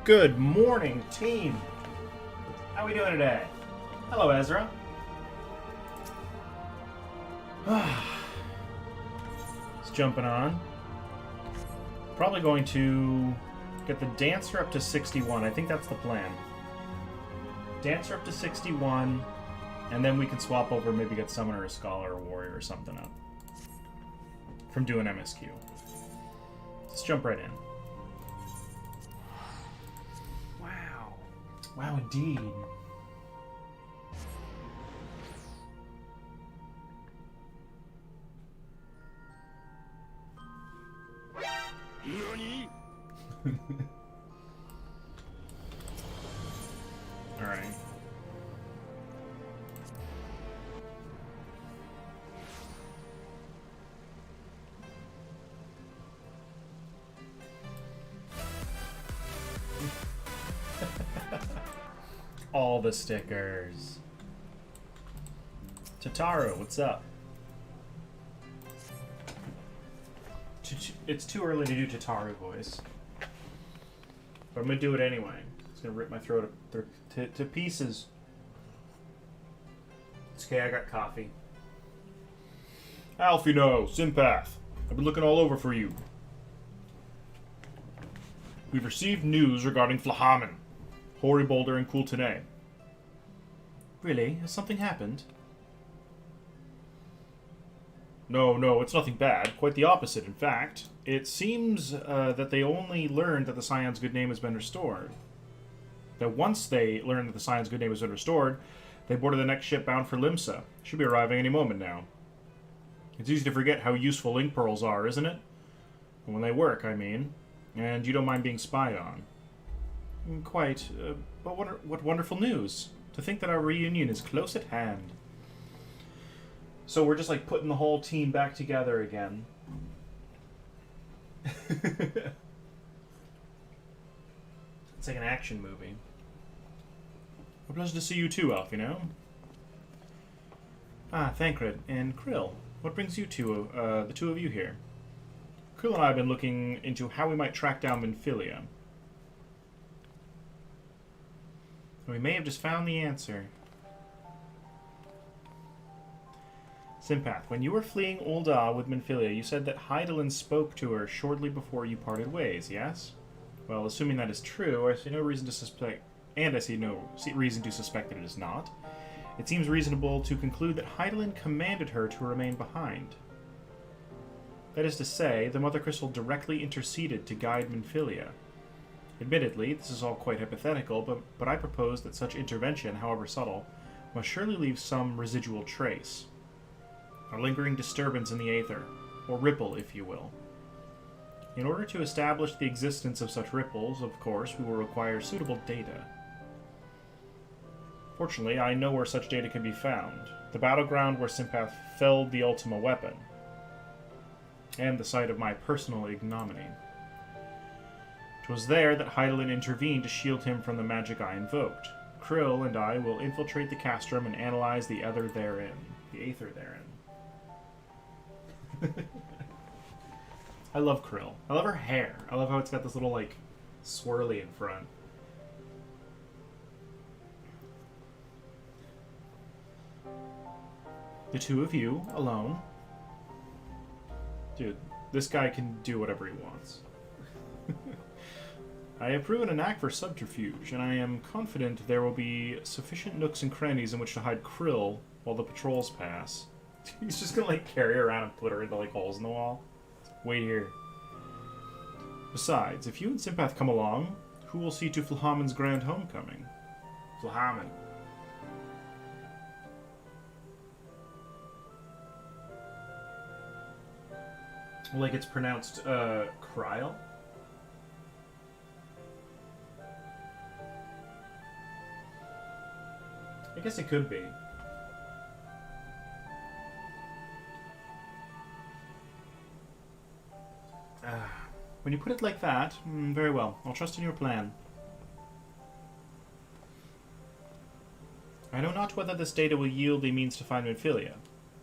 Good morning, team. How we doing today? Hello, Ezra. It's jumping on. Probably going to get the Dancer up to 61. I think that's the plan. Dancer up to 61, and then we can swap over, maybe get Summoner, a Scholar, or Warrior, or something up. From doing MSQ. Let's jump right in. Wow. Wow, indeed. Alright. All the stickers. Tataru, what's up? It's too early to do Tataru voice. But I'm going to do it anyway. It's going to rip my throat to pieces. It's okay, I got coffee. Alfino, Sympath. I've been looking all over for you. We've received news regarding Flahaman, Hoary Boulder, and Kultene. Really? Has something happened? No, it's nothing bad. Quite the opposite, in fact. It seems that they only learned that the Scion's good name has been restored. That once they learned that the Scion's good name has been restored, they boarded the next ship bound for Limsa. Should be arriving any moment now. It's easy to forget how useful link pearls are, isn't it? When they work, I mean. And you don't mind being spied on. Quite. But what wonderful news. To think that our reunion is close at hand. So we're just like putting the whole team back together again. It's like an action movie. A pleasure to see you too, Alf, you know? Ah, Thancred and Krill. What brings you two, the two of you here? Krill and I have been looking into how we might track down Minfilia. We may have just found the answer. Sympath, when you were fleeing Ul'dah with Minfilia, you said that Hydaelyn spoke to her shortly before you parted ways, yes? Well, assuming that is true, I see no reason to suspect, and I see no reason to suspect that it is not. It seems reasonable to conclude that Hydaelyn commanded her to remain behind. That is to say, the Mother Crystal directly interceded to guide Minfilia. Admittedly, this is all quite hypothetical, but I propose that such intervention, however subtle, must surely leave some residual trace. A lingering disturbance in the Aether, or ripple, if you will. In order to establish the existence of such ripples, of course, we will require suitable data. Fortunately, I know where such data can be found. The battleground where Sympath felled the Ultima weapon. And the site of my personal ignominy. 'Twas there that Hydaelyn intervened to shield him from the magic I invoked. Krill and I will infiltrate the castrum and analyze the Aether therein. I love Krill. I love her hair. I love how it's got this little, like, swirly in front. The two of you, alone. Dude, this guy can do whatever he wants. I have proven a knack for subterfuge, and I am confident there will be sufficient nooks and crannies in which to hide Krill while the patrols pass. He's just gonna, like, carry her around and put her into, like, holes in the wall. Wait here. Besides, if you and Sympath come along, who will see to Flahaman's grand homecoming? Flahaman. Like it's pronounced, Kryl? I guess it could be. When you put it like that, very well. I'll trust in your plan. I know not whether this data will yield a means to find Minfilia,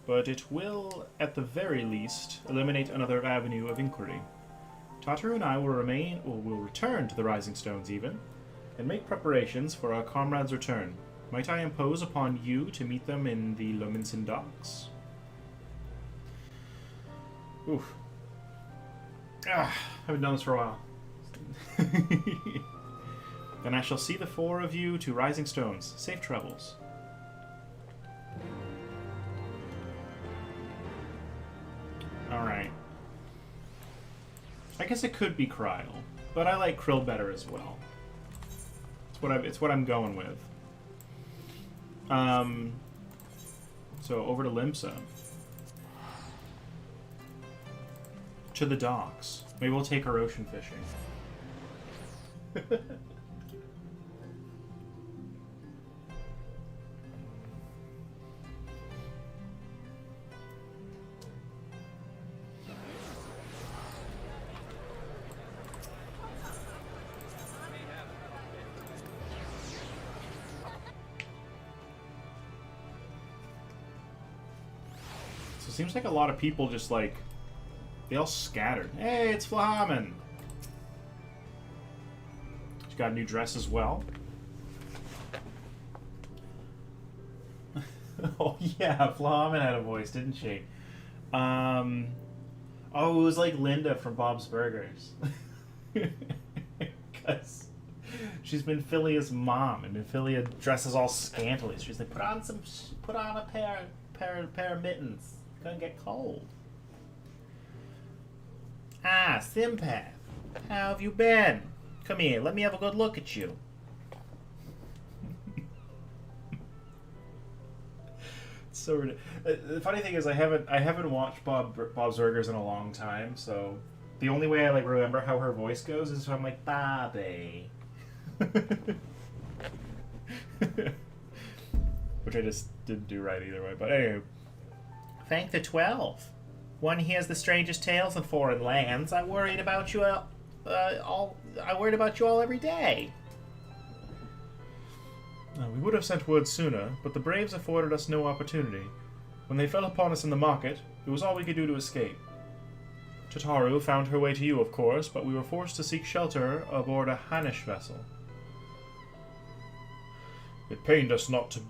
but it will, at the very least, eliminate another avenue of inquiry. Tataru and I will return to the Rising Stones even, and make preparations for our comrades' return. Might I impose upon you to meet them in the Lominson docks? Oof. Haven't done this for a while. Then I shall see the four of you to Rising Stones. Safe travels. Alright. I guess it could be Kryl, but I like Krill better as well. It's what I'm going with. So over to Limsa. To the docks. Maybe we'll take her ocean fishing. So it seems like a lot of people just like they all scattered. Hey, it's Flahaman! She's got a new dress as well. Oh yeah, Flahaman had a voice, didn't she? Oh, it was like Linda from Bob's Burgers. Because she's been Philia's mom, and Philia dresses all scantily. She's like, put on a pair of mittens. It's gonna get cold. Ah, Simpath. How have you been? Come here, let me have a good look at you. So the funny thing is, I haven't watched Bob's Burgers in a long time, so the only way I like remember how her voice goes is if I'm like Bobby, which I just didn't do right either way. But anyway, thank the 12. One hears the strangest tales in foreign lands. I worried about you all every day. We would have sent word sooner, but the Braves afforded us no opportunity. When they fell upon us in the market, it was all we could do to escape. Tataru found her way to you, of course, but we were forced to seek shelter aboard a Hanish vessel. It pained us not to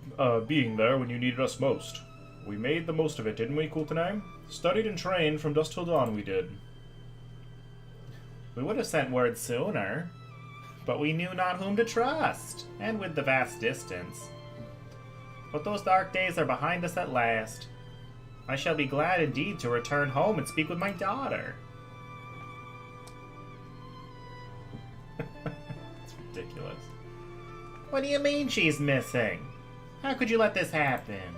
being there when you needed us most. We made the most of it, didn't we, Kultanang? Studied and trained from dusk till dawn, we did. We would have sent word sooner, but we knew not whom to trust, and with the vast distance. But those dark days are behind us at last. I shall be glad indeed to return home and speak with my daughter. It's ridiculous. What do you mean she's missing? How could you let this happen?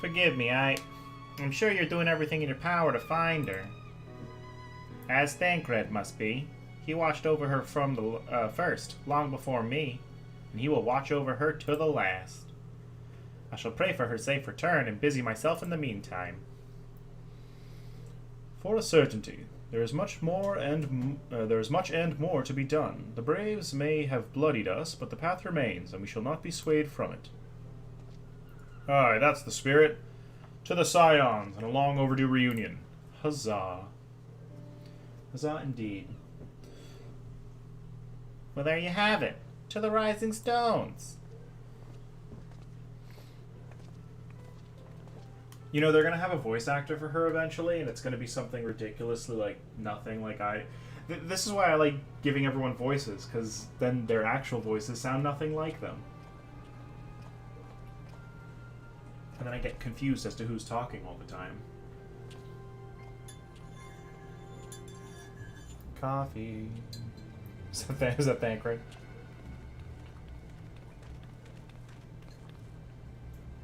Forgive me, I'm sure you're doing everything in your power to find her. As Thancred must be. He watched over her from the first, long before me, and he will watch over her to the last. I shall pray for her safe return and busy myself in the meantime. For a certainty, there is much and more to be done. The Braves may have bloodied us, but the path remains, and we shall not be swayed from it. Aye, that's the spirit. To the Scions, and a long overdue reunion. Huzzah. Huzzah indeed. Well, there you have it. To the Rising Stones. You know, they're going to have a voice actor for her eventually, and it's going to be something ridiculously, like, nothing like this is why I like giving everyone voices, because then their actual voices sound nothing like them. And then I get confused as to who's talking all the time. Coffee. Is that Thancred?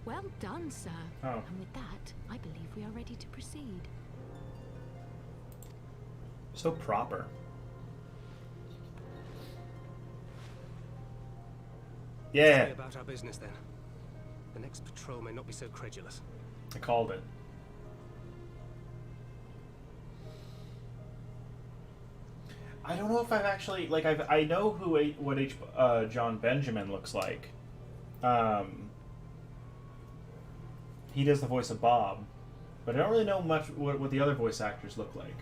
Well done, sir. Oh. And with that, I believe we are ready to proceed. So proper. Yeah. Say about our business then. The next patrol may not be so credulous. I called it. I don't know if I've actually I know what John Benjamin looks like. He does the voice of Bob, But I don't really know much what the other voice actors look like.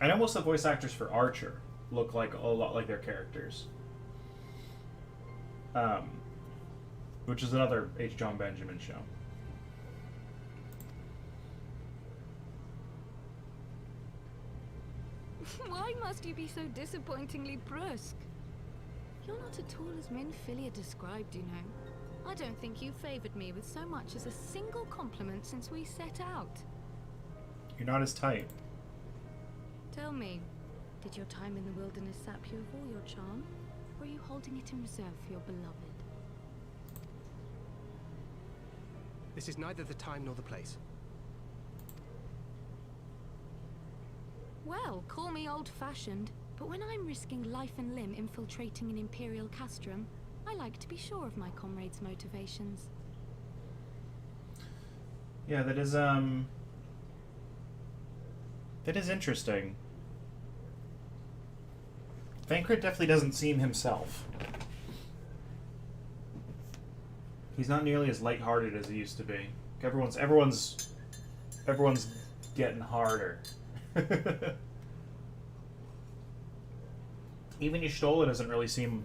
I know most of the voice actors for Archer look like a lot like their characters. Which is another H. John Benjamin show. Why must you be so disappointingly brusque? You're not at all as Minfilia described, you know. I don't think you favored me with so much as a single compliment since we set out. You're not as tight. Tell me, did your time in the wilderness sap you of all your charm? Or are you holding it in reserve for your beloved? This is neither the time nor the place. Well, call me old-fashioned, but when I'm risking life and limb infiltrating an Imperial castrum, I like to be sure of my comrades' motivations. Yeah, that is interesting. Thancred definitely doesn't seem himself. He's not nearly as lighthearted as he used to be. Everyone's getting harder. Even Y'shtola doesn't really seem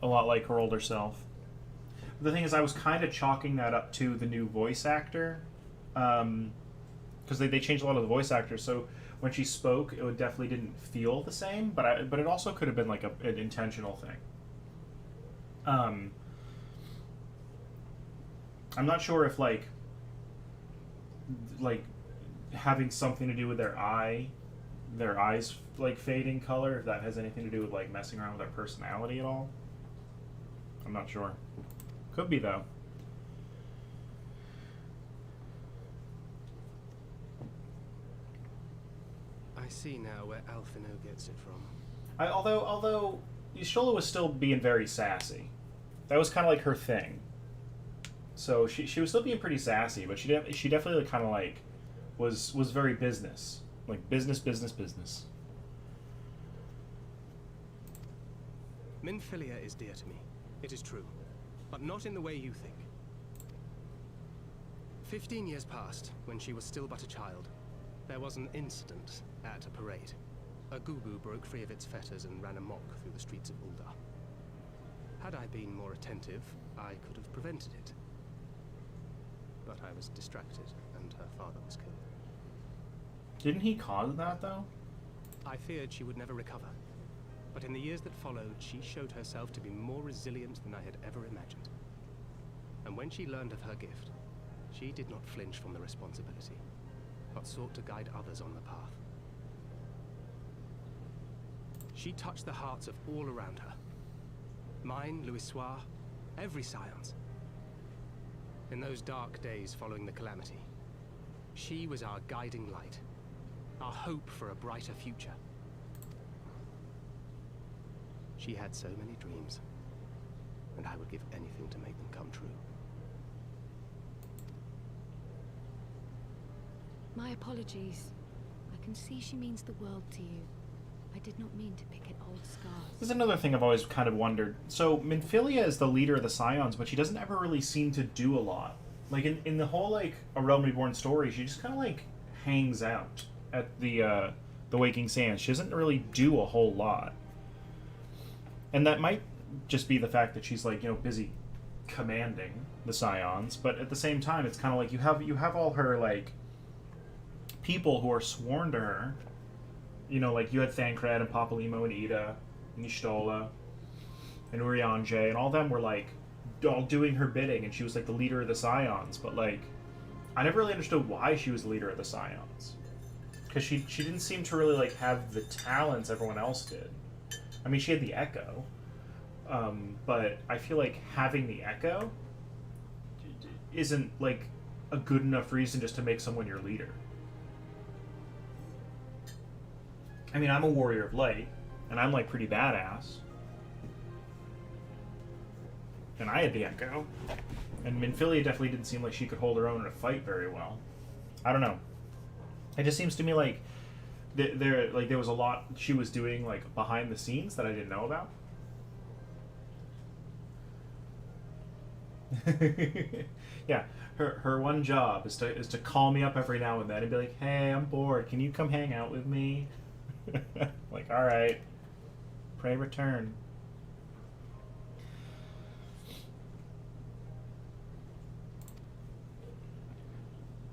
a lot like her older self. The thing is, I was kind of chalking that up to the new voice actor, because they changed a lot of the voice actors. So when she spoke, it definitely didn't feel the same. But it also could have been like an intentional thing. I'm not sure if like having something to do with their eyes like fading color, if that has anything to do with like messing around with their personality at all. I'm not sure. Could be though. I see now where Alphino gets it from. Although Y'shtola was still being very sassy. That was kind of like her thing. So she was still being pretty sassy, but she definitely kind of like was very business. Like business. Minfilia is dear to me. It is true. But not in the way you think. 15 years passed, when she was still but a child. There was an incident at a parade. A gugu broke free of its fetters and ran amok through the streets of Ul'dah. Had I been more attentive, I could have prevented it. But I was distracted, and her father was killed. Didn't he cause that, though? I feared she would never recover. But in the years that followed, she showed herself to be more resilient than I had ever imagined. And when she learned of her gift, she did not flinch from the responsibility, but sought to guide others on the path. She touched the hearts of all around her. Mine, Louisoix, every science. In those dark days following the calamity, she was our guiding light, our hope for a brighter future. She had so many dreams, and I would give anything to make them come true. My apologies. I can see she means the world to you. I did not mean to pick at old scars. This is another thing I've always kind of wondered. So Minfilia is the leader of the Scions, but she doesn't ever really seem to do a lot. Like in the whole like A Realm Reborn story, she just kind of like hangs out at the Waking Sands. She doesn't really do a whole lot. And that might just be the fact that she's like, you know, busy commanding the Scions, but at the same time it's kind of like you have all her like people who are sworn to her. You know, like you had Thancred and Papalymo and Ida and Y'shtola and Urianger, and all of them were like all doing her bidding, and she was like the leader of the Scions. But like, I never really understood why she was the leader of the Scions, because she didn't seem to really like have the talents everyone else did. I mean, she had the Echo, but I feel like having the Echo isn't like a good enough reason just to make someone your leader. I mean, I'm a warrior of light, and I'm like pretty badass. And I had the Echo. And Minfilia definitely didn't seem like she could hold her own in a fight very well. I don't know. It just seems to me like there was a lot she was doing like behind the scenes that I didn't know about. Yeah, her one job is to call me up every now and then and be like, "Hey, I'm bored. Can you come hang out with me?" Like, all right. Pray return.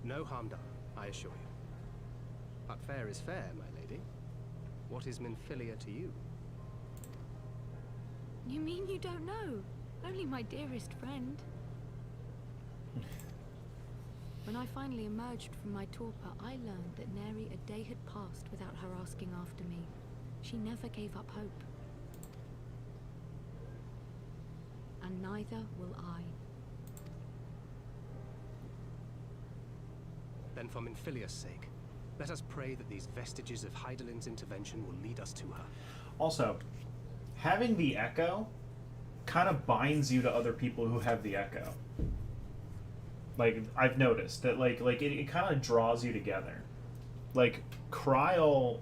No harm done, I assure you. But fair is fair, my lady. What is Minfilia to you? You mean you don't know? Only my dearest friend. When I finally emerged from my torpor, I learned that nary a day had passed without her asking after me. She never gave up hope. And neither will I. Then for Minfilia's sake, let us pray that these vestiges of Hydaelyn's intervention will lead us to her. Also, having the echo kind of binds you to other people who have the echo. Like, I've noticed that, it kind of draws you together. Like, Kryl...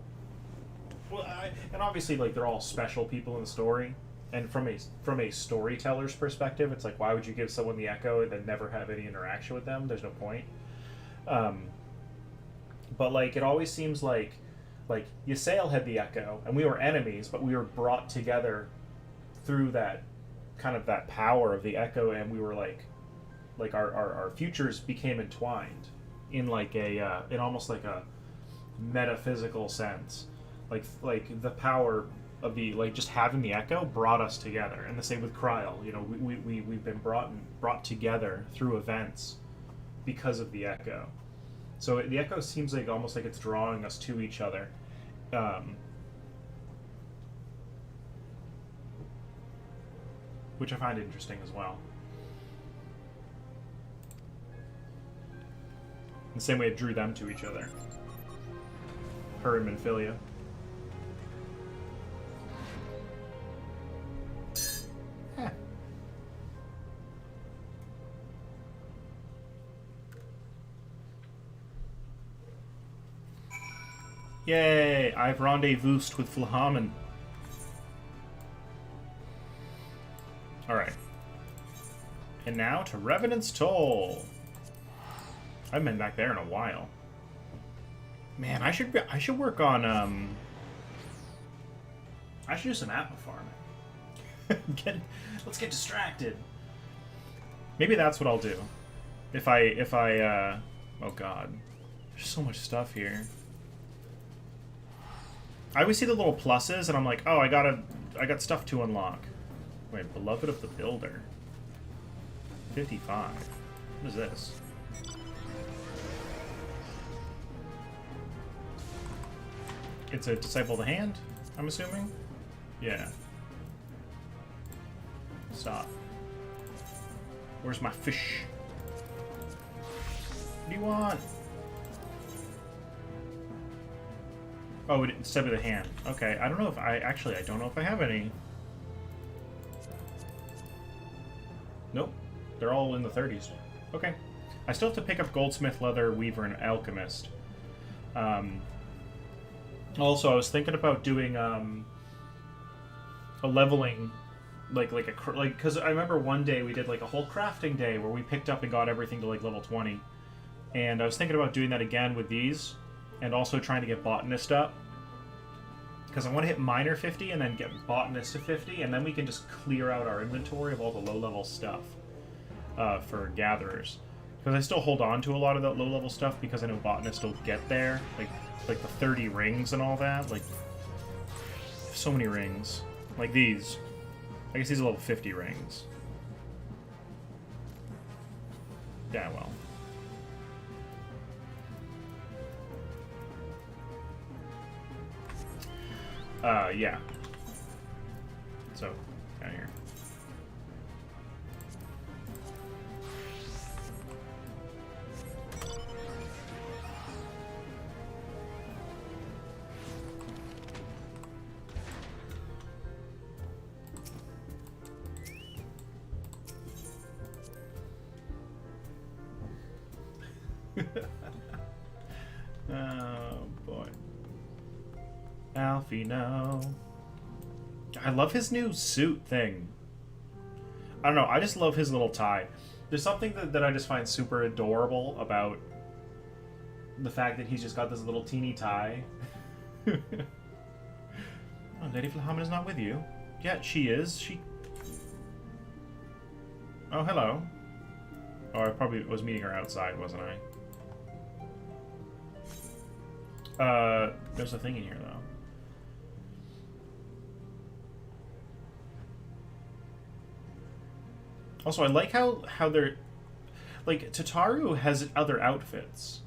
Well, and obviously, they're all special people in the story. And from a storyteller's perspective, it's like, why would you give someone the echo and then never have any interaction with them? There's no point. But, it always seems like Ysael had the echo, and we were enemies, but we were brought together through that kind of that power of the echo, and we were our futures became entwined in in almost like a metaphysical sense. Like the power of the just having the echo brought us together, and the same with Kryl. You know, we've been brought together through events because of the echo. So the echo seems almost like it's drawing us to each other. Which I find interesting as well. The same way it drew them to each other. Her and Minfilia. Heh. Yay! I've rendezvoused with Flahaman. Alright. And now to Revenant's Toll. I haven't been back there in a while. Man, I should work on I should do some Atma farming. Let's get distracted. Maybe that's what I'll do. If I oh god. There's so much stuff here. I always see the little pluses and I'm like, oh, I got stuff to unlock. Wait, Beloved of the Builder. 55. What is this? It's a Disciple of the Hand, I'm assuming? Yeah. Stop. Where's my fish? What do you want? Oh, it's Disciple of the Hand. Okay, I don't know if I don't know if I have any. Nope. They're all in the 30s. Okay. I still have to pick up Goldsmith, Leather, Weaver, and Alchemist. Also, I was thinking about doing a leveling, because I remember one day we did a whole crafting day where we picked up and got everything to level 20, and I was thinking about doing that again with these, and also trying to get Botanist up, because I want to hit Miner 50 and then get Botanist to 50, and then we can just clear out our inventory of all the low-level stuff for Gatherers. Because I still hold on to a lot of that low-level stuff because I know Botanist will get there, like the 30 rings and all that. So many rings. Like these. I guess these are level 50 rings. Yeah, well. Yeah. So, down here. Oh boy. Alfie, no. I love his new suit thing. I don't know, I just love his little tie. There's something that I just find super adorable about the fact that he's just got this little teeny tie. Oh, Lady Flahamin is not with you. Yeah, she is. Oh, hello. Oh, I probably was meeting her outside, wasn't I? There's a thing in here, though. Also, I like how they're... Like, Tataru has other outfits.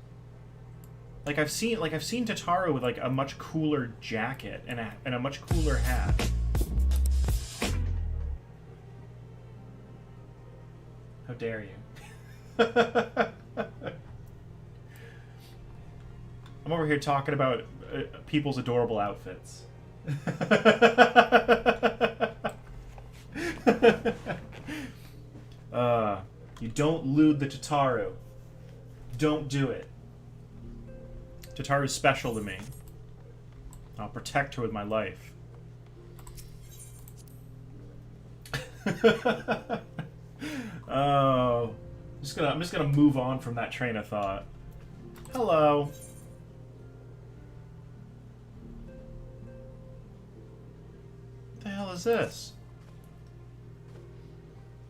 Like, I've seen Tataru with, like, a much cooler jacket and a much cooler hat. How dare you? I'm over here talking about people's adorable outfits. You don't lewd the Tataru. Don't do it. Tataru's special to me. I'll protect her with my life. Oh, I'm just gonna move on from that train of thought. Hello. What the hell is this?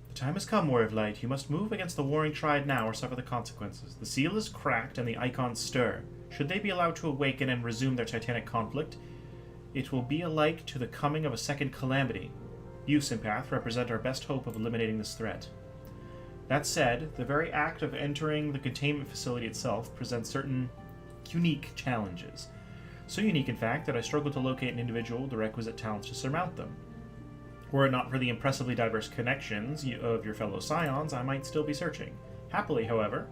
The time has come, Warrior of Light. You must move against the warring triad now or suffer the consequences. The seal is cracked and the icons stir. Should they be allowed to awaken and resume their titanic conflict, it will be alike to the coming of a second calamity. You, Sympath, represent our best hope of eliminating this threat. That said, the very act of entering the containment facility itself presents certain unique challenges. So unique, in fact, that I struggle to locate an individual with the requisite talents to surmount them. Were it not for the impressively diverse connections of your fellow Scions, I might still be searching. Happily, however,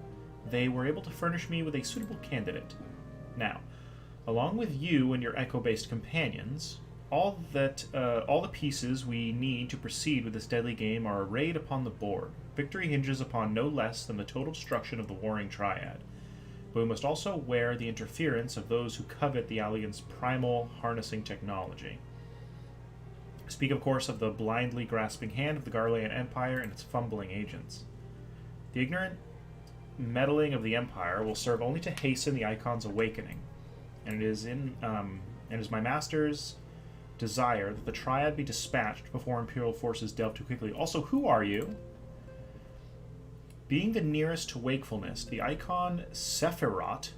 they were able to furnish me with a suitable candidate. Now, along with you and your echo-based companions, all the pieces we need to proceed with this deadly game are arrayed upon the board. Victory hinges upon no less than the total destruction of the warring triad. But we must also wear the interference of those who covet the Alliance's primal harnessing technology. I speak, of course, of the blindly grasping hand of the Garlean Empire and its fumbling agents. The ignorant meddling of the Empire will serve only to hasten the Icon's awakening, and it is my master's desire that the Triad be dispatched before Imperial forces delve too quickly. Also, who are you? Being the nearest to wakefulness, the Icon Sephiroth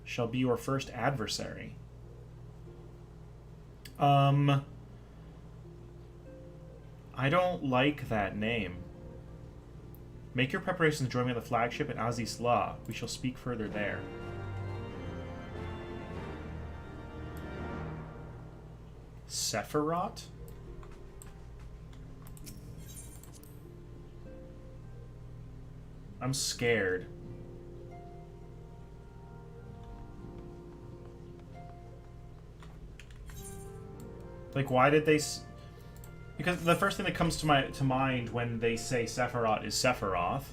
shall be your first adversary. I don't like that name. Make your preparations to join me on the flagship at Aziz La. We shall speak further there. Sephiroth? I'm scared. Like, why did they... Because the first thing that comes to mind when they say Sephiroth is Sephiroth,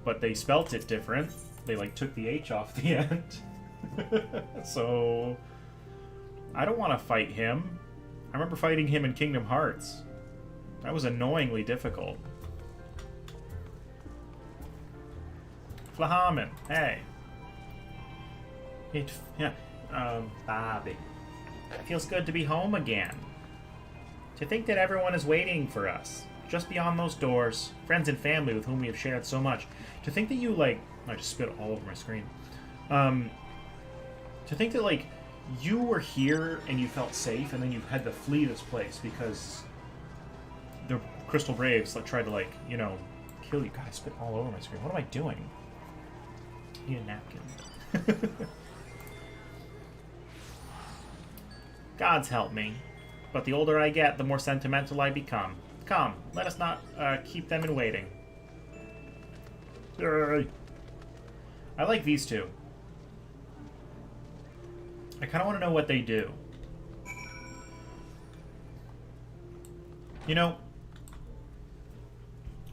but they spelt it different. They, like, took the H off the end. So... I don't want to fight him. I remember fighting him in Kingdom Hearts. That was annoyingly difficult. Flahamin, hey. Bobby. It feels good to be home again. To think that everyone is waiting for us, just beyond those doors, friends and family with whom we have shared so much. To think that you, like... I just spit all over my screen. To think that, like, you were here and you felt safe, and then you had to flee this place because the Crystal Braves tried to, like, you know, kill you. God, I spit all over my screen. What am I doing? I need a napkin. Gods help me. But the older I get, the more sentimental I become. Come, let us not keep them in waiting. Yay. I like these two. I kind of want to know what they do. You know,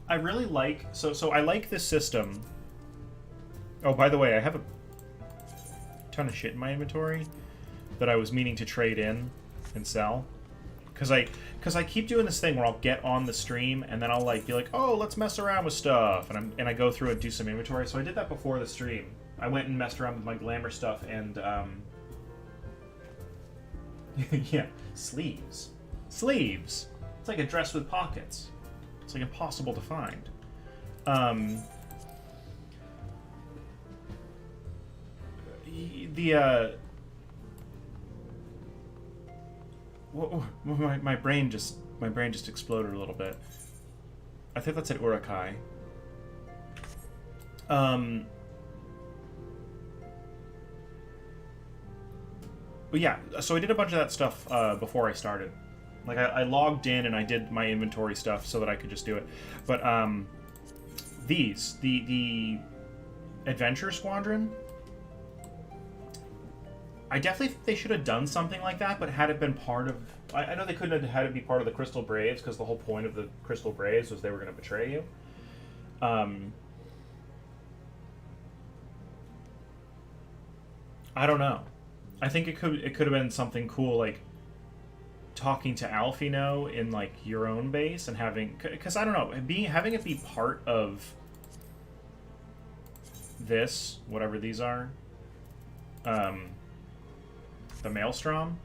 I really like... So I like this system. Oh, by the way, I have a ton of shit in my inventory that I was meaning to trade in and sell. Because I keep doing this thing where I'll get on the stream and then I'll like be like, oh, let's mess around with stuff, and I go through and do some inventory. So I did that before the stream. I went and messed around with my glamour stuff and yeah, sleeves. Sleeves. It's like a dress with pockets. It's like impossible to find. My brain just exploded a little bit. I think that's at Urukai. But yeah, so I did a bunch of that stuff before I started. Like I logged in and I did my inventory stuff so that I could just do it. But the Adventure Squadron, I definitely think they should have done something like that, but had it been part of... I know they couldn't have had it be part of the Crystal Braves, because the whole point of the Crystal Braves was they were going to betray you. I don't know. I think it could have been something cool, like talking to Alfino in like your own base and having... Because I don't know, having it be part of this, whatever these are, the Maelstrom.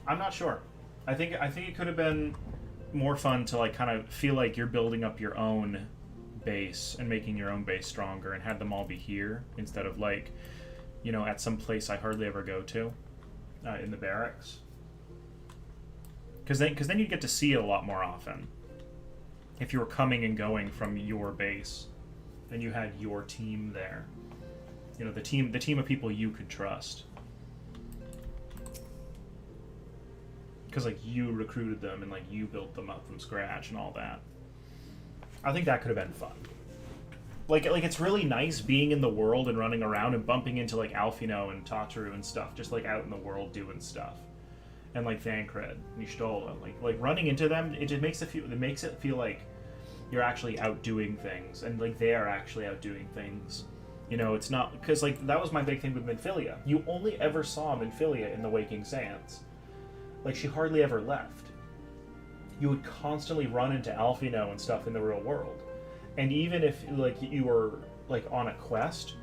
I'm not sure. I think it could have been more fun to like kind of feel like you're building up your own base and making your own base stronger, and had them all be here instead of like, you know, at some place I hardly ever go to in the barracks. Because then you'd get to see it a lot more often if you were coming and going from your base and you had your team there. You know, the team of people you could trust. Because, like, you recruited them and, like, you built them up from scratch and all that. I think that could have been fun. Like it's really nice being in the world and running around and bumping into, like, Alfino and Tataru and stuff. Just, like, out in the world doing stuff. And, like, Thancred, Y'shtola. Like running into them, it makes it feel like you're actually outdoing things. And, like, they are actually outdoing things. You know, it's not... Because, like, that was my big thing with Minfilia. You only ever saw Minfilia in the Waking Sands. Like, she hardly ever left. You would constantly run into Alfino and stuff in the real world. And even if, like, you were, like, on a quest,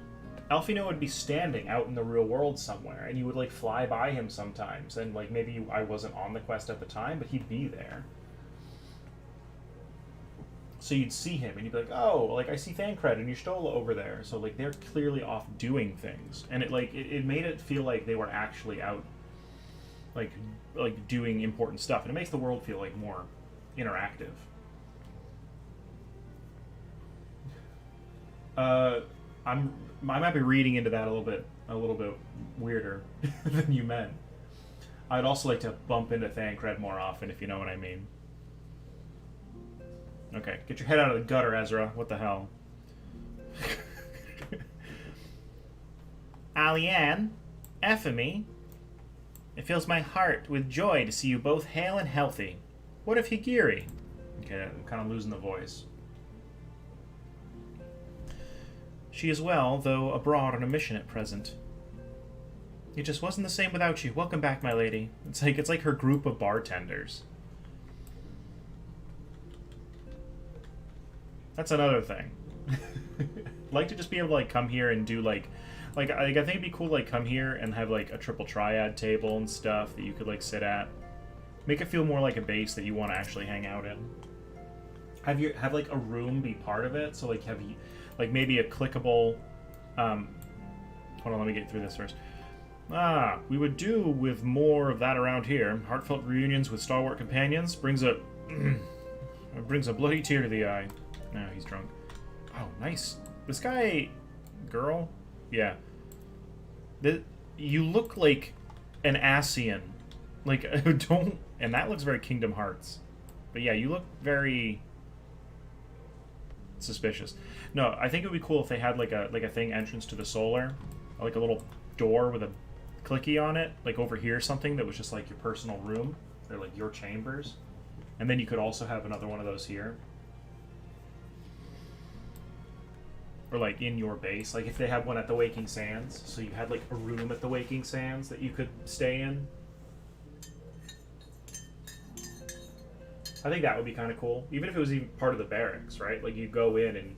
Alfino would be standing out in the real world somewhere, and you would, like, fly by him sometimes. And, like, maybe I wasn't on the quest at the time, but he'd be there. So you'd see him, and you'd be like, oh, like, I see Thancred and Y'shtola over there. So, like, they're clearly off doing things. And it made it feel like they were actually out, like doing important stuff. And it makes the world feel, like, more interactive. I might be reading into that a little bit weirder than you meant. I'd also like to bump into Thancred more often, if you know what I mean. Okay, get your head out of the gutter, Ezra. What the hell? Alianne, Ephemy, it fills my heart with joy to see you both hale and healthy. What of Higiri? Okay, I'm kind of losing the voice. She is well, though abroad on a mission at present. It just wasn't the same without you. Welcome back, my lady. It's like her group of bartenders. That's another thing. I'd like to just be able to, like, come here and do, like I think it'd be cool to, like, come here and have, like, a triple triad table and stuff that you could, like, sit at. Make it feel more like a base that you want to actually hang out in. Have like, a room be part of it, so, like, have you... Like, maybe a clickable... hold on, let me get through this first. We would do with more of that around here. Heartfelt reunions with stalwart companions brings a... brings a bloody tear to the eye. No, he's drunk. Oh, nice. This guy... Girl? Yeah. You look like an Asian. Like, don't... And that looks very Kingdom Hearts. But yeah, you look very... suspicious. No, I think it would be cool if they had like a thing entrance to the solar, like a little door with a clicky on it, like over here something that was just like your personal room, or like your chambers, and then you could also have another one of those here, or like in your base, like if they had one at the Waking Sands, so you had like a room at the Waking Sands that you could stay in. I think that would be kind of cool. Even if it was even part of the barracks, right? Like, you go in and,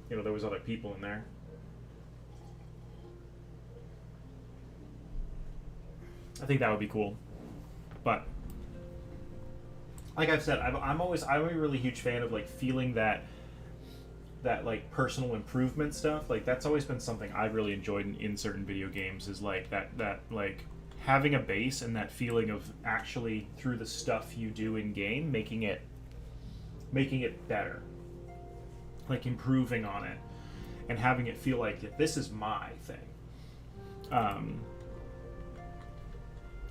you know, there was other people in there. I think that would be cool. But, like I've said, I'm a really huge fan of, like, feeling that like personal improvement stuff. Like, that's always been something I've really enjoyed in certain video games, is like that like having a base and that feeling of actually through the stuff you do in game making it better, like improving on it and having it feel like this is my thing.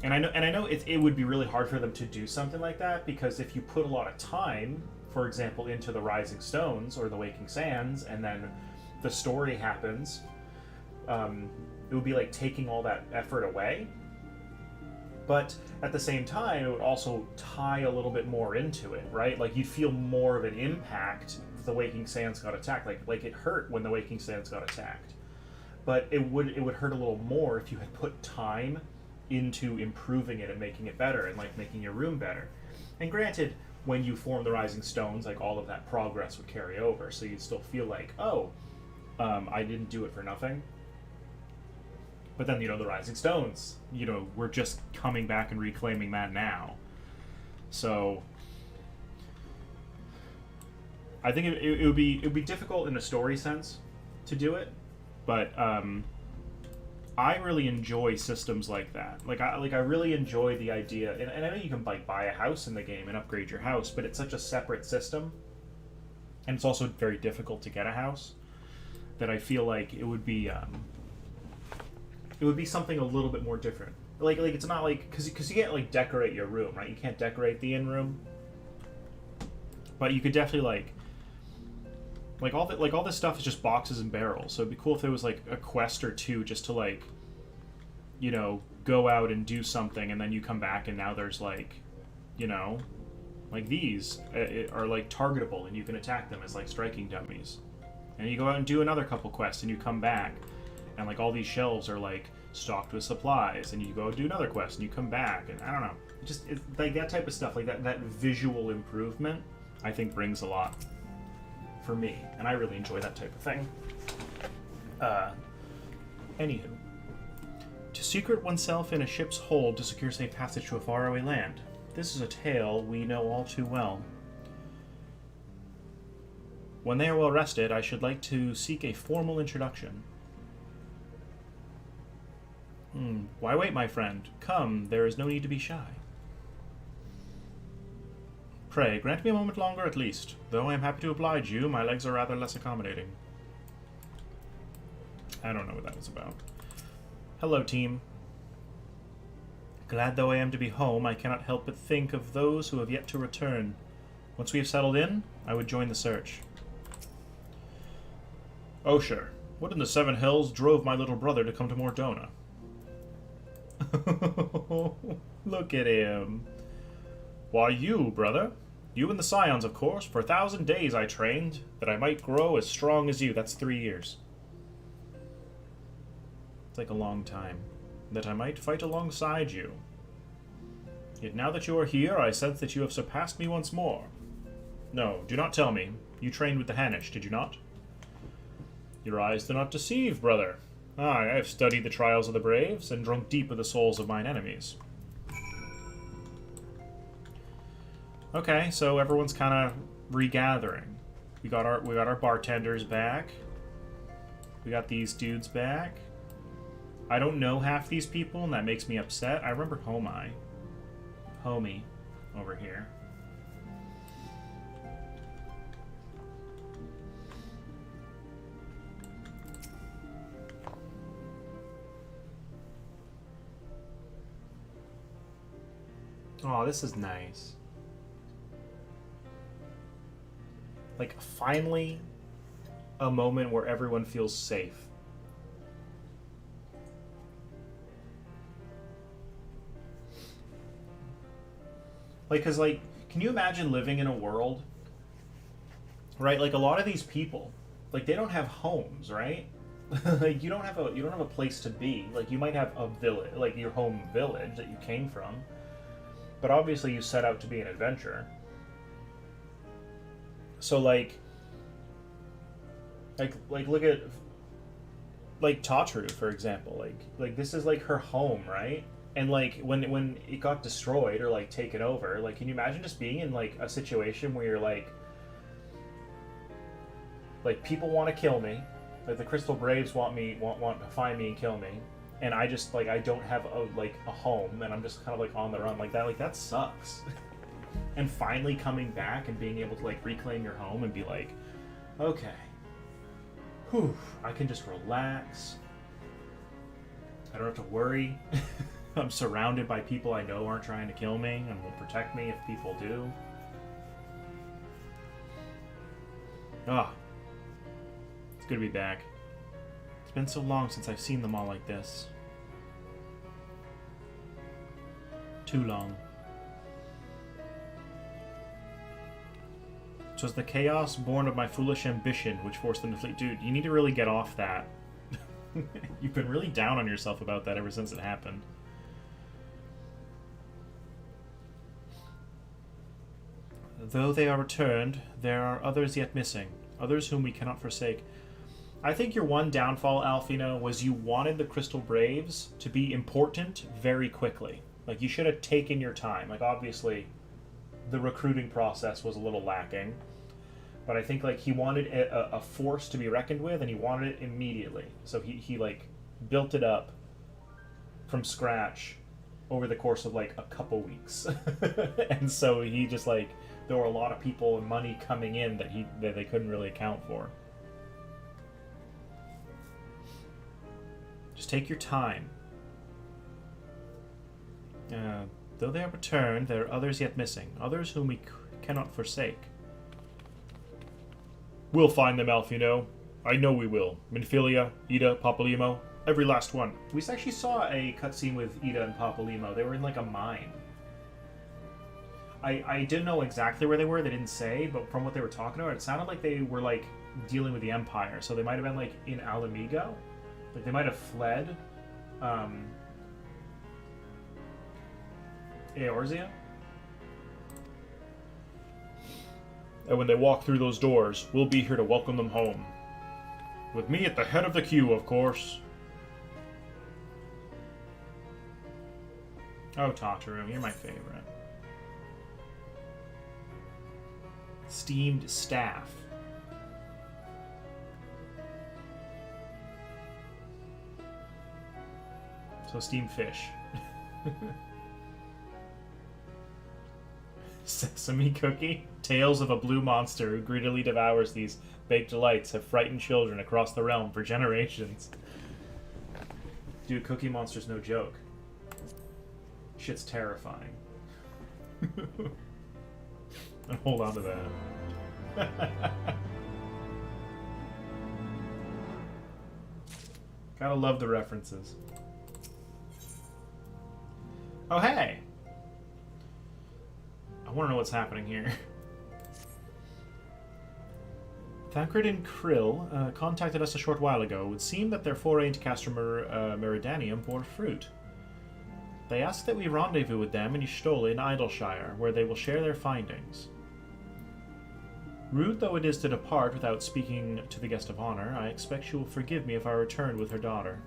And I know it would be really hard for them to do something like that, because if you put a lot of time, for example, into the Rising Stones or the Waking Sands, and then the story happens, it would be like taking all that effort away. But at the same time, it would also tie a little bit more into it, right? Like, you'd feel more of an impact if the Waking Sands got attacked. Like it hurt when the Waking Sands got attacked. But it would hurt a little more if you had put time into improving it and making it better, and like making your room better. And granted, when you form the Rising Stones, like, all of that progress would carry over, so you'd still feel like, oh, I didn't do it for nothing. But then, you know, the Rising Stones, you know, we're just coming back and reclaiming that now. So I think it would be difficult in a story sense to do it, but I really enjoy systems like that. I really enjoy the idea, and I know you can like buy a house in the game and upgrade your house, but it's such a separate system, and it's also very difficult to get a house, that I feel like it would be something a little bit more different. Like it's not like, because you can't like decorate your room, right? You can't decorate the in room, but you could definitely like all this stuff is just boxes and barrels. So it'd be cool if there was like a quest or two just to like, you know, go out and do something, and then you come back and now there's like, you know, like these are like targetable and you can attack them as like striking dummies. And you go out and do another couple quests and you come back and like all these shelves are like stocked with supplies, and you go do another quest and you come back, and I don't know, it's like that type of stuff, like that visual improvement, I think brings a lot for me, and I really enjoy that type of thing. Anywho, to secret oneself in a ship's hold to secure safe passage to a faraway land. This is a tale we know all too well. When they are well rested, I should like to seek a formal introduction. Why wait, my friend? Come, there is no need to be shy. Pray, grant me a moment longer at least. Though I am happy to oblige you, my legs are rather less accommodating. I don't know what that was about. Hello, team. Glad though I am to be home, I cannot help but think of those who have yet to return. Once we have settled in, I would join the search. Oh, sure. What in the Seven Hills drove my little brother to come to Mordona? Look at him. Why, you, brother. You and the Scions, of course. For 1,000 days I trained, that I might grow as strong as you. That's 3 years. It's like a long time. That I might fight alongside you. Yet now that you are here, I sense that you have surpassed me once more. No, do not tell me. You trained with the Hanish, did you not? Your eyes do not deceive, brother. Aye, I have studied the trials of the braves, and drunk deep of the souls of mine enemies. Okay, so everyone's kind of regathering. We got our bartenders back. We got these dudes back. I don't know half these people, and that makes me upset. I remember Homie over here. Oh, this is nice. Like, finally, a moment where everyone feels safe. Like, because, like, can you imagine living in a world, right? Like, a lot of these people, like, they don't have homes, right? Like, you don't have a place to be. Like, you might have a village, like your home village that you came from, but obviously you set out to be an adventurer. So like look at like Tataru, for example. Like this is like her home, right? And like when it got destroyed or like taken over, like can you imagine just being in like a situation where you're like people want to kill me, like the Crystal Braves want to find me and kill me, and I just like I don't have a home, and I'm just kind of like on the run like that sucks. And finally coming back and being able to like reclaim your home and be like, okay, whew, I can just relax. I don't have to worry. I'm surrounded by people I know aren't trying to kill me and will protect me if people do. Ah, it's good to be back. It's been so long since I've seen them all like this. Too long. It was the chaos born of my foolish ambition which forced them to flee. Dude, you need to really get off that. You've been really down on yourself about that ever since it happened. Though they are returned, there are others yet missing, others whom we cannot forsake. I think your one downfall, Alfino, was you wanted the Crystal Braves to be important very quickly. Like, you should have taken your time. Like, obviously, the recruiting process was a little lacking. But I think, like, he wanted a force to be reckoned with, and he wanted it immediately. So he like, built it up from scratch over the course of, like, a couple weeks. And so he just, like, there were a lot of people and money coming in that they couldn't really account for. Just take your time. Though they have returned, there are others yet missing, others whom we cannot forsake. We'll find them, Alfino. I know we will. Minfilia, Ida, Papalymo, every last one. We actually saw a cutscene with Ida and Papalymo. They were in like a mine. I didn't know exactly where they were. They didn't say, but from what they were talking about, it sounded like they were like dealing with the Empire. So they might have been like in Alamigo. Like they might have fled Eorzea. And when they walk through those doors, we'll be here to welcome them home. With me at the head of the queue, of course. Oh, Tataru, you're my favorite. Steamed staff. So steamed fish. Sesame cookie? Tales of a blue monster who greedily devours these baked delights have frightened children across the realm for generations. Dude, Cookie Monster's no joke. Shit's terrifying. And hold on to that. Gotta love the references. Oh, hey! I want to know what's happening here. Thancred and Krill contacted us a short while ago. It would seem that their foray into Castor Meridanium bore fruit. They asked that we rendezvous with them in Ystole in Idleshire, where they will share their findings. Rude though it is to depart without speaking to the guest of honor, I expect she will forgive me if I return with her daughter.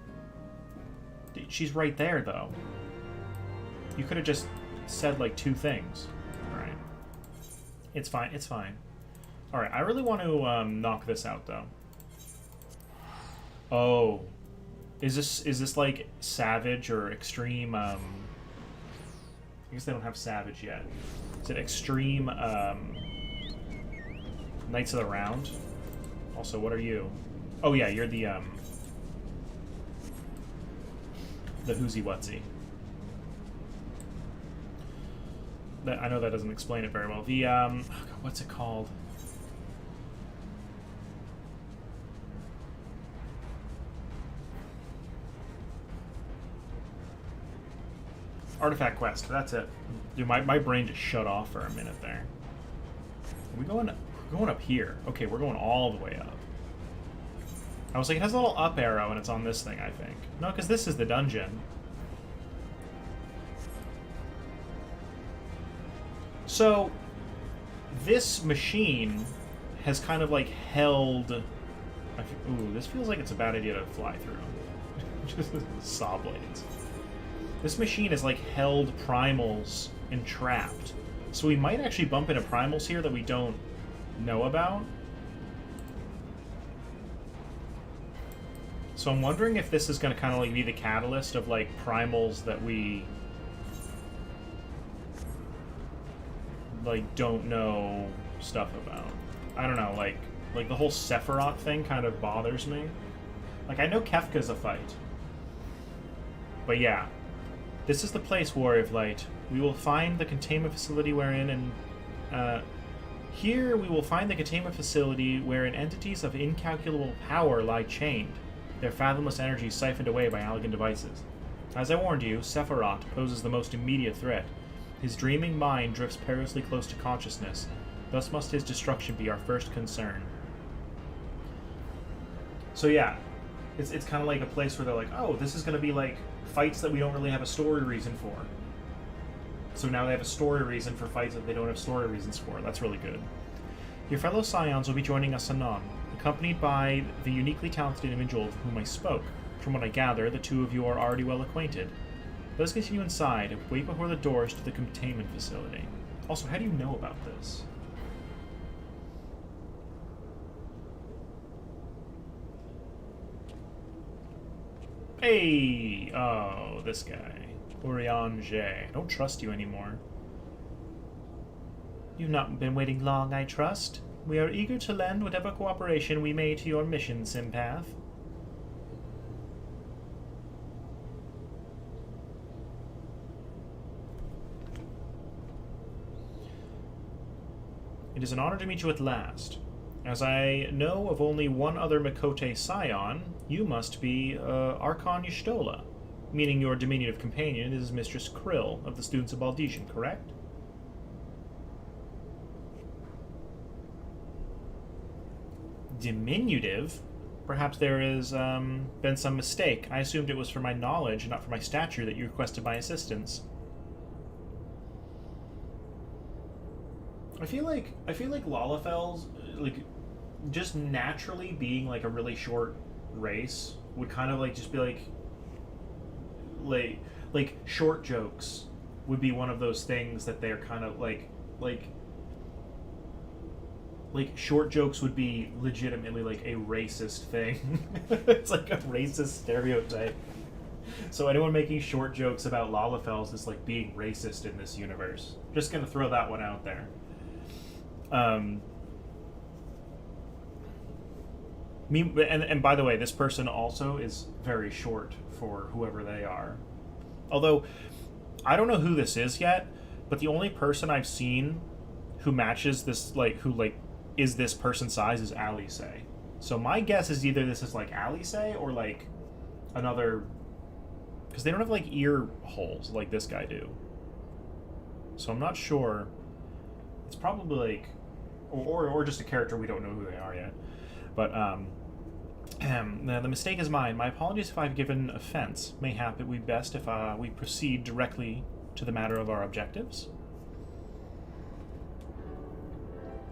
She's right there, though. You could have just said, like, 2 things. Alright. It's fine, it's fine. Alright, I really want to knock this out, though. Oh. Is this like, Savage or Extreme, I guess they don't have Savage yet. Is it Extreme, Knights of the Round? Also, what are you? Oh, yeah, you're the Whoozy Wutsy. I know that doesn't explain it very well. The, oh God, what's it called? Artifact Quest, that's it. Dude, my brain just shut off for a minute there. Are we going up here? Okay, we're going all the way up. I was like, it has a little up arrow and it's on this thing, I think. No, because this is the dungeon. So, this machine has kind of like held... Ooh, this feels like it's a bad idea to fly through. Just saw blades. This machine has like held primals entrapped. So we might actually bump into primals here that we don't know about. So I'm wondering if this is going to kind of like be the catalyst of like primals that we like don't know stuff about. I don't know, like the whole Sephiroth thing kind of bothers me. Like I know Kefka's a fight. But yeah. This is the place, Warrior of Light. We will find the containment facility wherein here we will find the containment facility wherein entities of incalculable power lie chained, their fathomless energy siphoned away by Allagan devices. As I warned you, Sephiroth poses the most immediate threat. His dreaming mind drifts perilously close to consciousness. Thus must his destruction be our first concern. So yeah, it's kind of like a place where they're like, oh, this is going to be like fights that we don't really have a story reason for. So now they have a story reason for fights that they don't have story reasons for. That's really good. Your fellow Scions will be joining us anon, accompanied by the uniquely talented individual of whom I spoke. From what I gather, the two of you are already well acquainted. Let us continue inside and wait before the doors to the containment facility. Also, how do you know about this? Hey! Oh, this guy. Urianger. Don't trust you anymore. You've not been waiting long, I trust. We are eager to lend whatever cooperation we may to your mission, Sympath. It is an honor to meet you at last. As I know of only one other Mikote Scion, you must be Archon Y'shtola, meaning your diminutive companion is Mistress Krill of the Students of Baldesian, correct? Diminutive? Perhaps there has been some mistake. I assumed it was for my knowledge, not for my stature, that you requested my assistance. I feel like Lalafels, like, just naturally being like a really short race would kind of like just be like short jokes would be one of those things that they're kind of like short jokes would be legitimately like a racist thing. It's like a racist stereotype. So anyone making short jokes about Lalafels is like being racist in this universe. Just gonna throw that one out there. And by the way, this person also is very short for whoever they are. Although, I don't know who this is yet, but the only person I've seen who matches this, who is this person's size is Alice. So my guess is either this is like Alice or like another, because they don't have like ear holes like this guy do. So I'm not sure. It's probably like, or just a character we don't know who they are yet. But the mistake is mine. My apologies if I've given offense. Mayhap it would be best if we proceed directly to the matter of our objectives.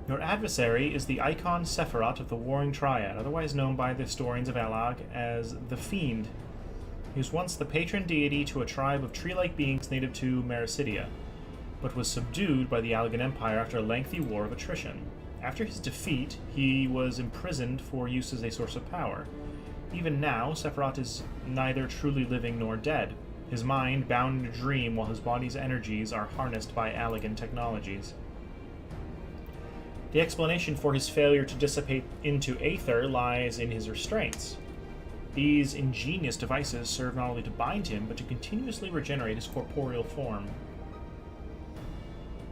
Your adversary is the Icon Sephiroth of the Warring Triad, otherwise known by the historians of Allag as the Fiend. He was once the patron deity to a tribe of tree-like beings native to Mericidia, but was subdued by the Allagan Empire after a lengthy war of attrition. After his defeat, he was imprisoned for use as a source of power. Even now, Sephiroth is neither truly living nor dead, his mind bound in a dream while his body's energies are harnessed by Allagan technologies. The explanation for his failure to dissipate into Aether lies in his restraints. These ingenious devices serve not only to bind him, but to continuously regenerate his corporeal form.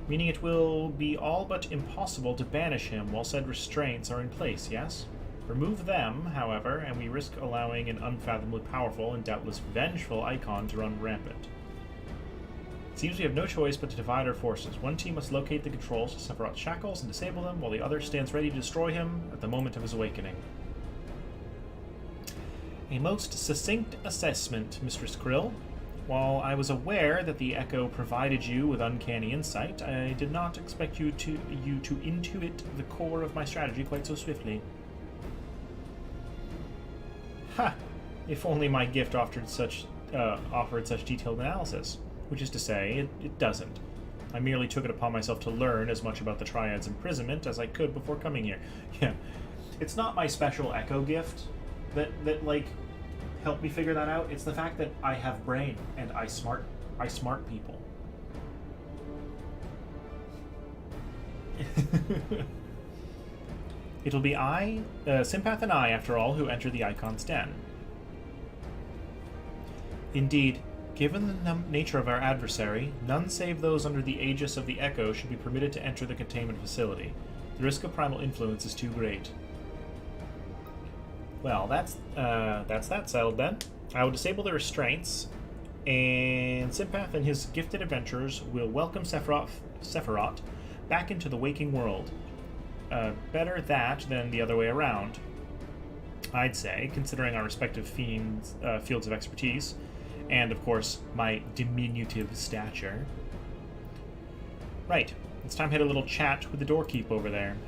Meaning it will be all but impossible to banish him while said restraints are in place, yes? Remove them, however, and we risk allowing an unfathomably powerful and doubtless vengeful icon to run rampant. It seems we have no choice but to divide our forces. One team must locate the controls to Sephiroth's shackles and disable them, while the other stands ready to destroy him at the moment of his awakening. A most succinct assessment, Mistress Krill. While I was aware that the Echo provided you with uncanny insight, I did not expect you to intuit the core of my strategy quite so swiftly. Ha! If only my gift offered such detailed analysis. Which is to say, it doesn't. I merely took it upon myself to learn as much about the Triad's imprisonment as I could before coming here. Yeah. It's not my special Echo gift that like, helped me figure that out. It's the fact that I have brain, and I smart people. It'll be Sympath and I, after all, who enter the Icon's den. Indeed, given the nature of our adversary, none save those under the aegis of the Echo should be permitted to enter the containment facility. The risk of primal influence is too great. Well, that's that settled then. I will disable the restraints, and Sympath and his gifted adventurers will welcome Sephiroth back into the waking world. Better that than the other way around, I'd say, considering our respective fields of expertise. And, of course, my diminutive stature. Right. It's time to have a little chat with the doorkeep over there.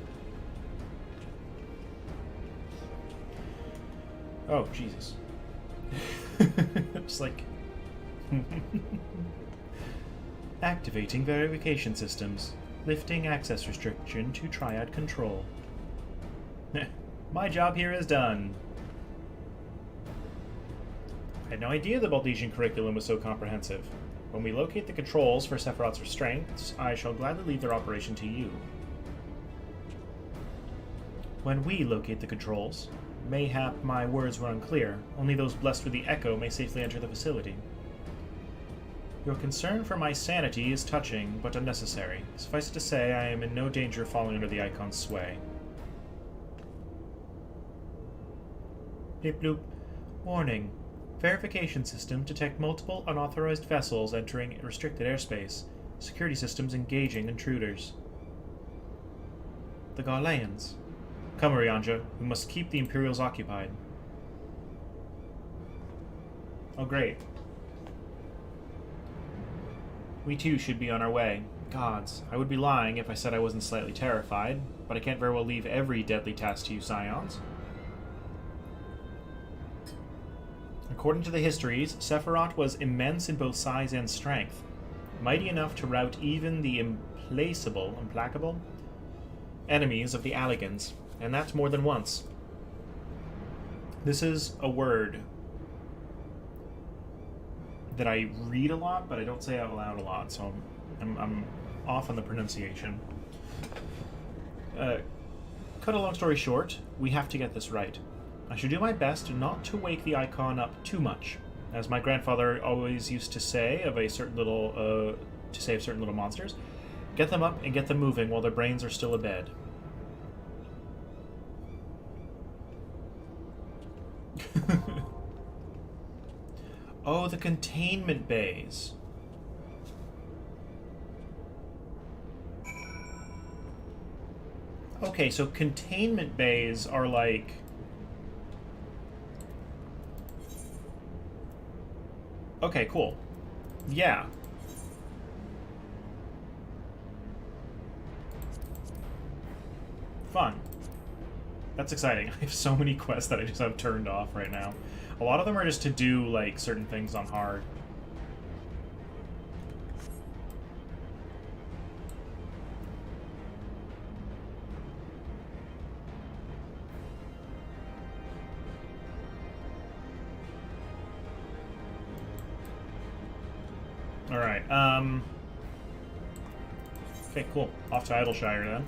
Oh, Jesus. Just like... Activating verification systems. Lifting access restriction to Triad control. My job here is done. I had no idea the Baldesian curriculum was so comprehensive. When we locate the controls for Sephiroth's restraints, I shall gladly leave their operation to you. When we locate the controls, mayhap my words were unclear. Only those blessed with the Echo may safely enter the facility. Your concern for my sanity is touching, but unnecessary. Suffice it to say, I am in no danger of falling under the Icon's sway. Blip bloop. Warning. Verification system detect multiple unauthorized vessels entering restricted airspace. Security systems engaging intruders. The Garleans. Come, Ryanja. We must keep the Imperials occupied. Oh, great. We too should be on our way. Gods, I would be lying if I said I wasn't slightly terrified, but I can't very well leave every deadly task to you scions. According to the histories, Sephiroth was immense in both size and strength, mighty enough to rout even the implacable enemies of the Alligans, and that's more than once. This is a word that I read a lot, but I don't say out loud a lot, so I'm off on the pronunciation. Cut a long story short, we have to get this right. I should do my best not to wake the Icon up too much, as my grandfather always used to say of a certain little, to save certain little monsters. Get them up and get them moving while their brains are still abed. Oh, the containment bays. Okay, so containment bays are like... Okay, cool. Yeah. Fun. That's exciting. I have so many quests that I just have turned off right now. A lot of them are just to do, like, certain things on hard. Alright, okay, cool. Off to Idleshire, then.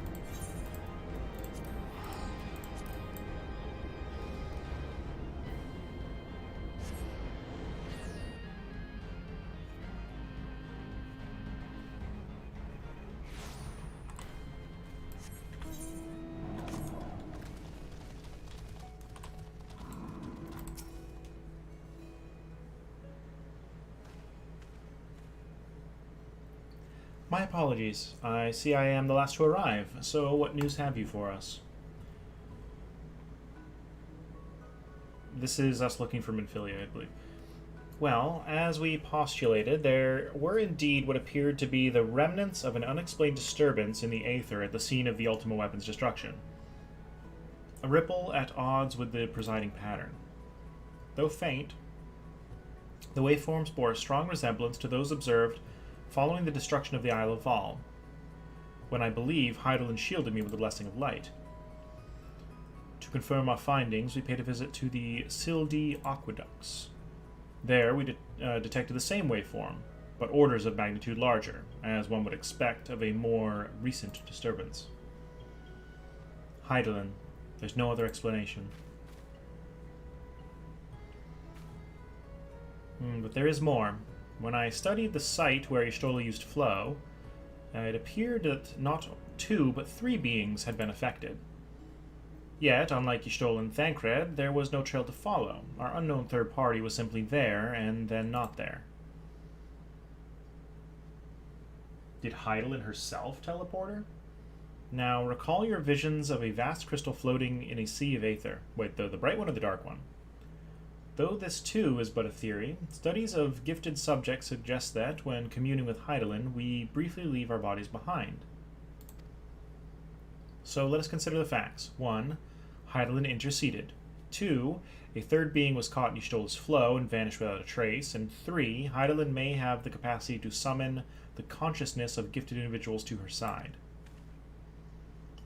My apologies. I see I am the last to arrive, so what news have you for us? This is us looking for Minfilia, I believe. Well, as we postulated, there were indeed what appeared to be the remnants of an unexplained disturbance in the Aether at the scene of the Ultima Weapon's destruction. A ripple at odds with the presiding pattern. Though faint, the waveforms bore a strong resemblance to those observed following the destruction of the Isle of Val, when I believe Heidelin shielded me with the Blessing of Light. To confirm our findings, we paid a visit to the Sildi aqueducts. There, we detected the same waveform, but orders of magnitude larger, as one would expect of a more recent disturbance. Heidelin, there's no other explanation. But there is more. When I studied the site where Y'shtola used flow, it appeared that not 2 but 3 beings had been affected. Yet, unlike Y'shtola and Thancred, there was no trail to follow. Our unknown third party was simply there, and then not there. Did Heidelin herself teleport her? Now, recall your visions of a vast crystal floating in a sea of Aether. Wait, the bright one or the dark one? Though this, too, is but a theory, studies of gifted subjects suggest that, when communing with Heidelin, we briefly leave our bodies behind. So let us consider the facts. 1. Heidelin interceded. 2. A third being was caught in Y'shtola's flow and vanished without a trace. And 3. Heidelin may have the capacity to summon the consciousness of gifted individuals to her side.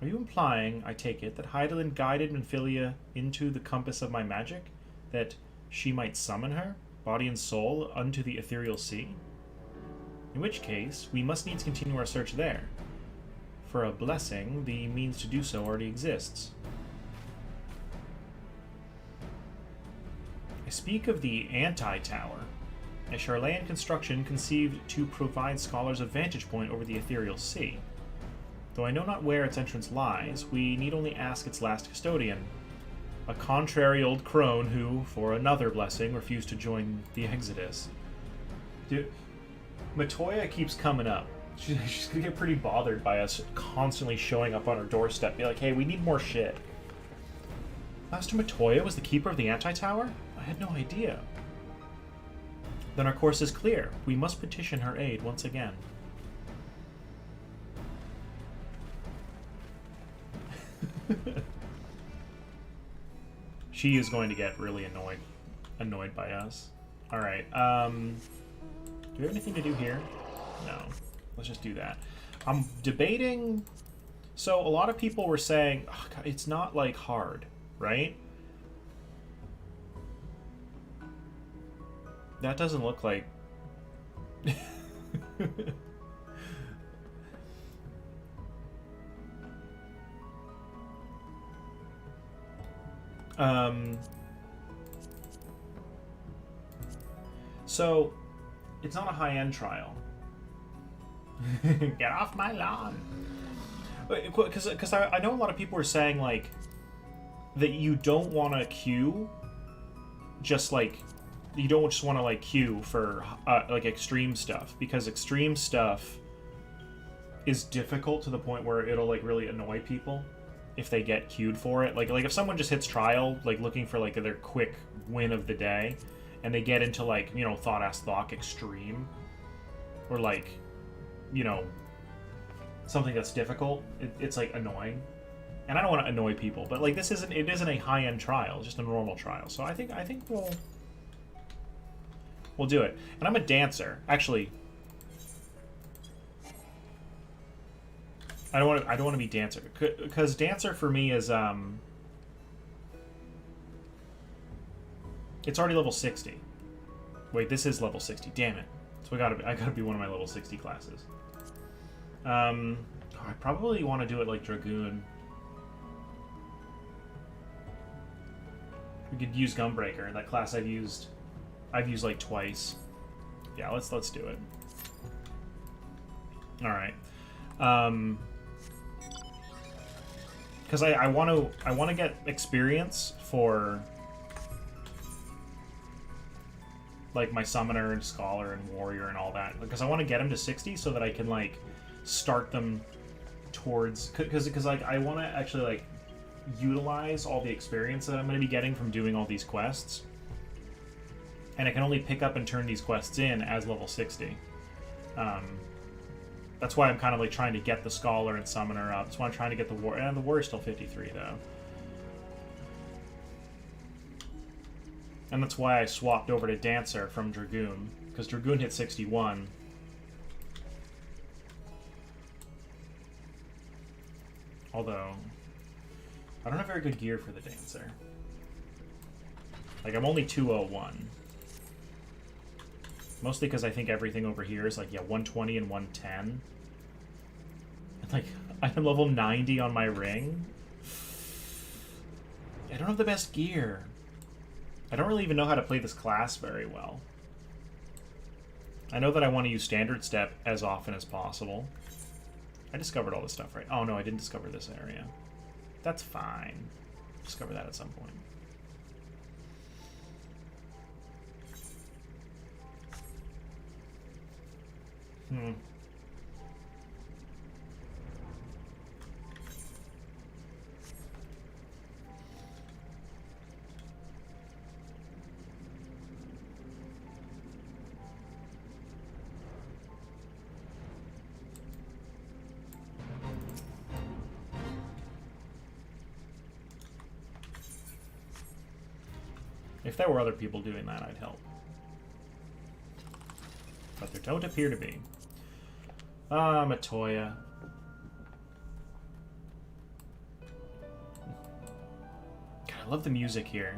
Are you implying, I take it, that Heidelin guided Minfilia into the compass of my magic? That she might summon her, body and soul, unto the ethereal sea? In which case, we must needs continue our search there. For a blessing, the means to do so already exists. I speak of the Anti-Tower, a Charlayan construction conceived to provide scholars a vantage point over the ethereal sea. Though I know not where its entrance lies, we need only ask its last custodian, a contrary old crone who, for another blessing, refused to join the Exodus. Dude, Matoya keeps coming up. She's gonna get pretty bothered by us constantly showing up on her doorstep. Be like, hey, we need more shit. Master Matoya was the keeper of the Anti-Tower? I had no idea. Then our course is clear. We must petition her aid once again. She is going to get really annoyed by us. Alright, do we have anything to do here? No. Let's just do that. I'm debating... So, a lot of people were saying, oh, God, it's not, like, hard, right? That doesn't look like... So, it's not a high-end trial. Get off my lawn! Because I know a lot of people are saying, like, that you don't want to queue just, like... You don't just want to, like, queue for, like, extreme stuff. Because extreme stuff is difficult to the point where it'll, like, really annoy people if they get queued for it. Like if someone just hits trial, like, looking for, like, their quick win of the day, and they get into, like, you know, Thought extreme, or, like, you know, something that's difficult, it's, like, annoying. And I don't want to annoy people, but, like, it isn't a high-end trial, just a normal trial. So I think we'll do it. And I'm a dancer. Actually, I don't want to be dancer, because dancer for me is it's already level 60. Wait, this is level 60. Damn it. So I gotta be one of my level 60 classes. I probably want to do it like Dragoon. We could use Gunbreaker. That class I've used like twice. Yeah, let's do it. All right. Because I want to get experience for, like, my Summoner and Scholar and Warrior and all that, because I want to get them to 60 so that I can, like, start them towards, because like, I want to actually, like, utilize all the experience that I'm going to be getting from doing all these quests And I can only pick up and turn these quests in as level 60. That's why I'm kind of like trying to get the Scholar and Summoner up. That's why I'm trying to get the War. And the Warrior's still 53, though. And that's why I swapped over to Dancer from Dragoon. Because Dragoon hit 61. Although, I don't have very good gear for the Dancer. Like, I'm only 201. Mostly because I think everything over here is like, yeah, 120 and 110. And like, I'm level 90 on my ring. I don't have the best gear. I don't really even know how to play this class very well. I know that I want to use Standard Step as often as possible. I discovered all this stuff, right? Oh no, I didn't discover this area. That's fine. Discover that at some point. If there were other people doing that, I'd help. But there don't appear to be. Ah, Matoya. God, I love the music here.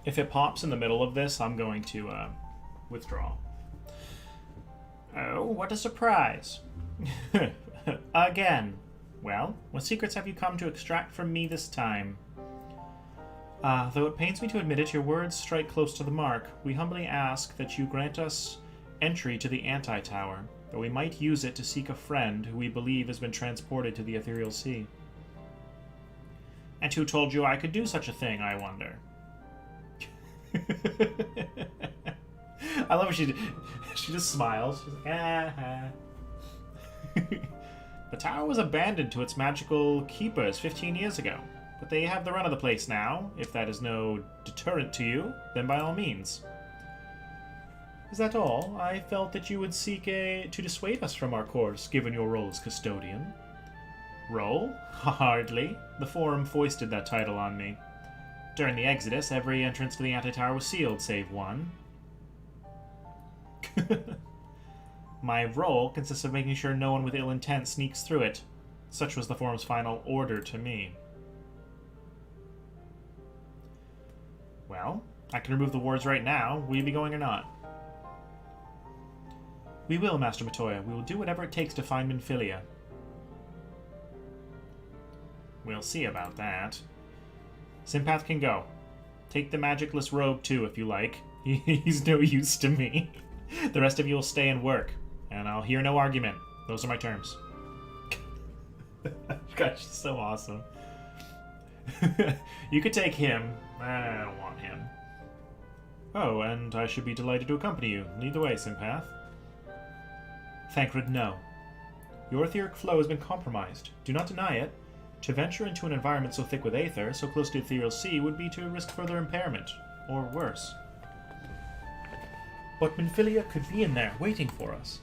If it pops in the middle of this, I'm going to withdraw. Oh, what a surprise. Again. Well, what secrets have you come to extract from me this time? Though it pains me to admit it, your words strike close to the mark. We humbly ask that you grant us entry to the Anti-Tower, that we might use it to seek a friend who we believe has been transported to the Ethereal Sea. And who told you I could do such a thing, I wonder? I love how she just smiles. She's like, ah. The tower was abandoned to its magical keepers 15 years ago, but they have the run of the place now. If that is no deterrent to you, then by all means. Is that all? I felt that you would seek to dissuade us from our course, given your role as custodian. Role? Hardly. The Forum foisted that title on me. During the Exodus, every entrance to the Anti-Tower was sealed, save one. My role consists of making sure no one with ill intent sneaks through it. Such was the Forum's final order to me. Well, I can remove the wards right now. Will you be going or not? We will, Master Matoya. We will do whatever it takes to find Minfilia. We'll see about that. Sympath can go. Take the magicless rogue too, if you like. He's no use to me. The rest of you will stay and work, and I'll hear no argument. Those are my terms. God, she's so awesome. You could take him. I don't want him. Oh, and I should be delighted to accompany you. Lead the way, Sympath. Thancred, no. Your etheric flow has been compromised. Do not deny it. To venture into an environment so thick with Aether, so close to the Ethereal Sea, would be to risk further impairment. Or worse. But Minfilia could be in there, waiting for us.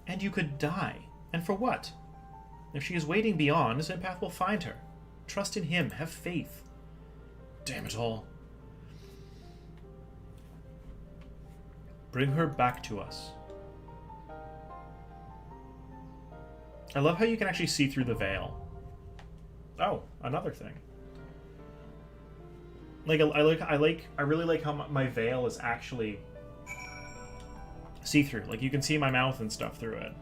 And you could die. And for what? If she is waiting beyond, Sympath will find her. Trust in him. Have faith. Damn it all. Bring her back to us. I love how you can actually see through the veil. Oh, another thing. Like I really like how my veil is actually see-through. Like you can see my mouth and stuff through it.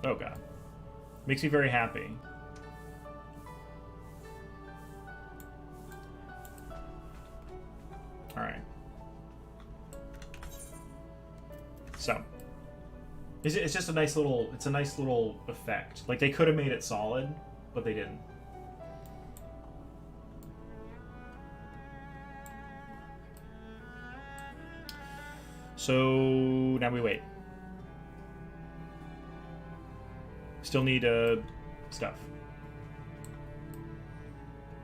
Oh god. Makes me very happy. Alright. So. It's just a nice little, it's a nice little effect. Like they could have made it solid, but they didn't. So now we wait. Still need stuff.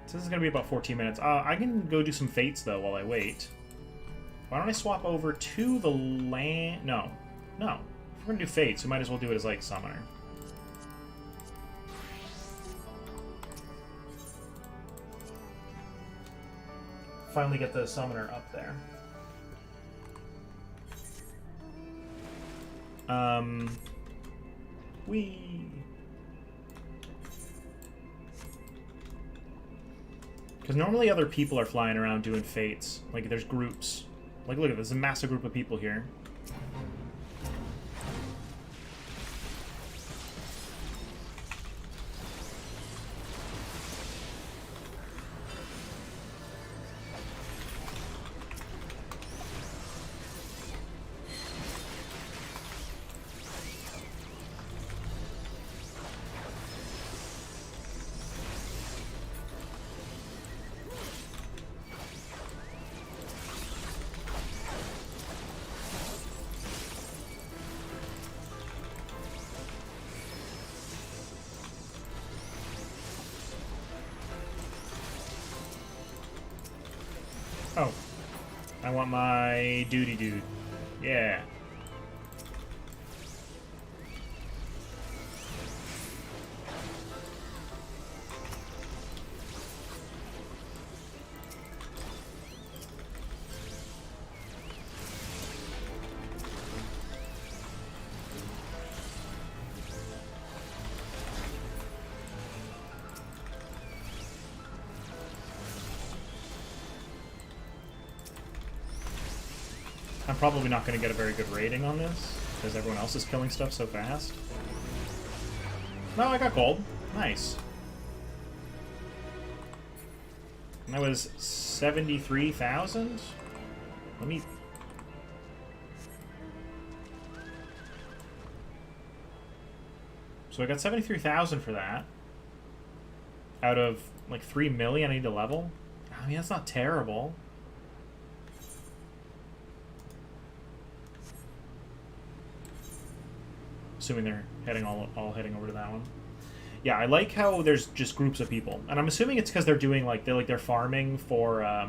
So this is going to be about 14 minutes. I can go do some fates, though, while I wait. Why don't I swap over to the land... No. No. If we're going to do fates, we might as well do it as, like, summoner. Finally get the summoner up there. Because normally other people are flying around doing fates. Like, there's groups. Like, look at this. There's a massive group of people here. Oh. I want my duty dude. Yeah. I'm probably not going to get a very good rating on this, because everyone else is killing stuff so fast. No, I got gold. Nice. And that was 73,000? Let me... So I got 73,000 for that. Out of, like, 3 million I need to level. I mean, that's not terrible. Assuming they're heading all heading over to that one. Yeah, I like how there's just groups of people, and I'm assuming it's because they're doing they're farming for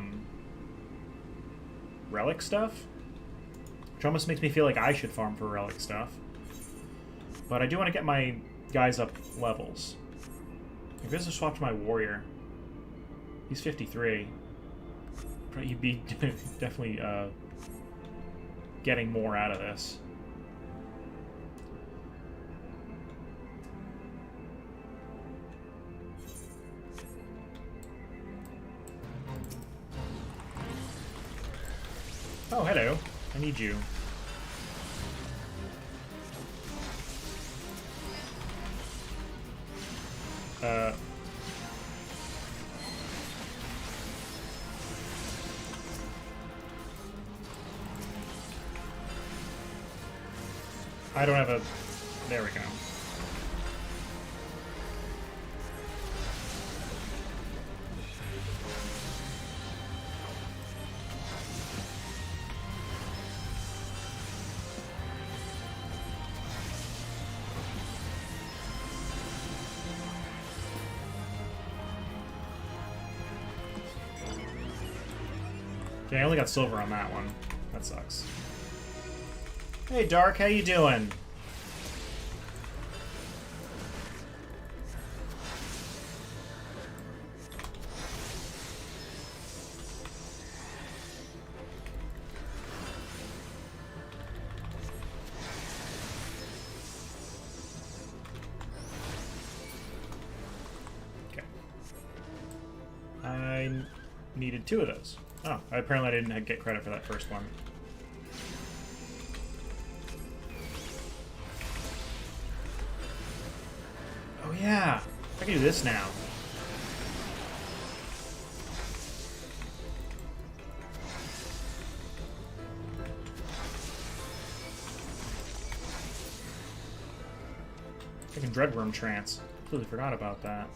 relic stuff, which almost makes me feel like I should farm for relic stuff. But I do want to get my guys up levels. I guess I swapped my warrior. He's 53. He'd be definitely getting more out of this. Oh, hello. I need you. I don't have a... There we go. Okay, I only got silver on that one. That sucks. Hey, Dark, how you doing? Okay. I needed 2 of those. Oh, apparently I didn't get credit for that first one. Oh yeah, I can do this now. I can Dreadworm Trance. Completely forgot about that.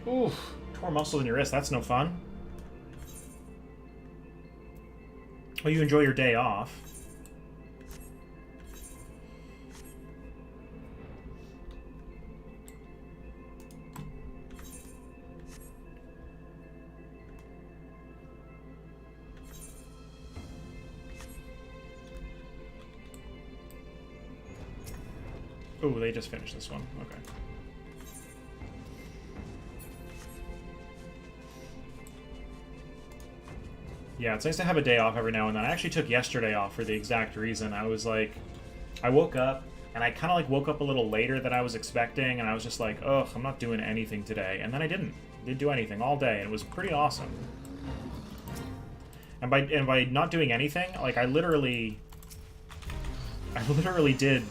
Oof, tore muscles in your wrist. That's no fun. Well, you enjoy your day off. Oh, they just finished this one. Okay. Yeah, it's nice to have a day off every now and then. I actually took yesterday off for the exact reason. I was like, I woke up, and I kind of like woke up a little later than I was expecting, and I was just like, ugh, I'm not doing anything today. And then I didn't do anything all day, and it was pretty awesome. And by not doing anything, like I literally did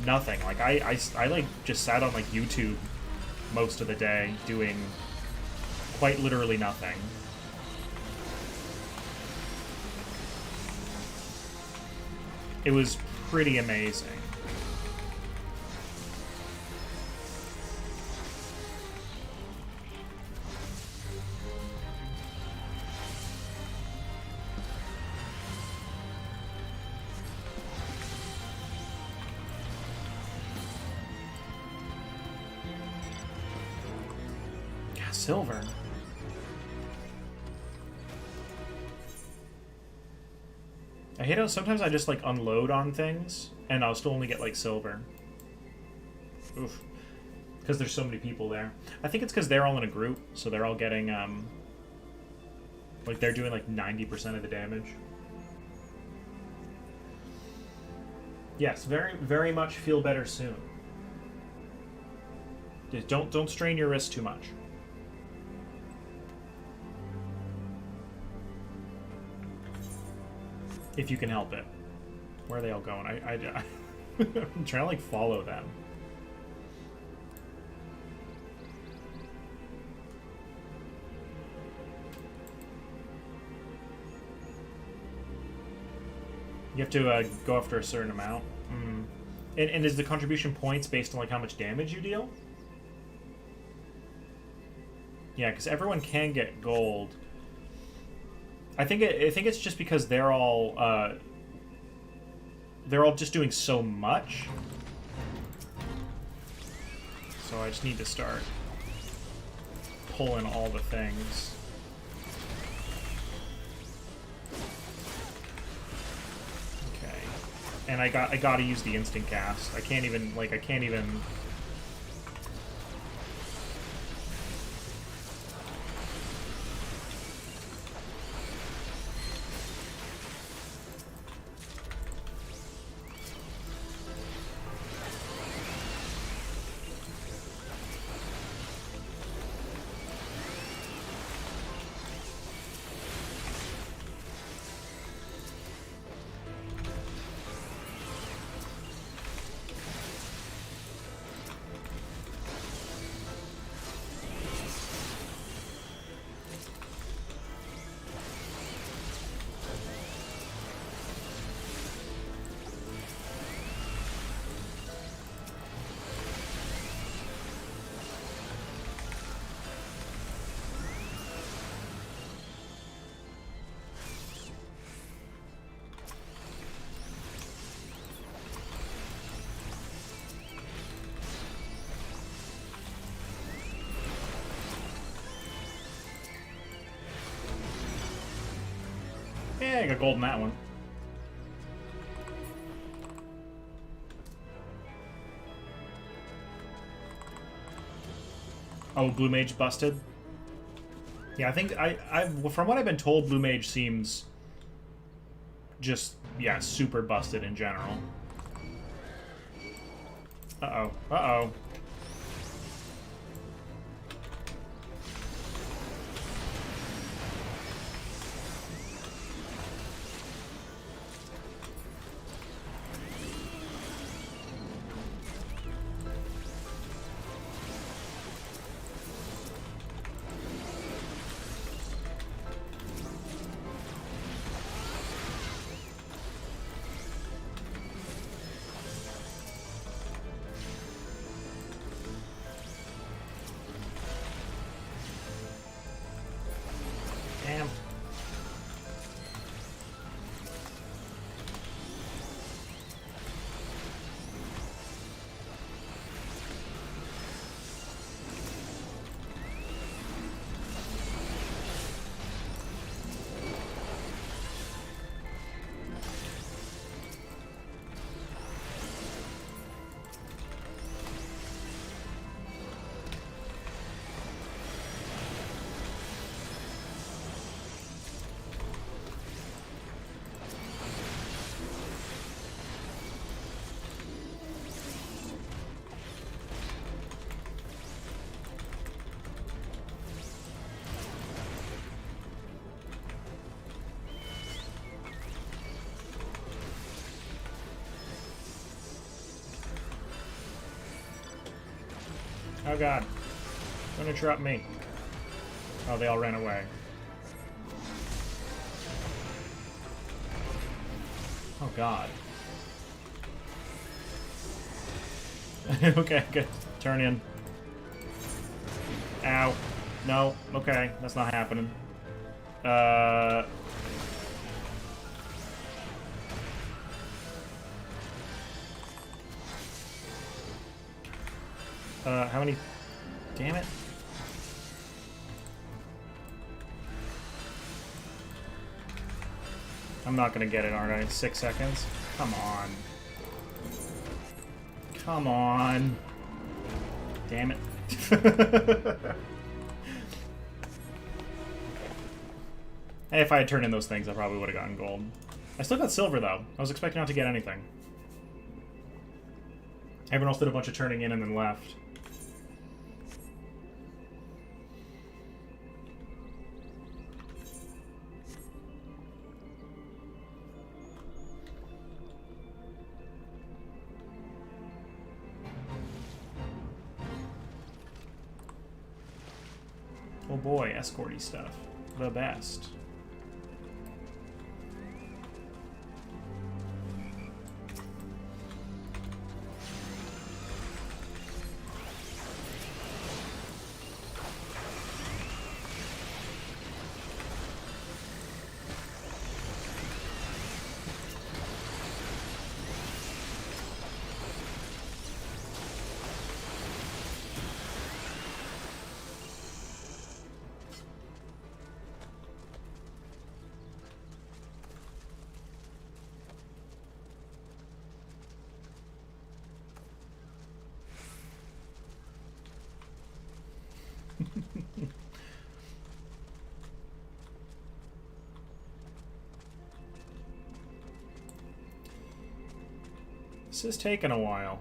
nothing. Like I like just sat on like YouTube most of the day doing quite literally nothing. It was pretty amazing. Yeah, silver. I hate how sometimes I just, like, unload on things, and I'll still only get, like, silver. Oof. Because there's so many people there. I think it's because they're all in a group, so they're all getting, like, they're doing, like, 90% of the damage. Yes, very, very much feel better soon. Just don't strain your wrist too much. If you can help it. Where are they all going? I'm trying to, like, follow them. You have to go after a certain amount. Mm. And is the contribution points based on, like, how much damage you deal? Yeah, because everyone can get gold. I think it's just because they're all just doing so much. So I just need to start pulling all the things. Okay. And I gotta use the instant cast. I can't even. Yeah, I got gold in that one. Oh, Blue Mage busted? Yeah, I think from what I've been told, Blue Mage seems just, yeah, super busted in general. Uh-oh. Uh-oh. Oh god. Don't interrupt me. Oh, they all ran away. Oh god. Okay, good. Turn in. Ow. No. Okay, that's not happening. How many? Damn it. I'm not gonna get it, aren't I? 6 seconds? Come on. Come on. Damn it. Hey, if I had turned in those things, I probably would have gotten gold. I still got silver, though. I was expecting not to get anything. Everyone else did a bunch of turning in and then left. Oh boy, escorty stuff. The best. This is taking a while.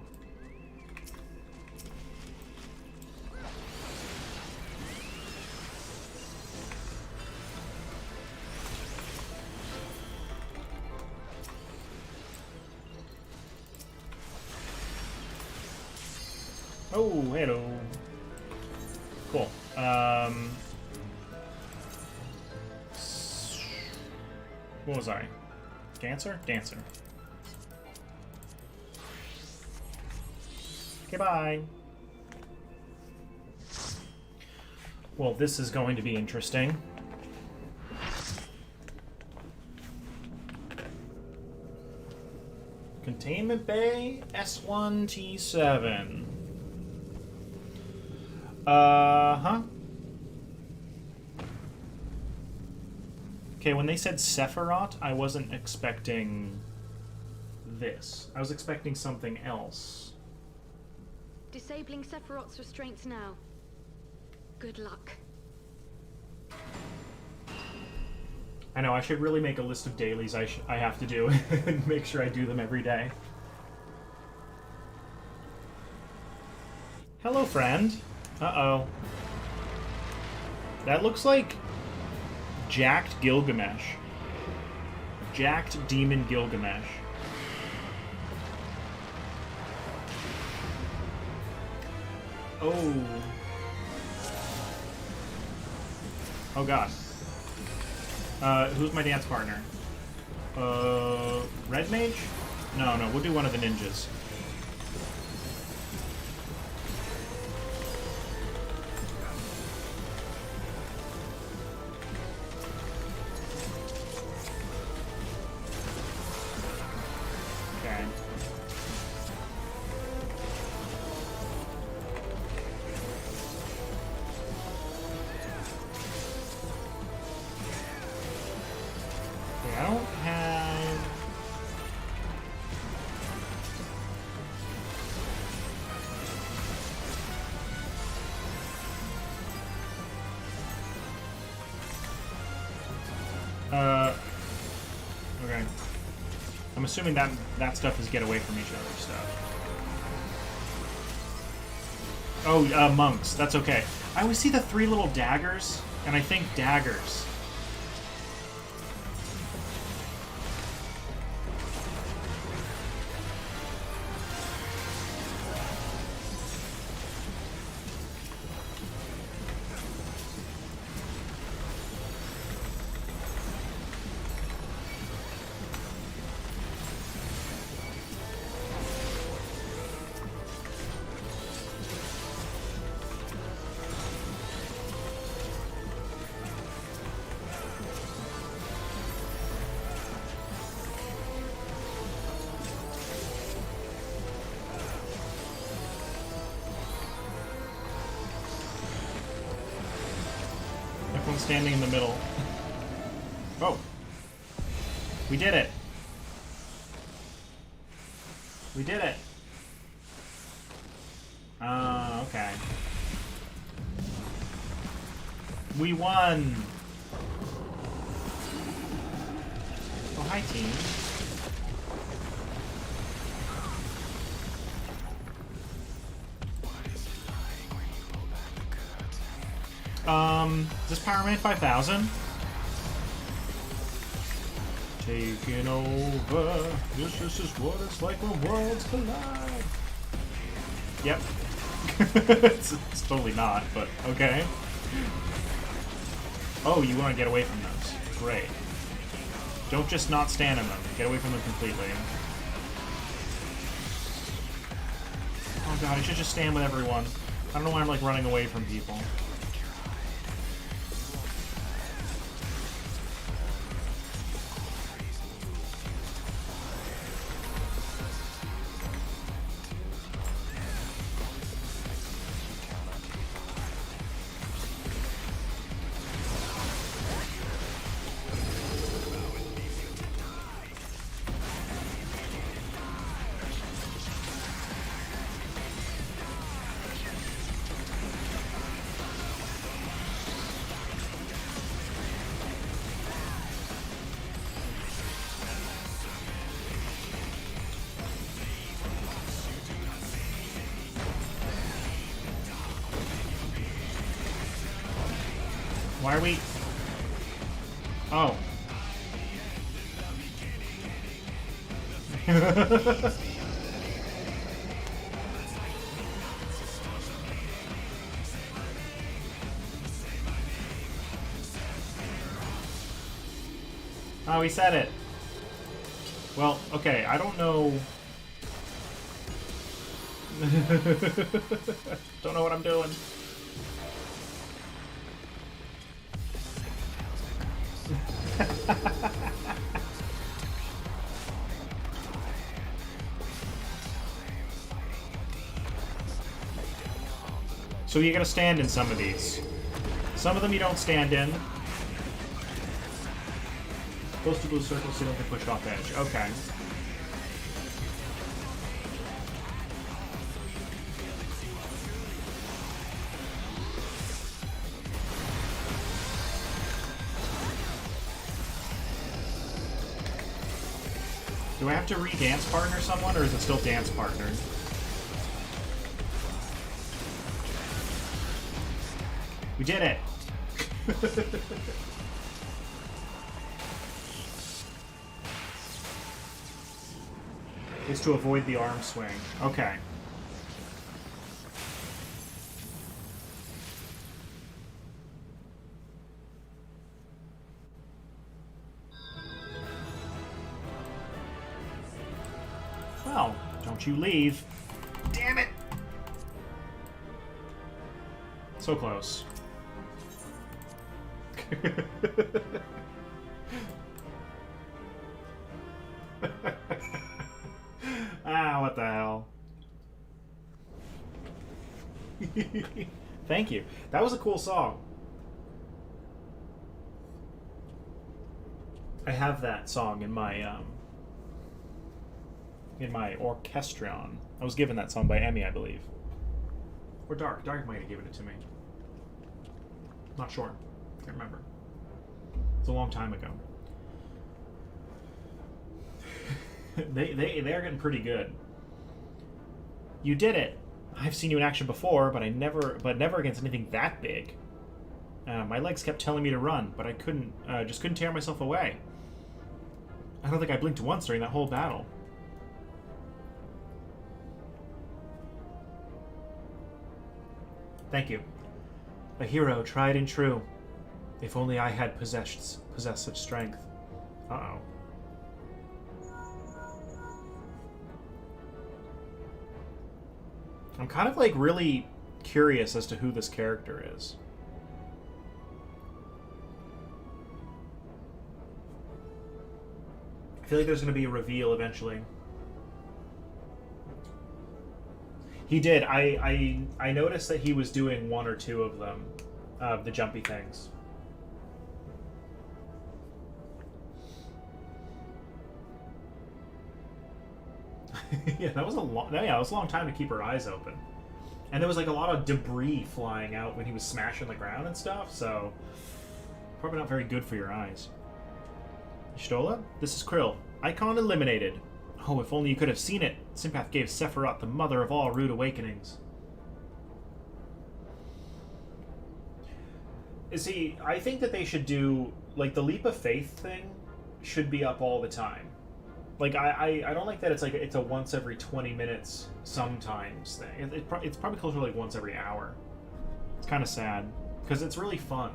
Oh, hello. Cool. What was I? Dancer? Dancer. Okay, bye. Well, this is going to be interesting. Containment Bay, S1T7. Huh? Okay, when they said Sephiroth, I wasn't expecting this. I was expecting something else. Disabling Sephiroth's restraints now. Good luck. I know, I should really make a list of dailies I have to do and make sure I do them every day. Hello, friend. Uh-oh. That looks like jacked Gilgamesh. Jacked demon Gilgamesh. Oh. Oh god. Who's my dance partner? Red Mage? No, we'll do one of the ninjas. Okay. Okay, I don't have... Okay. I'm assuming that stuff is get away from each other stuff. Oh, monks. That's okay. I always see the 3 little daggers, and I think daggers. Everyone's standing in the middle. Oh. We did it. We did it. Okay. We won. Oh, hi, team. Is this Power Man 5000? Taking over. This is what it's like when worlds collide. Yep. it's totally not, but okay. Oh, you want to get away from those. Great. Don't just not stand in them. Get away from them completely. Oh god, I should just stand with everyone. I don't know why I'm like running away from people. Why are we... Oh. Oh, he said it. Well, okay, I don't know... Don't know what I'm doing. So you gotta stand in some of these. Some of them you don't stand in. Close to blue circles so you don't get pushed off edge. Okay. Do I have to re-dance partner someone, or is it still dance partner? We did it! It's to avoid the arm swing. Okay. Well, don't you leave. Damn it! So close. Ah, what the hell. Thank you. That was a cool song. I have that song in my orchestrion. I was given that song by Emmy, I believe. Or Dark. Dark might have given it to me. Not sure. Can't remember. It's a long time ago. They're getting pretty good. You did it. I've seen you in action before, but never against anything that big. My legs kept telling me to run, but I just couldn't tear myself away. I don't think I blinked once during that whole battle. Thank you. A hero tried and true. If only I had possessed such strength. Uh-oh. I'm kind of like really curious as to who this character is. I feel like there's going to be a reveal eventually. He did. I noticed that he was doing one or two of them, the jumpy things. Yeah, that was a long. Yeah, it was a long time to keep her eyes open. And there was like a lot of debris flying out when he was smashing the ground and stuff. So probably not very good for your eyes. Y'shtola, this is Krill. Icon eliminated. Oh, if only you could have seen it. Simpath gave Sephiroth the mother of all rude awakenings. See, I think that they should do, like, the Leap of Faith thing should be up all the time. Like, I don't like that it's a once every 20 minutes sometimes thing. It's probably closer to, like, once every hour. It's kind of sad, because it's really fun.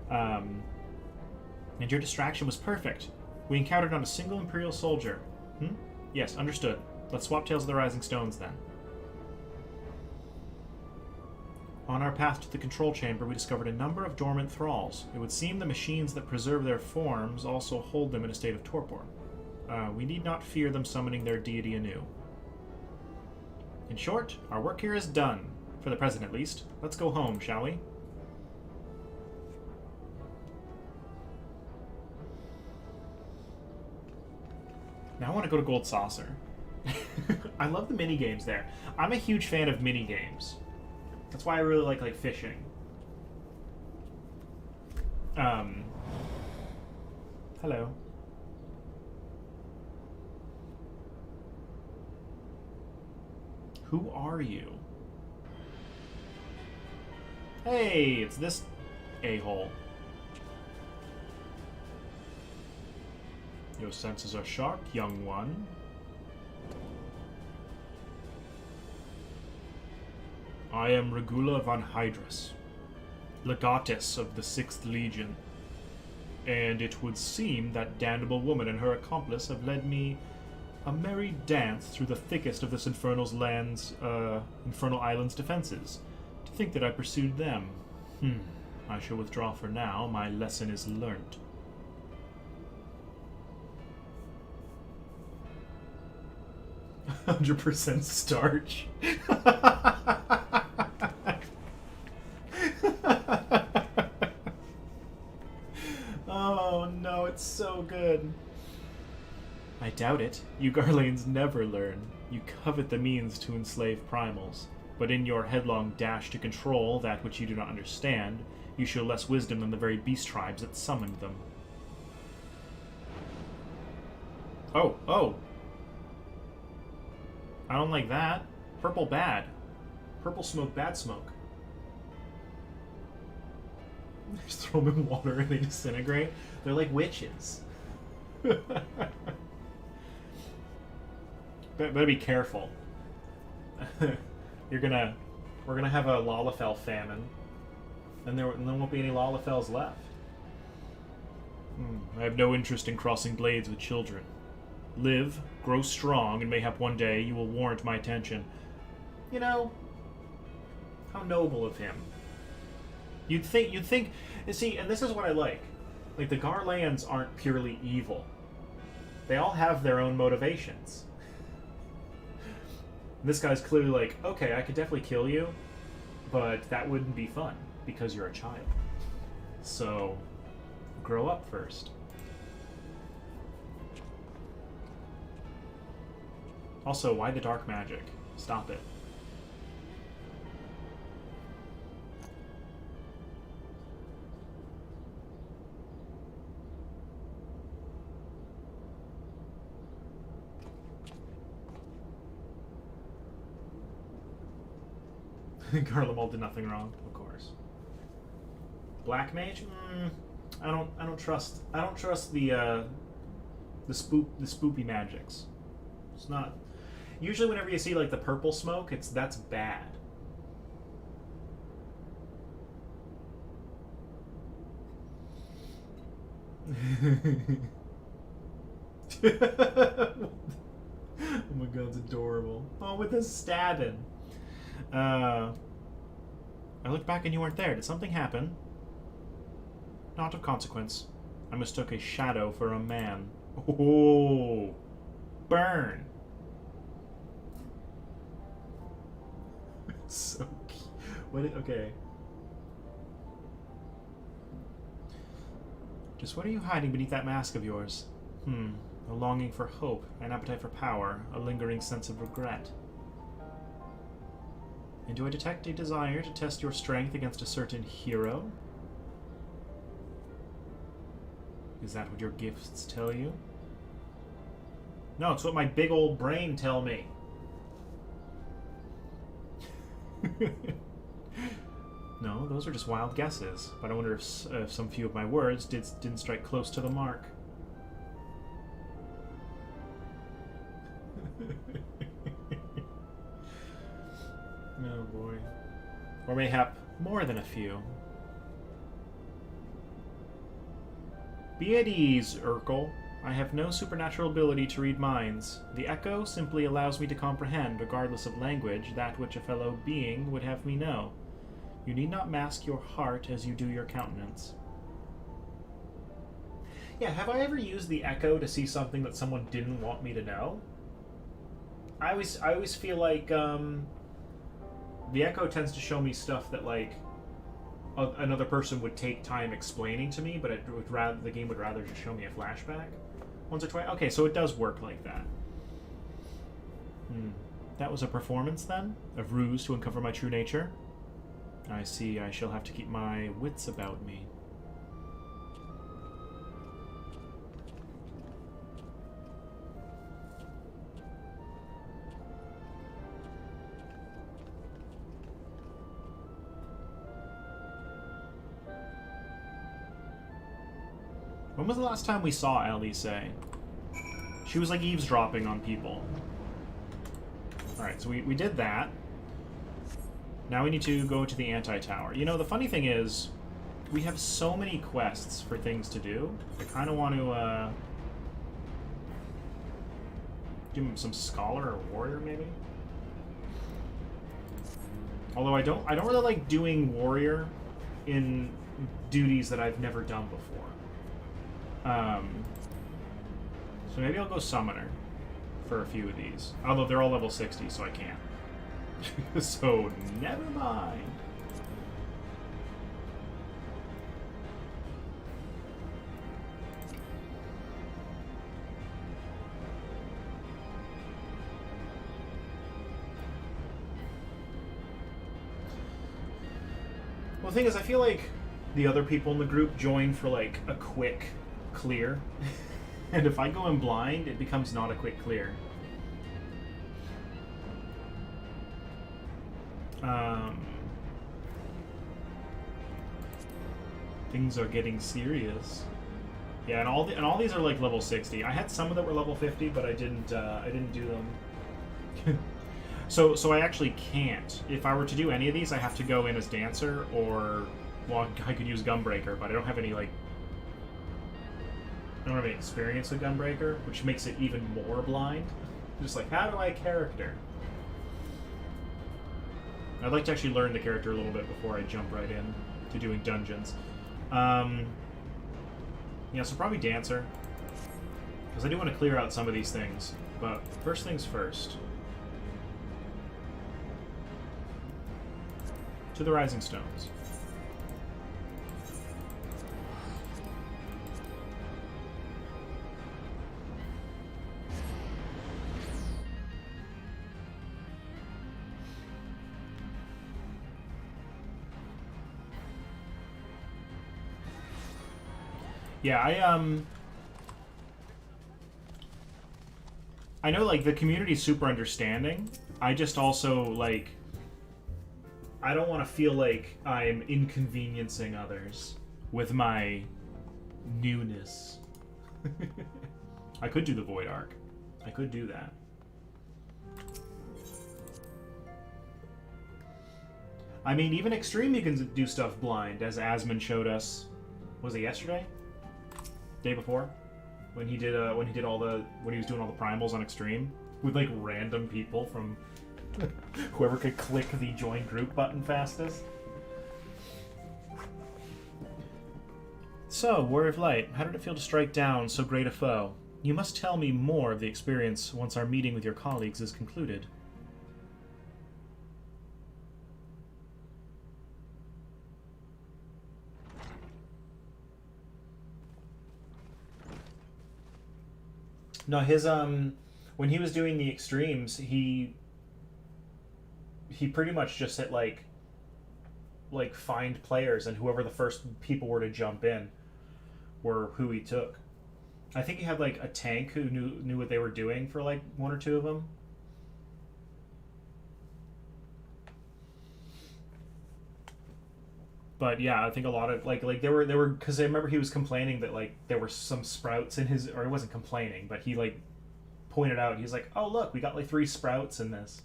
And your distraction was perfect. We encountered on a single Imperial soldier. Yes, understood. Let's swap Tales of the Rising Stones, then. On our path to the control chamber, we discovered a number of dormant thralls. It would seem the machines that preserve their forms also hold them in a state of torpor. We need not fear them summoning their deity anew. In short, our work here is done. For the present, at least. Let's go home, shall we? Now I want to go to Gold Saucer. I love the mini-games there. I'm a huge fan of mini-games. That's why I really like fishing. Hello. Who are you? Hey, it's this a-hole. Your senses are sharp, young one. I am Regula von Hydrus, legatus of the 6th Legion, and it would seem that damnable woman and her accomplice have led me a merry dance through the thickest of this infernal island's defenses. To think that I pursued them. I shall withdraw for now. My lesson is learnt. %% starch. Oh no, it's so good. I doubt it. You Garlanes never learn. You covet the means to enslave primals, but in your headlong dash to control that which you do not understand, you show less wisdom than the very beast tribes that summoned them. Oh. I don't like that. Purple bad. Purple smoke, bad smoke. Just throw them in water and they disintegrate. They're like witches. Better be careful. We're gonna have a Lalafell famine, and there won't be any Lalafells left. I have no interest in crossing blades with children. Live, grow strong, and mayhap one day you will warrant my attention. You know, how noble of him. You'd think, see, and this is what I like. Like, the Garlands aren't purely evil. They all have their own motivations. This guy's clearly like, okay, I could definitely kill you, but that wouldn't be fun, because you're a child. So, grow up first. Also, why the dark magic? Stop it. Garlemald did nothing wrong, of course. Black Mage? I don't trust the spoopy magics. It's not. Usually whenever you see like the purple smoke, that's bad. Oh my god, it's adorable. Oh, with the stabbing. I looked back and you weren't there. Did something happen? Not of consequence. I mistook a shadow for a man. Oh, burn. It's so cute. Okay. Just what are you hiding beneath that mask of yours? A longing for hope, an appetite for power, a lingering sense of regret. And do I detect a desire to test your strength against a certain hero? Is that what your gifts tell you? No, it's what my big old brain tell me. No, those are just wild guesses. But I wonder if some few of my words didn't strike close to the mark. Oh boy. Or mayhap more than a few. Be at ease, Urkel. I have no supernatural ability to read minds. The echo simply allows me to comprehend, regardless of language, that which a fellow being would have me know. You need not mask your heart as you do your countenance. Yeah, have I ever used the echo to see something that someone didn't want me to know? I always feel like the echo tends to show me stuff that like another person would take time explaining to me, but the game would rather just show me a flashback once or twice. Okay, so it does work like that. That was a performance then? A ruse to uncover my true nature? I see. I shall have to keep my wits about me. When was the last time we saw Alice? She was like eavesdropping on people. Alright, so we did that. Now we need to go to the anti-tower. You know, the funny thing is, we have so many quests for things to do. I kind of want to, do some scholar or warrior, maybe? Although I don't really like doing warrior in duties that I've never done before. So maybe I'll go summoner for a few of these. Although they're all level 60, so I can't. So, never mind. Well, the thing is, I feel like the other people in the group join for, like, a quick clear. And if I go in blind, it becomes not a quick clear. Things are getting serious. Yeah, and all these are like level 60. I had some that were level 50, but I didn't do them. So I actually can't. If I were to do any of these, I have to go in as dancer, or well, I could use Gunbreaker, but I don't have any like. I don't have any experience with Gunbreaker, which makes it even more blind. Just like, how do I character? I'd like to actually learn the character a little bit before I jump right in to doing dungeons. Yeah, so probably Dancer. Because I do want to clear out some of these things. But first things first. To the Rising Stones. Yeah, I know, like, the community's super understanding. I just also, like, I don't want to feel like I'm inconveniencing others with my newness. I could do the Void Arc. I could do that. I mean, even Extreme you can do stuff blind, as Asmund showed us. Was it yesterday? Day before, when he did when he was doing all the primals on Extreme with like random people from whoever could click the join group button fastest. So, Warrior of Light, how did it feel to strike down so great a foe? You must tell me more of the experience once our meeting with your colleagues is concluded. No, his when he was doing the extremes, he pretty much just hit like find players, and whoever the first people were to jump in were who he took. I think he had like a tank who knew what they were doing for like one or two of them. But yeah, I think a lot of like there were because I remember he was complaining that like there were some sprouts in his, or he wasn't complaining, but he like pointed out, he's like, oh look, we got like 3 sprouts in this.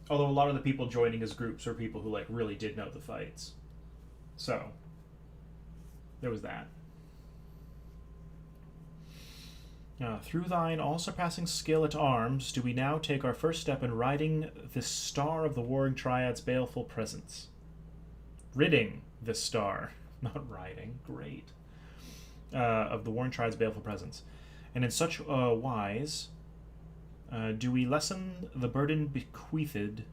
Although a lot of the people joining his groups were people who like really did know the fights, so there was that. Through thine all-surpassing skill at arms, do we now take our first step in riding this star of the warring triad's baleful presence. Ridding this star, not riding, great, of the warring triad's baleful presence. And in such wise, do we lessen the burden bequeathed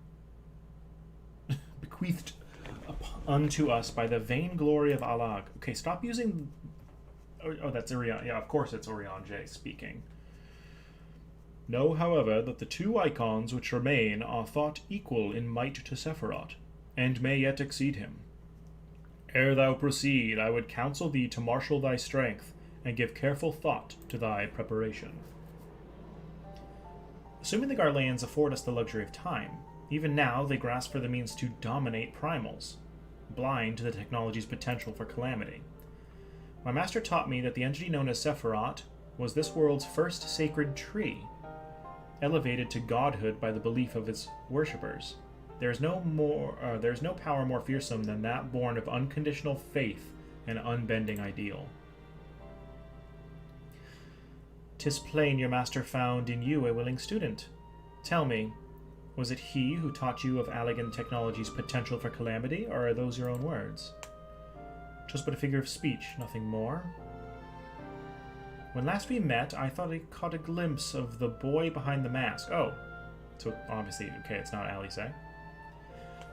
unto us by the vain glory of Alag. Okay, stop using... Oh, that's Orion. Yeah, of course it's Orion J speaking. Know, however, that the 2 icons which remain are thought equal in might to Sephiroth, and may yet exceed him. Ere thou proceed, I would counsel thee to marshal thy strength, and give careful thought to thy preparation. Assuming the Garleans afford us the luxury of time, even now they grasp for the means to dominate primals, blind to the technology's potential for calamity. My master taught me that the entity known as Sephiroth was this world's first sacred tree, elevated to godhood by the belief of its worshippers. There is no power more fearsome than that born of unconditional faith and unbending ideal. 'Tis plain your master found in you a willing student. Tell me, was it he who taught you of Allagan technology's potential for calamity, or are those your own words? 'Twas but a figure of speech, nothing more. When last we met, I thought I caught a glimpse of the boy behind the mask. Oh, so obviously, okay, it's not Alice.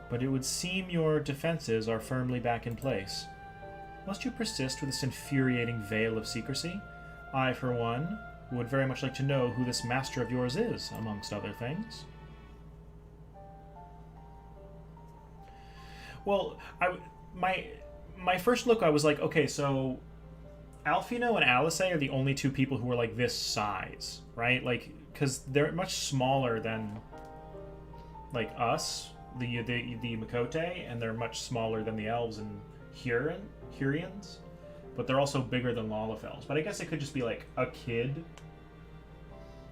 But it would seem your defenses are firmly back in place. Must you persist with this infuriating veil of secrecy? I, for one, would very much like to know who this master of yours is, amongst other things. Well, my first look, I was like, okay, so Alfino and Alice are the only 2 people who are like this size, right? Like, because they're much smaller than like us, the Makote, and they're much smaller than the elves and Hurians, but they're also bigger than Lalafels. But I guess it could just be like a kid,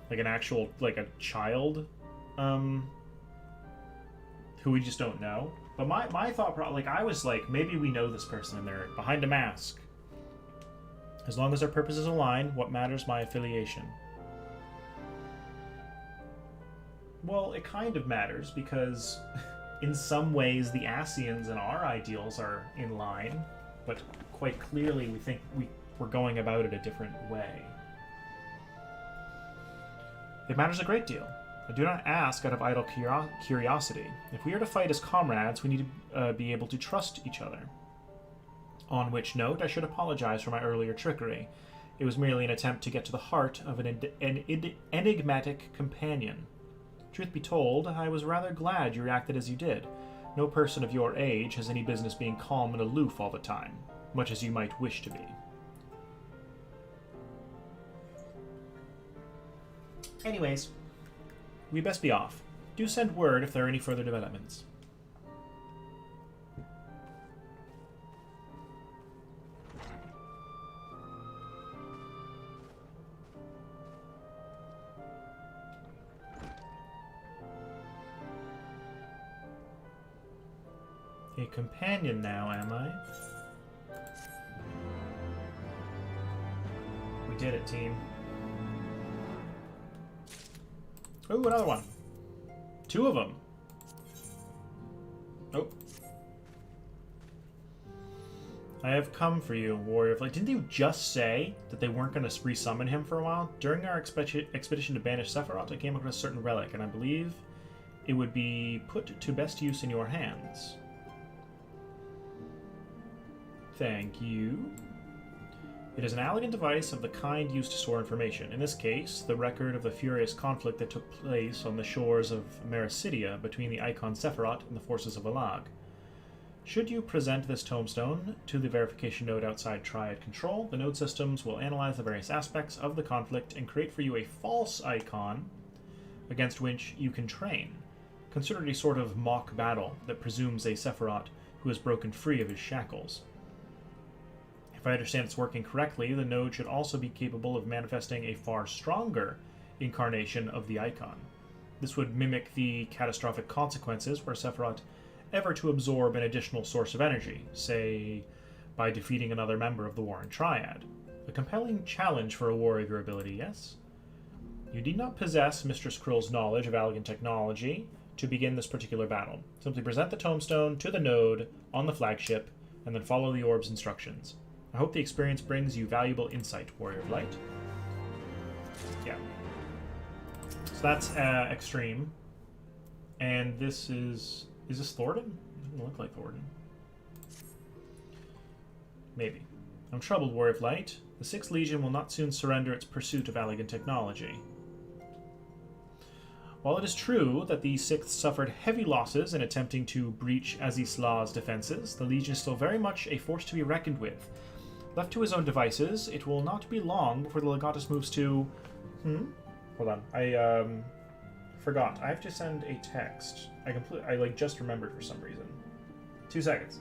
like an actual, like a child, who we just don't know. But my thought, like, I was like, maybe we know this person and they're behind a mask. As long as our purposes align, what matters my affiliation? Well, it kind of matters, because in some ways the Ascians and our ideals are in line, but quite clearly we think we're going about it a different way. It matters a great deal. I do not ask out of idle curiosity. If we are to fight as comrades, we need to be able to trust each other. On which note, I should apologize for my earlier trickery. It was merely an attempt to get to the heart of an enigmatic companion. Truth be told, I was rather glad you reacted as you did. No person of your age has any business being calm and aloof all the time, much as you might wish to be. Anyways, we best be off. Do send word if there are any further developments. A companion now, am I? We did it, team. Oh, another one. 2 of them. Oh. I have come for you, warrior of light. Didn't you just say that they weren't going to resummon him for a while? During our expedition to banish Sephiroth, I came across a certain relic, and I believe it would be put to best use in your hands. Thank you. It is an elegant device of the kind used to store information. In this case, the record of the furious conflict that took place on the shores of Mericidia between the Icon Sephiroth and the forces of Alag. Should you present this tombstone to the verification node outside Triad Control, the node systems will analyze the various aspects of the conflict and create for you a false icon against which you can train. Consider it a sort of mock battle that presumes a Sephiroth who has broken free of his shackles. If I understand it's working correctly, the node should also be capable of manifesting a far stronger incarnation of the icon. This would mimic the catastrophic consequences were Sephiroth ever to absorb an additional source of energy, say by defeating another member of the Warring Triad. A compelling challenge for a warrior of your ability, yes? You need not possess Mistress Krill's knowledge of Allegan technology to begin this particular battle. Simply present the tombstone to the node on the flagship, and then follow the orb's instructions. I hope the experience brings you valuable insight, Warrior of Light. Yeah. So that's extreme. And this is... Is this Thornton? It doesn't look like Thornton. Maybe. I'm troubled, Warrior of Light. The 6th Legion will not soon surrender its pursuit of Allegan technology. While it is true that the 6th suffered heavy losses in attempting to breach Azislaw's defenses, the Legion is still very much a force to be reckoned with. Left to his own devices, it will not be long before the Legatus moves to... Hold on. I forgot. I have to send a text. I just remembered for some reason. 2 seconds.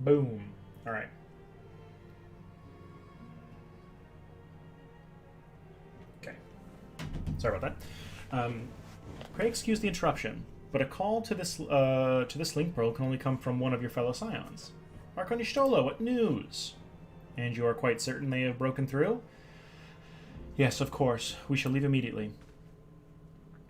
Boom. All right. Okay. Sorry about that. Pray excuse the interruption, but a call to this link pearl can only come from one of your fellow scions. Arkanishtola, what news? And you are quite certain they have broken through? Yes, of course. We shall leave immediately.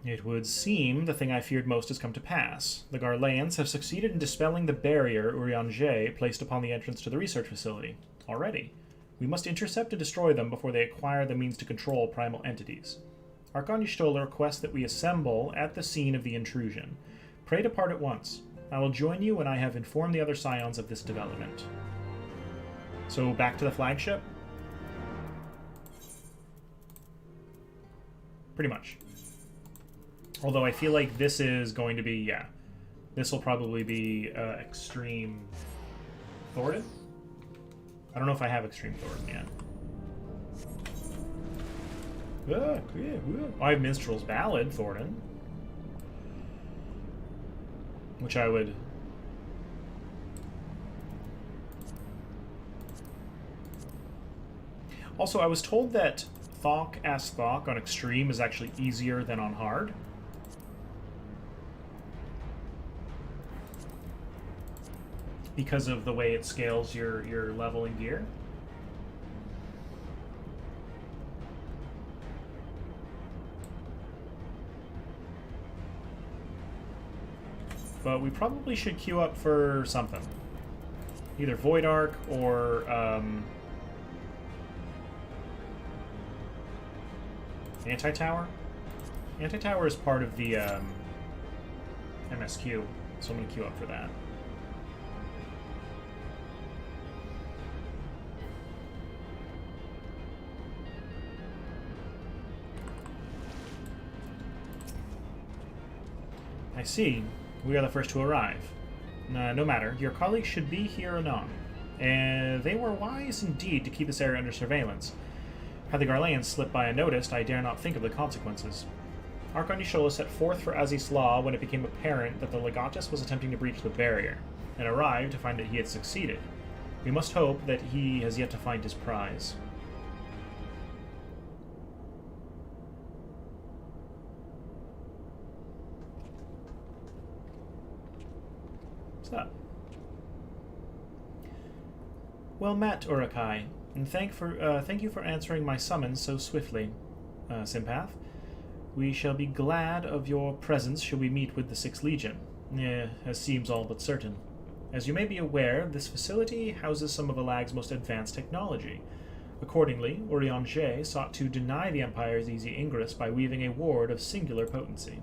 It would seem the thing I feared most has come to pass. The Garleans have succeeded in dispelling the barrier Urianger placed upon the entrance to the research facility. Already. We must intercept and destroy them before they acquire the means to control primal entities. Archon Y'shtola requests that we assemble at the scene of the intrusion. Pray depart at once. I will join you when I have informed the other scions of this development. So, back to the flagship? Pretty much. Although I feel like this is going to be, yeah. This will probably be Extreme Thornton? I don't know if I have Extreme Thornton yet. I have Minstrel's Ballad, Thornton. Which I would... Also, I was told that Thok on Extreme is actually easier than on Hard. Because of the way it scales your level and gear. But we probably should queue up for something. Either Void Arc or Anti-Tower? Anti-Tower is part of the MSQ, so I'm going to queue up for that. I see. We are the first to arrive. No matter. Your colleagues should be here anon. And they were wise indeed to keep this area under surveillance. Had the Garleans slipped by unnoticed, I dare not think of the consequences. Archon Y'shtola set forth for Azislaw when it became apparent that the Legatus was attempting to breach the barrier, and arrived to find that he had succeeded. We must hope that he has yet to find his prize. What's up? Well met, Urukai, and thank you for answering my summons so swiftly, Sympath. We shall be glad of your presence should we meet with the 6th Legion. as seems all but certain. As you may be aware, this facility houses some of Alag's most advanced technology. Accordingly, Urianger sought to deny the Empire's easy ingress by weaving a ward of singular potency.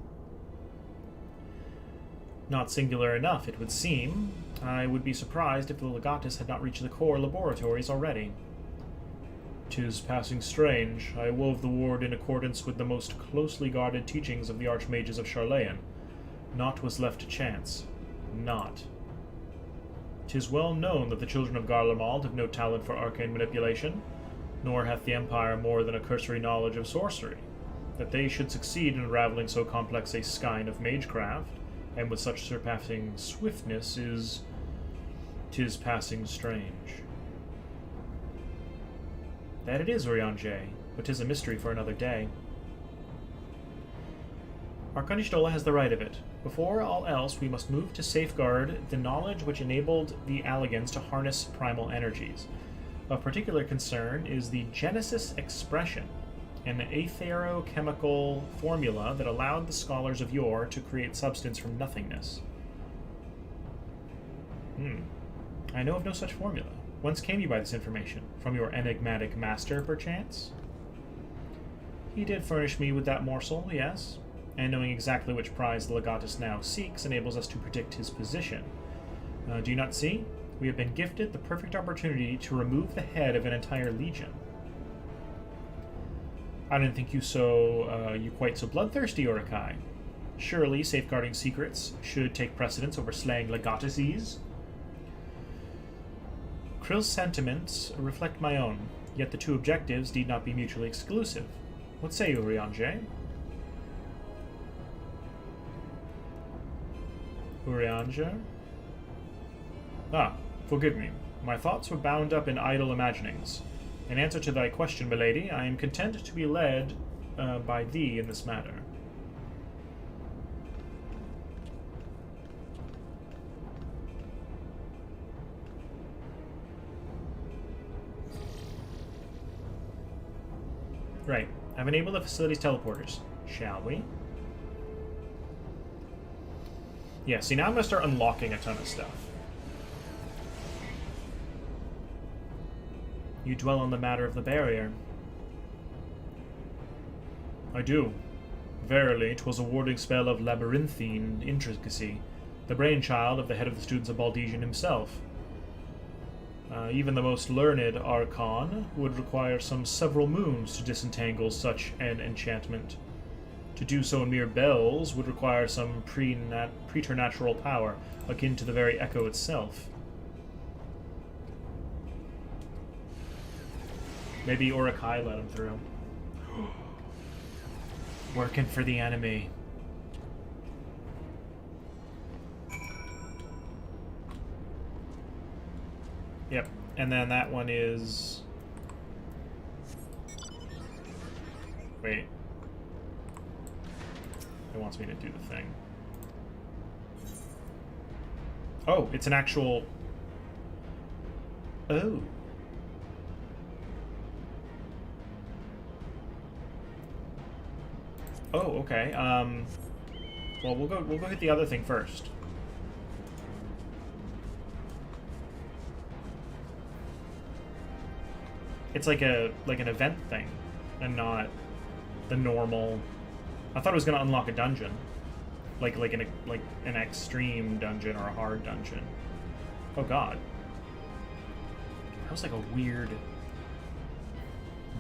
Not singular enough, it would seem. I would be surprised if the Legatus had not reached the core laboratories already. 'Tis passing strange. I wove the ward in accordance with the most closely guarded teachings of the Archmages of Charlayan. Naught was left to chance. Naught. 'Tis well known that the children of Garlemald have no talent for arcane manipulation, nor hath the Empire more than a cursory knowledge of sorcery. That they should succeed in unraveling so complex a skein of magecraft, and with such surpassing swiftness, 'tis passing strange. That it is, Urianger, but 'tis a mystery for another day. Arkanishtola has the right of it. Before all else, we must move to safeguard the knowledge which enabled the Alligans to harness primal energies. Of particular concern is the Genesis expression, an aetherochemical formula that allowed the scholars of yore to create substance from nothingness. I know of no such formula. Whence came you by this information? From your enigmatic master, perchance? He did furnish me with that morsel, yes, and knowing exactly which prize the Legatus now seeks enables us to predict his position. Do you not see? We have been gifted the perfect opportunity to remove the head of an entire legion. I didn't think you quite so bloodthirsty, Orokai. Surely safeguarding secrets should take precedence over slaying Legatuses? Krill's sentiments reflect my own, yet the two objectives need not be mutually exclusive. What say you, Urianger? Urianger? Forgive me. My thoughts were bound up in idle imaginings. In answer to thy question, milady, I am content to be led by thee in this matter. Right. I've enabled the facility's teleporters. Shall we? Yeah, see, now I'm going to start unlocking a ton of stuff. You dwell on the matter of the barrier. I do. Verily, 'twas a warding spell of labyrinthine intricacy, the brainchild of the head of the students of Baldesian himself. Even the most learned Archon would require some several moons to disentangle such an enchantment. To do so in mere bells would require some preternatural power, akin to the very echo itself. Maybe Orokai let him through. Working for the enemy. Yep, and then that one is... Wait. It wants me to do the thing. Oh, it's an actual... Oh. Oh, okay. Well, we'll go hit the other thing first. It's like an event thing, and not the normal. I thought it was gonna unlock a dungeon, like an extreme dungeon or a hard dungeon. Oh God, that was like a weird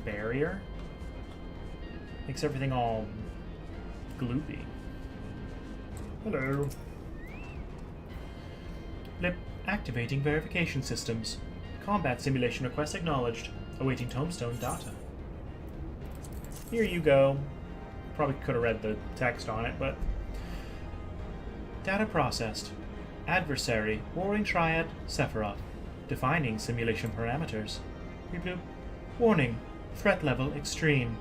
barrier. Makes everything all gloopy. Hello. Lip activating verification systems. Combat simulation request acknowledged. Awaiting tombstone data. Here you go. Probably could have read the text on it, but... Data processed. Adversary, Warring Triad, Sephiroth. Defining simulation parameters. Bloop bloop. Warning. Threat level extreme.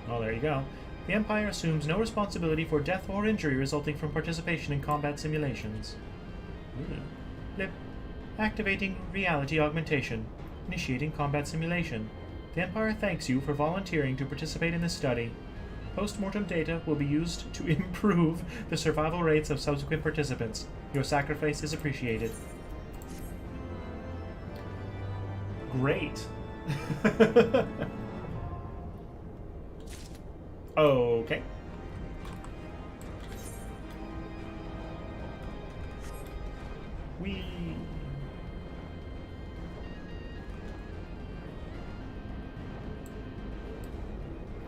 Oh, there you go. The Empire assumes no responsibility for death or injury resulting from participation in combat simulations. Blip. Activating reality augmentation. Initiating combat simulation. The Empire thanks you for volunteering to participate in this study. Post-mortem data will be used to improve the survival rates of subsequent participants. Your sacrifice is appreciated. Great. Okay.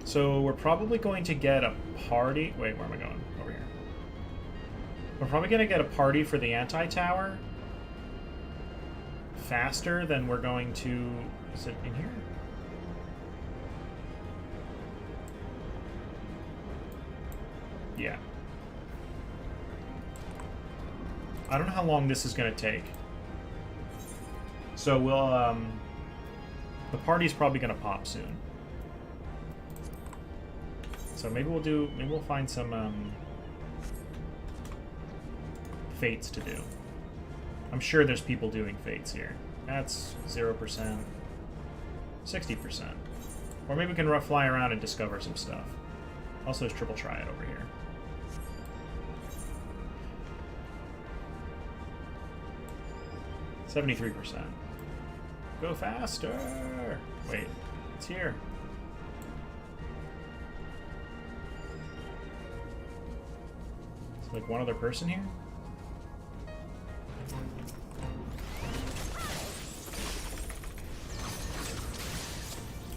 So we're probably going to get a party. Wait, where am I going? Over here. We're probably going to get a party for the anti-tower faster than we're going to... Is it in here? Yeah. I don't know how long this is going to take. So we'll, the party's probably going to pop soon. So maybe we'll find some, fates to do. I'm sure there's people doing fates here. That's 0%. 60%. Or maybe we can fly around and discover some stuff. Also, there's triple triad over here. %73%. Go faster! Wait, it's here. Is like one other person here?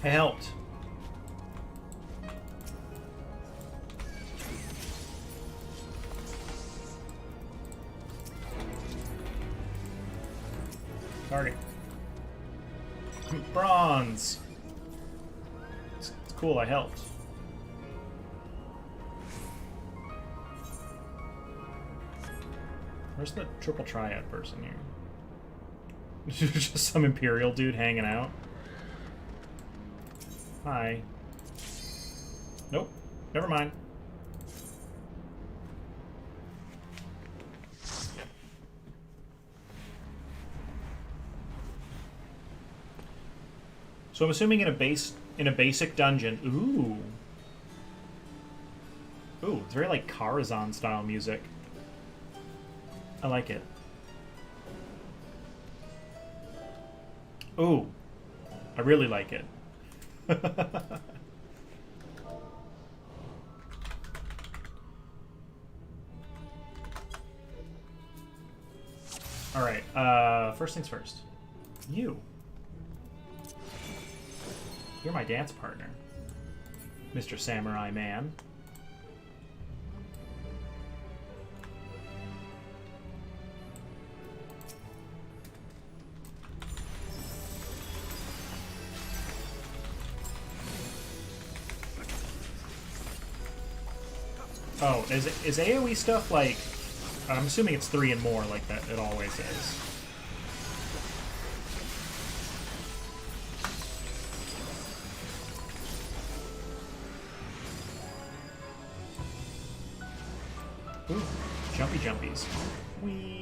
I helped. Target. Bronze. It's cool, I helped. Where's the triple triad person here? Just some Imperial dude hanging out. Hi. Nope. Never mind. So I'm assuming in a basic dungeon. Ooh, it's very like Karazhan style music. I like it. Ooh, I really like it. All right. First things first. You're my dance partner, Mr. Samurai Man. Oh, is AoE stuff like... I'm assuming it's 3 and more like that it always is. Ooh, jumpy jumpies. Whee!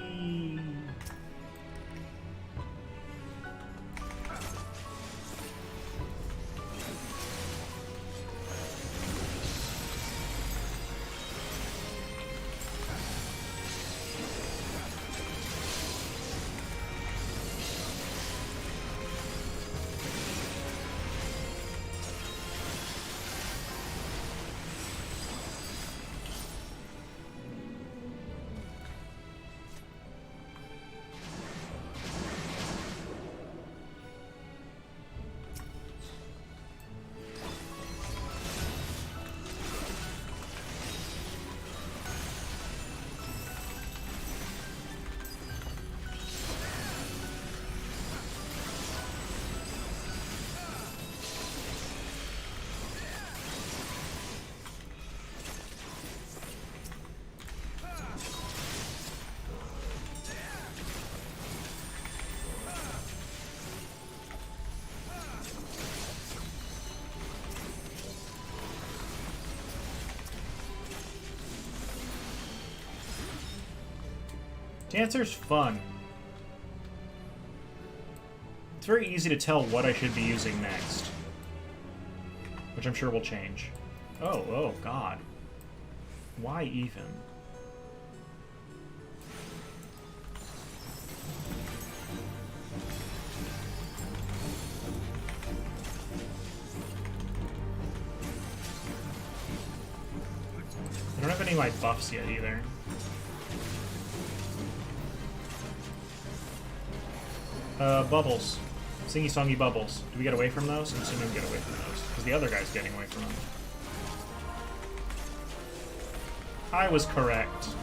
Dancer's fun. It's very easy to tell what I should be using next, which I'm sure will change. Oh, God. Why even? I don't have any of my buffs yet either. Bubbles. Singy-songy bubbles. Do we get away from those? I'm assuming we get away from those. Because the other guy's getting away from them. I was correct.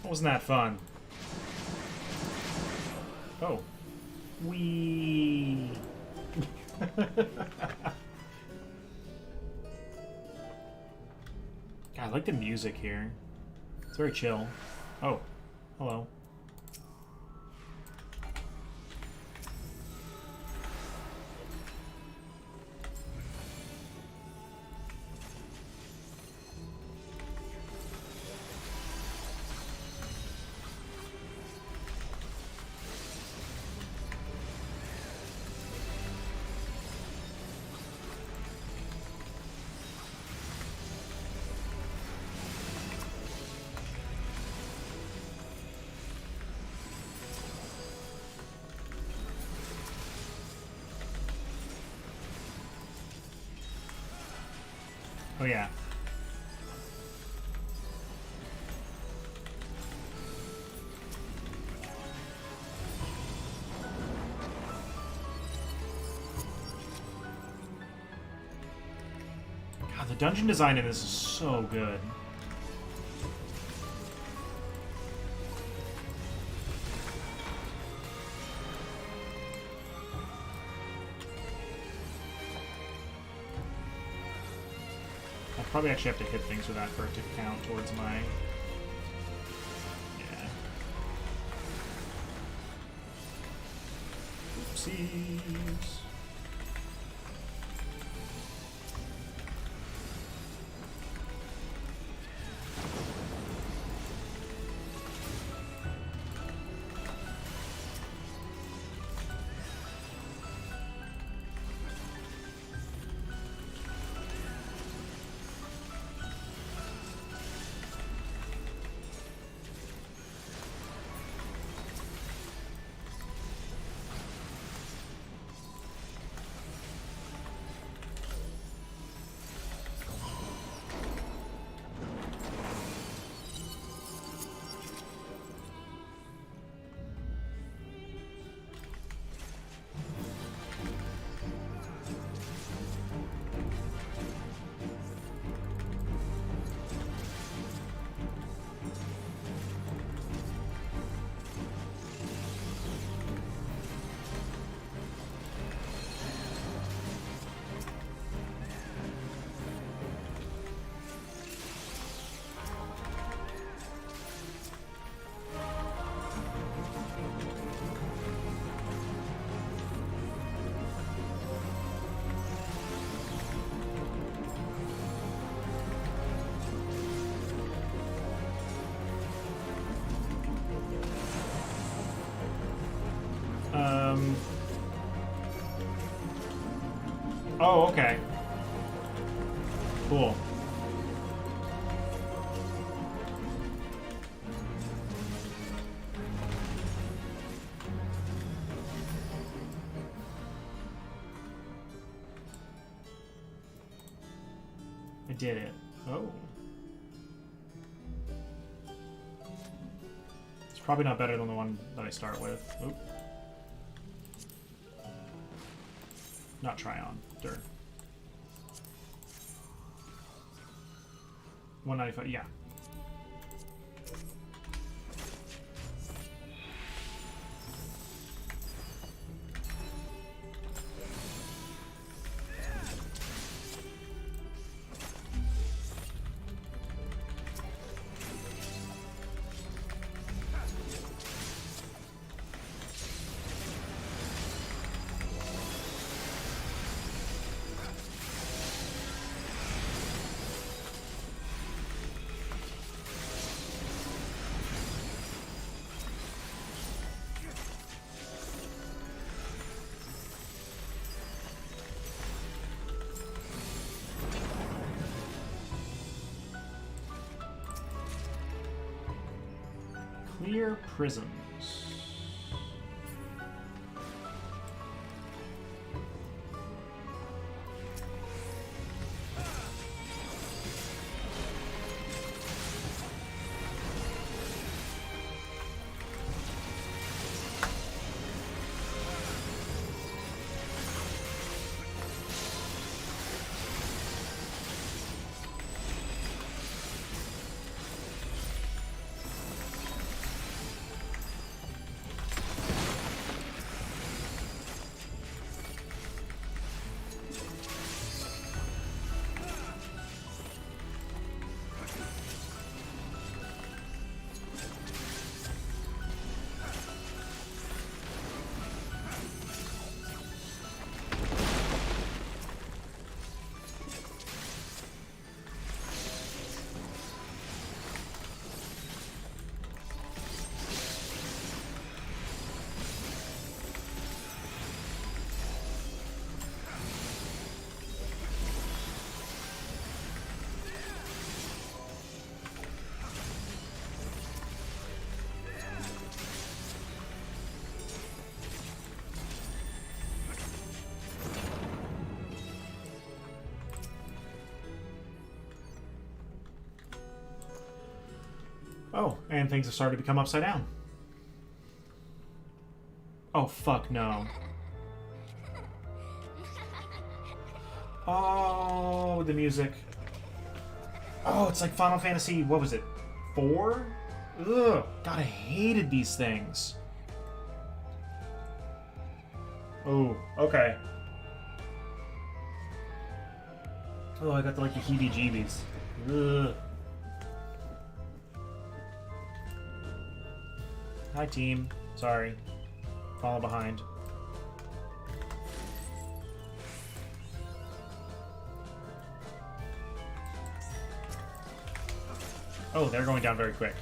Wasn't that fun? Oh. Wee. God, I like the music here. It's very chill. Oh. Hello. Oh yeah. God, the dungeon design in this is so good. Probably actually have to hit things with that for it to count towards my... Yeah. Oopsies. Oh, okay. Cool. I did it. Oh. It's probably not better than the one that I start with. Oop. Not try on. Dirt. 195, yeah. Clear prisms. Oh, and things have started to become upside down. Oh, fuck no. Oh, the music. Oh, it's like Final Fantasy, what was it? 4? Ugh, God, I hated these things. Oh, okay. Oh, I got like the heebie-jeebies. Ugh. Hi, team. Sorry. Fall behind. Oh, they're going down very quick.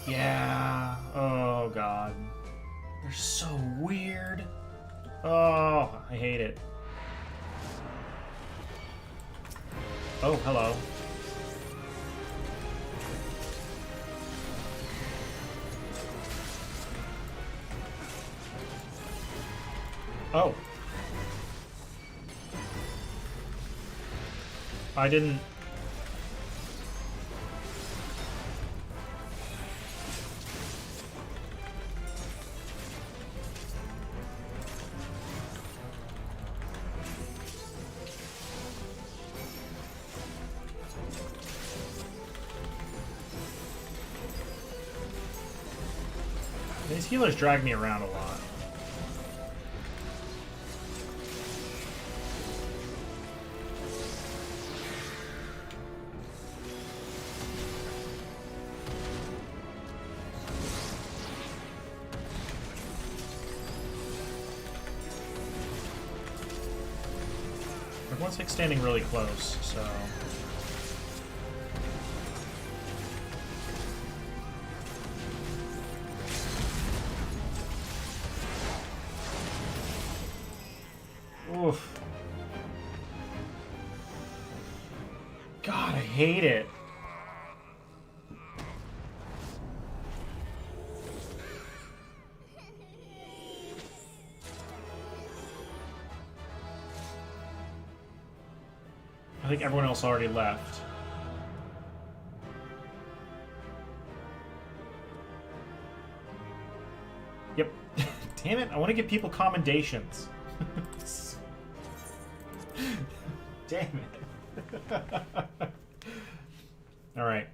Yeah. Oh, God. They're so weird. Oh, I hate it. Oh, hello. Oh. I didn't... These healers drag me around a lot. Everyone's like standing really close, so... Oof. God, I hate it. I think everyone else already left. Yep. Damn it, I want to give people commendations. Damn it. Alright.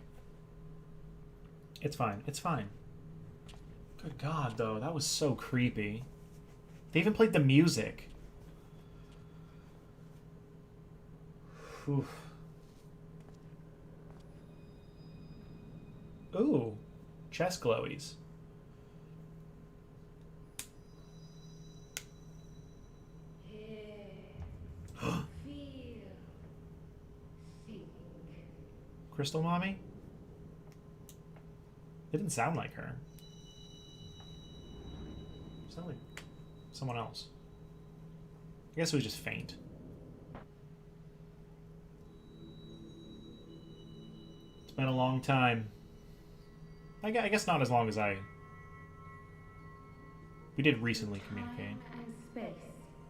It's fine. It's fine. Good God, though. That was so creepy. They even played the music. Oof. Ooh. Chest glowies. Crystal Mommy? It didn't sound like her. It sounded like someone else. I guess it was just faint. It's been a long time. I guess not as long as we did recently communicate. Time and space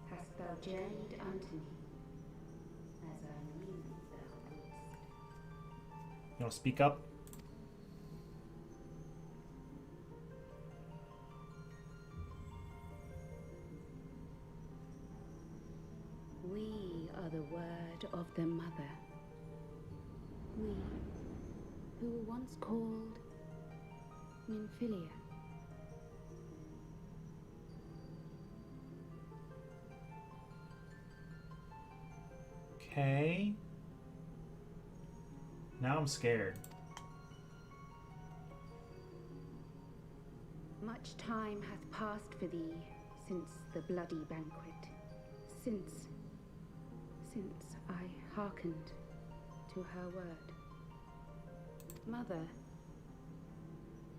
hast thou journeyed unto me, as I knew thou wouldst. You want to speak up? We are the word of the Mother. We, who were once called Nymphilia. Okay. Now I'm scared. Much time hath passed for thee since the bloody banquet, since I hearkened to her word. Mother,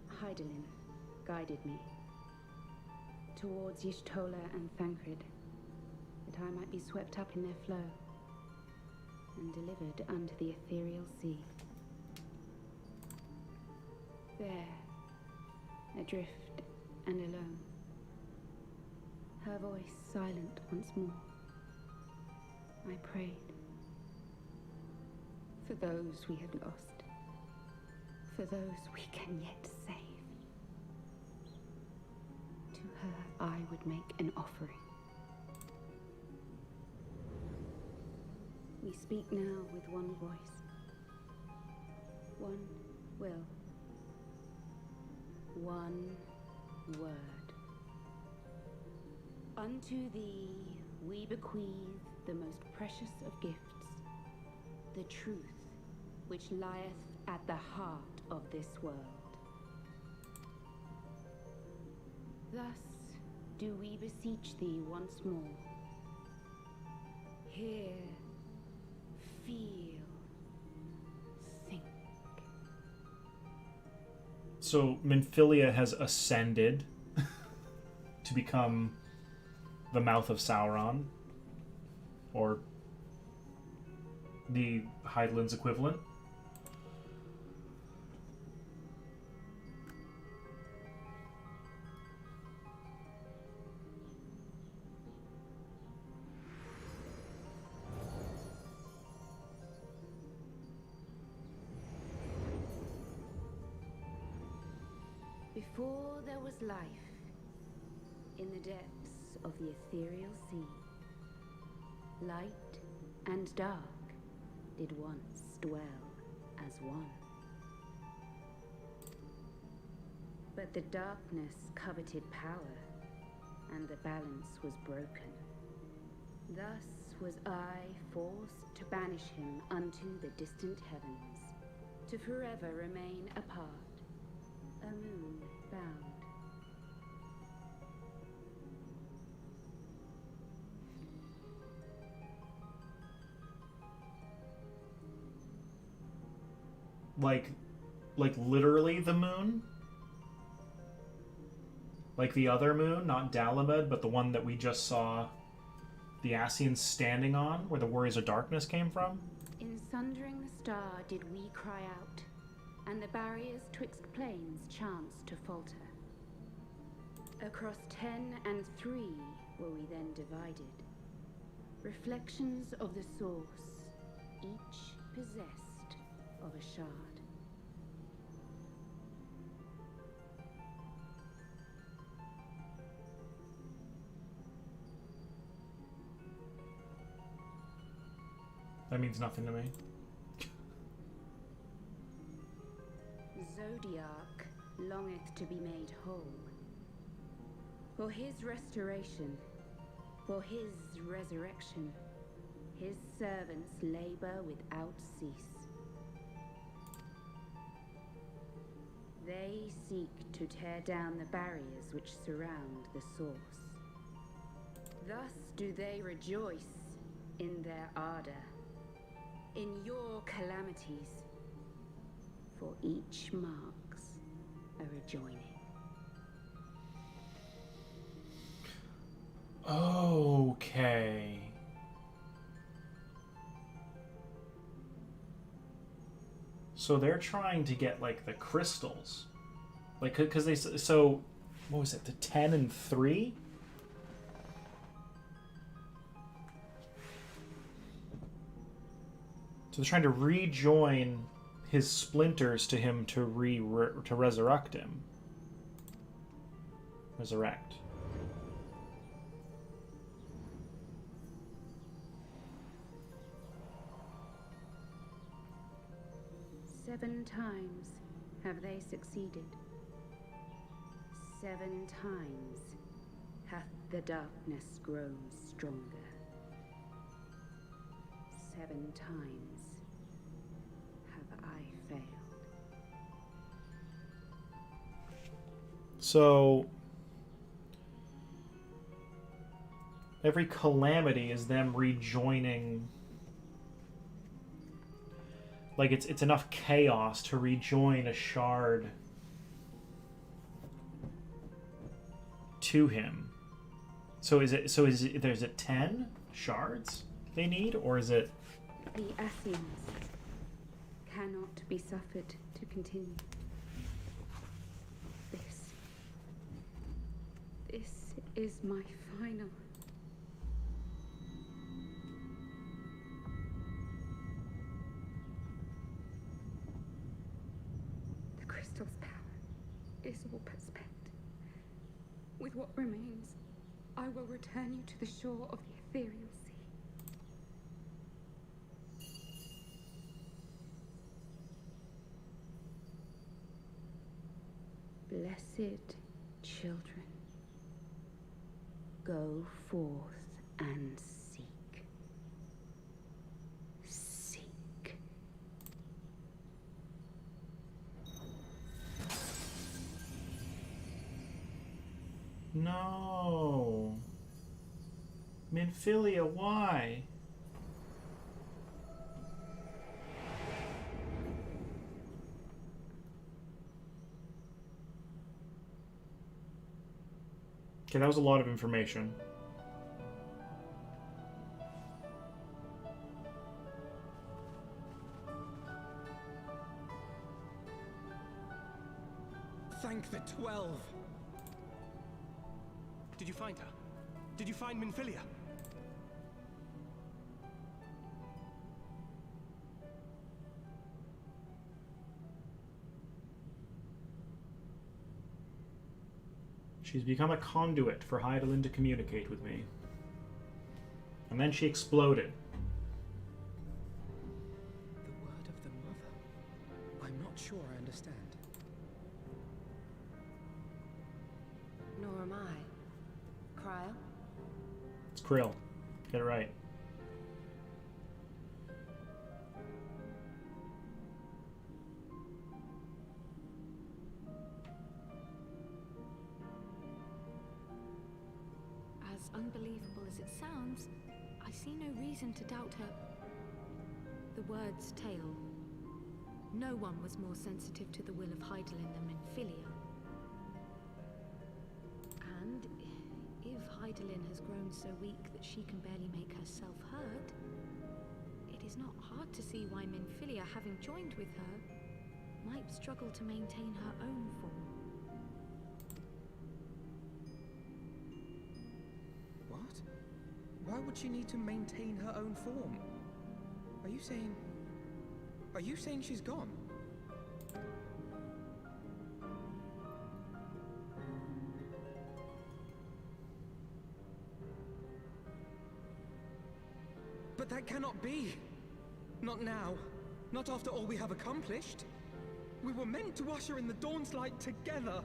Hydaelyn guided me towards Y'shtola and Thancred, that I might be swept up in their flow and delivered unto the ethereal sea. There, adrift and alone, her voice silent once more, I prayed for those we had lost, for those we can yet save. To her I would make an offering. We speak now with one voice, one will, one word. Unto thee we bequeath the most precious of gifts, the truth which lieth at the heart of this world. Thus do we beseech thee once more. Hear, feel, think. So Minfilia has ascended to become the mouth of Sauron, or the Hydaelyn's equivalent. Before there was life, in the depths of the ethereal sea, light and dark did once dwell as one. But the darkness coveted power, and the balance was broken. Thus was I forced to banish him unto the distant heavens, to forever remain apart, a moon bound. Like literally the moon? Like the other moon, not Dalamed, but the one that we just saw the Ascians standing on, where the Warriors of Darkness came from? In sundering the star did we cry out, and the barriers twixt planes chanced to falter. Across 10 and 3 were we then divided, reflections of the source, each possessed of a shard. That means nothing to me. Zodiac longeth to be made whole. For his restoration, for his resurrection, his servants labor without cease. They seek to tear down the barriers which surround the source. Thus do they rejoice in their ardor. In your calamities, for each marks a rejoining. Okay. So they're trying to get, like, the crystals. Like, because they... So, what was it? The 10 and 3? So they're trying to rejoin his splinters to him to resurrect him. Resurrect. Seven times have they succeeded. 7 times hath the darkness grown stronger. 7 times have I failed. So every calamity is them rejoining. Like it's enough chaos to rejoin a shard to him. So is it there's 10 shards they need, or is it The Ascians cannot be suffered to continue. This is my final. The crystal's power is all but spent. With what remains, I will return you to the shore of the ethereal sea. Blessed children, go forth and seek. Seek. No. Minfilia, why? Okay, that was a lot of information. Thank the 12. Did you find her? Did you find Minfilia? She's become a conduit for Hydaelyn to communicate with me. And then she exploded. The word of the mother. I'm not sure I understand. Nor am I. Cryo? It's Krill. Get it right. As unbelievable as it sounds, I see no reason to doubt her. The word's tale. No one was more sensitive to the will of Hydaelyn than Minfilia. And if Hydaelyn has grown so weak that she can barely make herself heard, it is not hard to see why Minfilia, having joined with her, might struggle to maintain her own form. What? Why would she need to maintain her own form? Are you saying... Are you saying she's gone? But that cannot be! Not now. Not after all we have accomplished. We were meant to usher in the dawn's light together.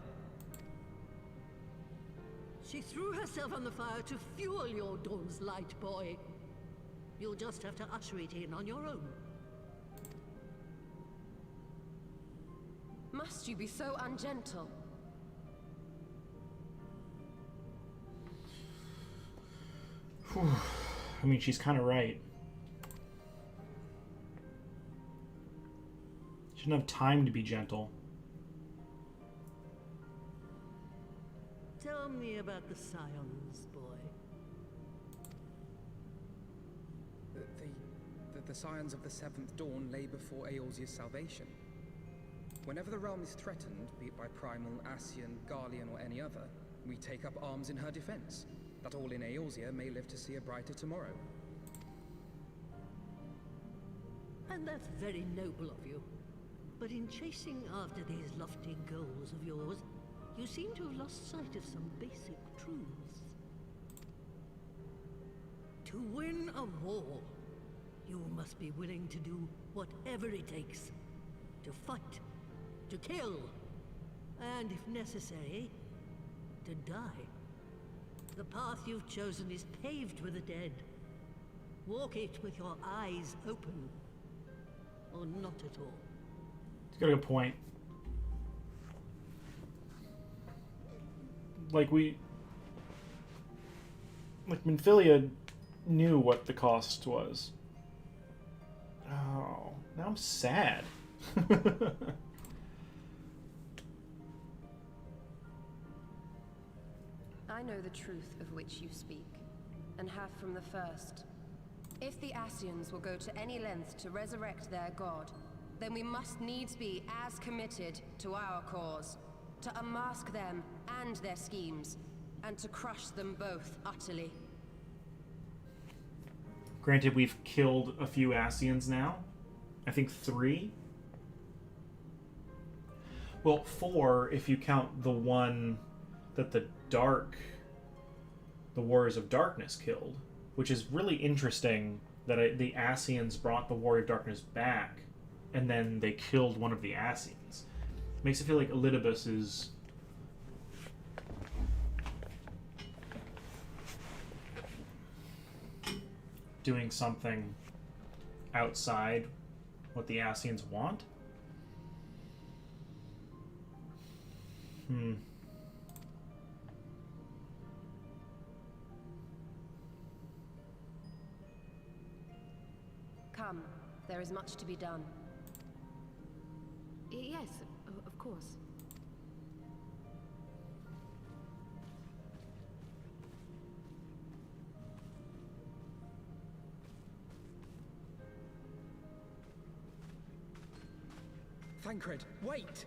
She threw herself on the fire to fuel your dawn's light, boy. You'll just have to usher it in on your own. Must you be so ungentle? I mean, she's kind of right. She didn't have time to be gentle. Tell me about the Scions, boy. The Scions of the Seventh Dawn lay before Eorzea's salvation. Whenever the realm is threatened, be it by Primal, Ascian, Garlean, or any other, we take up arms in her defense, that all in Eorzea may live to see a brighter tomorrow. And that's very noble of you. But in chasing after these lofty goals of yours, you seem to have lost sight of some basic truths. To win a war, you must be willing to do whatever it takes. To fight, to kill, and if necessary, to die. The path you've chosen is paved with the dead. Walk it with your eyes open, or not at all. He's got a good point. Like Minfilia knew what the cost was. Oh, now I'm sad. I know the truth of which you speak, and have from the first. If the Ascians will go to any length to resurrect their god, then we must needs be as committed to our cause, to unmask them and their schemes, and to crush them both utterly. Granted, we've killed a few Ascians now. I think 3. Well, 4 if you count the one that the Warriors of Darkness killed, which is really interesting that the Ascians brought the Warrior of Darkness back, and then they killed one of the Ascians. Makes it feel like Elidibus is doing something outside what the Ascians want. Come, there is much to be done. Yes, of course. Thancred, wait!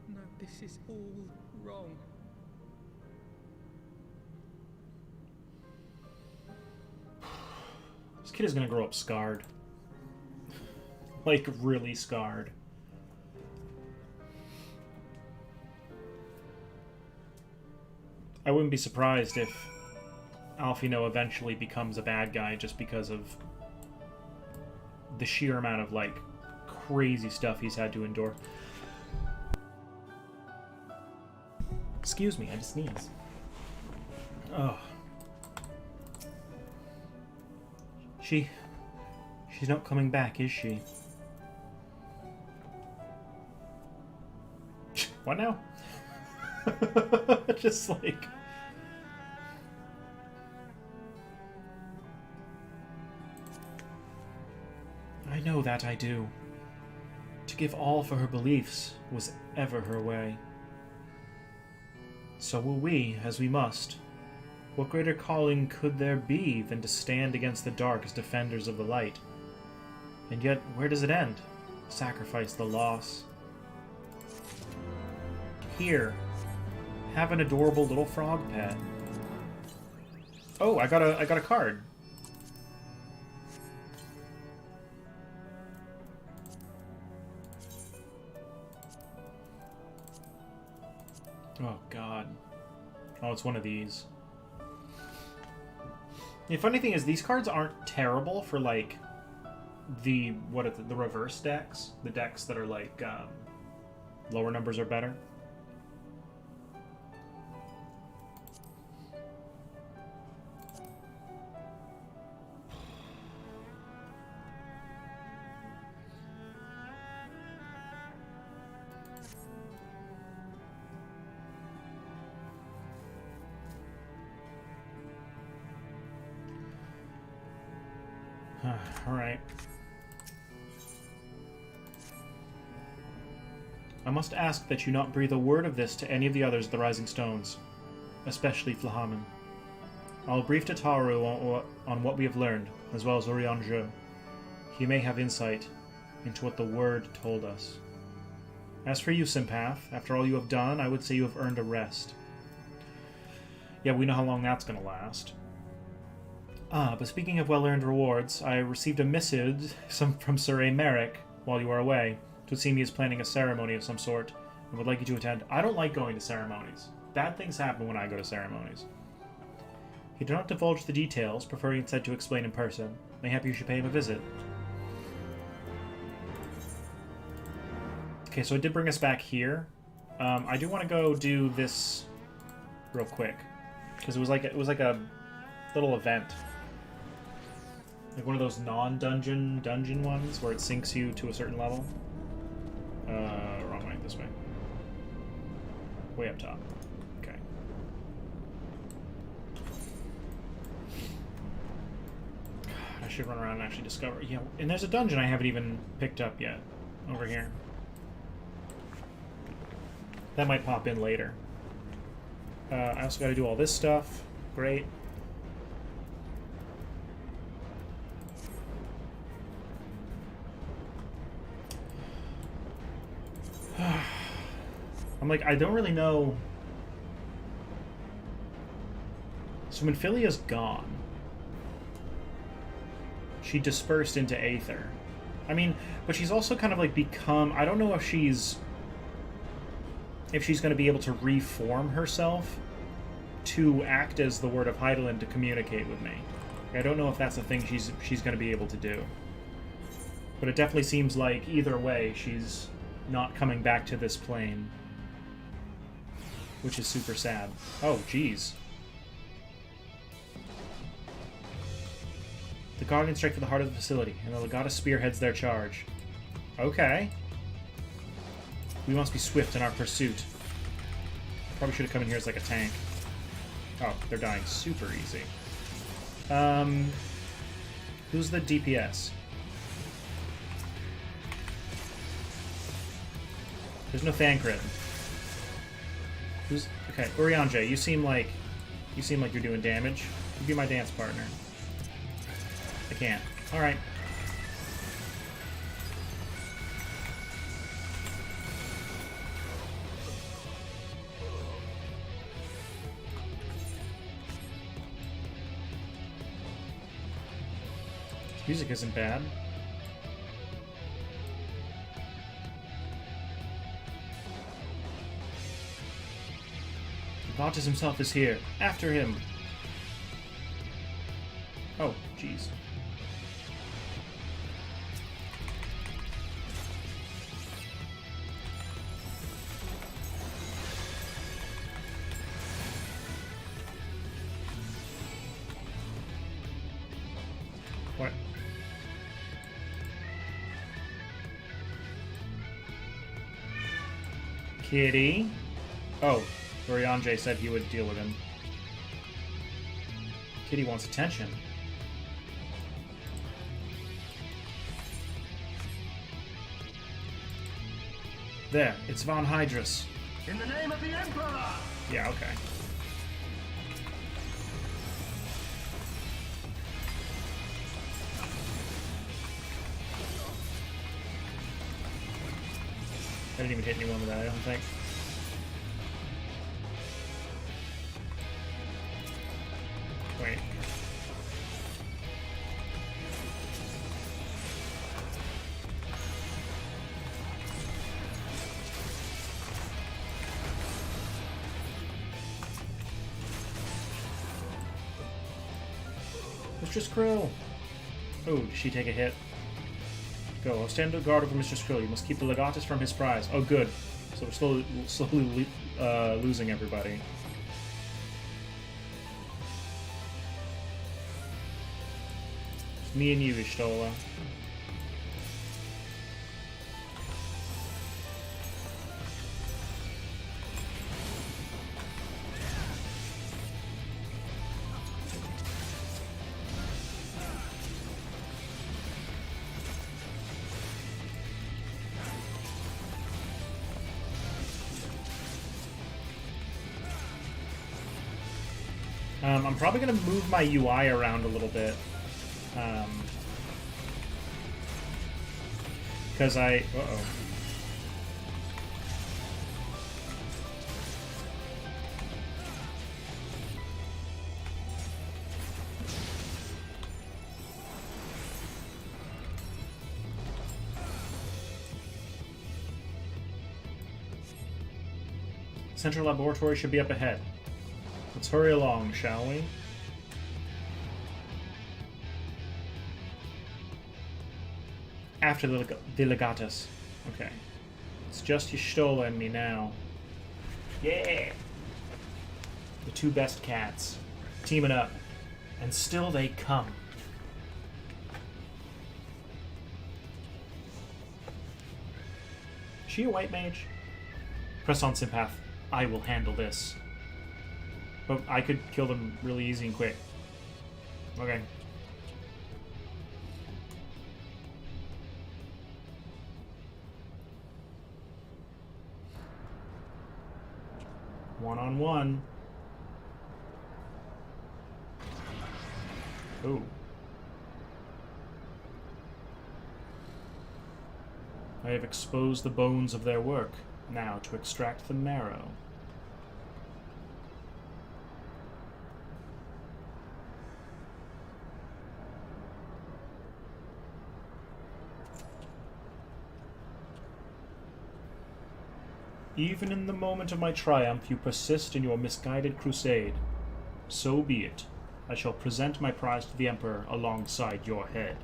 No, this is all wrong. This kid is gonna grow up scarred. Like, really scarred. I wouldn't be surprised if Alfino eventually becomes a bad guy just because of the sheer amount of, like, crazy stuff he's had to endure. Excuse me, I just sneezed. Oh. She's not coming back, is she? What now? Just like... I know that I do. To give all for her beliefs was ever her way. So will we, as we must. What greater calling could there be than to stand against the dark as defenders of the light? And yet, where does it end? Sacrifice the loss. Here, have an adorable little frog pet. Oh, I got a card. Oh god. Oh, it's one of these. The funny thing is, these cards aren't terrible for, like, the reverse decks. The decks that are, like, lower numbers are better. Alright. I must ask that you not breathe a word of this to any of the others of the Rising Stones, especially Flahaman. I'll brief Tataru on what we have learned, as well as Urianger. He may have insight into what the word told us. As for you, Sympath, after all you have done, I would say you have earned a rest. Yeah, we know how long that's going to last. But speaking of well-earned rewards, I received a missive from Sir A. Merrick while you were away. It would seem he is planning a ceremony of some sort and would like you to attend. I don't like going to ceremonies. Bad things happen when I go to ceremonies. He did not divulge the details, preferring instead to explain in person. Mayhap you should pay him a visit. Okay, so it did bring us back here. I do want to go do this real quick because it was like a little event, like one of those non-dungeon dungeon ones where it sinks you to a certain level. Wrong way. This way. Way up top. Okay. I should run around and actually discover. Yeah, and there's a dungeon I haven't even picked up yet over here. That might pop in later. I also got to do all this stuff. Great. I'm like, I don't really know. So Minfilia's gone. She dispersed into Aether. I mean, but she's also kind of like become... I don't know if she's going to be able to reform herself to act as the Word of Hydaelyn to communicate with me. I don't know if that's a thing she's going to be able to do. But it definitely seems like either way, she's not coming back to this plane. Which is super sad. Oh, jeez. The Guardians strike for the heart of the facility, and the Legata spearheads their charge. Okay. We must be swift in our pursuit. Probably should have come in here as like a tank. Oh, they're dying super easy. Who's the DPS? There's no Thancred. Who's okay? Urianger, you seem like you're doing damage. You be my dance partner. I can't. All right. Music isn't bad. Vauntus himself is here. After him. Oh, jeez. What? Kitty? Oh. Urianger said he would deal with him. Kitty wants attention. There, it's Von Hydrus. In the name of the Emperor! Yeah, okay. I didn't even hit anyone with that, I don't think. Wait. Mr. Skrill! Oh, did she take a hit? Go. I'll stand guard over Mr. Skrill. You must keep the Legatus from his prize. Oh, good. So we're slowly losing everybody. It's me and you, Ishtola. I'm probably going to move my UI around a little bit. Because Uh-oh. Central laboratory should be up ahead. Let's hurry along, shall we? After the legatus. Okay. It's just Y'shtola and me now. Yeah! The two best cats. Teaming up. And still they come. Is she a white mage? Press on, Sympath. I will handle this. But I could kill them really easy and quick. Okay. One-on-one. Ooh. I have exposed the bones of their work. Now to extract the marrow. Even in the moment of my triumph, you persist in your misguided crusade. So be it. I shall present my prize to the Emperor alongside your head.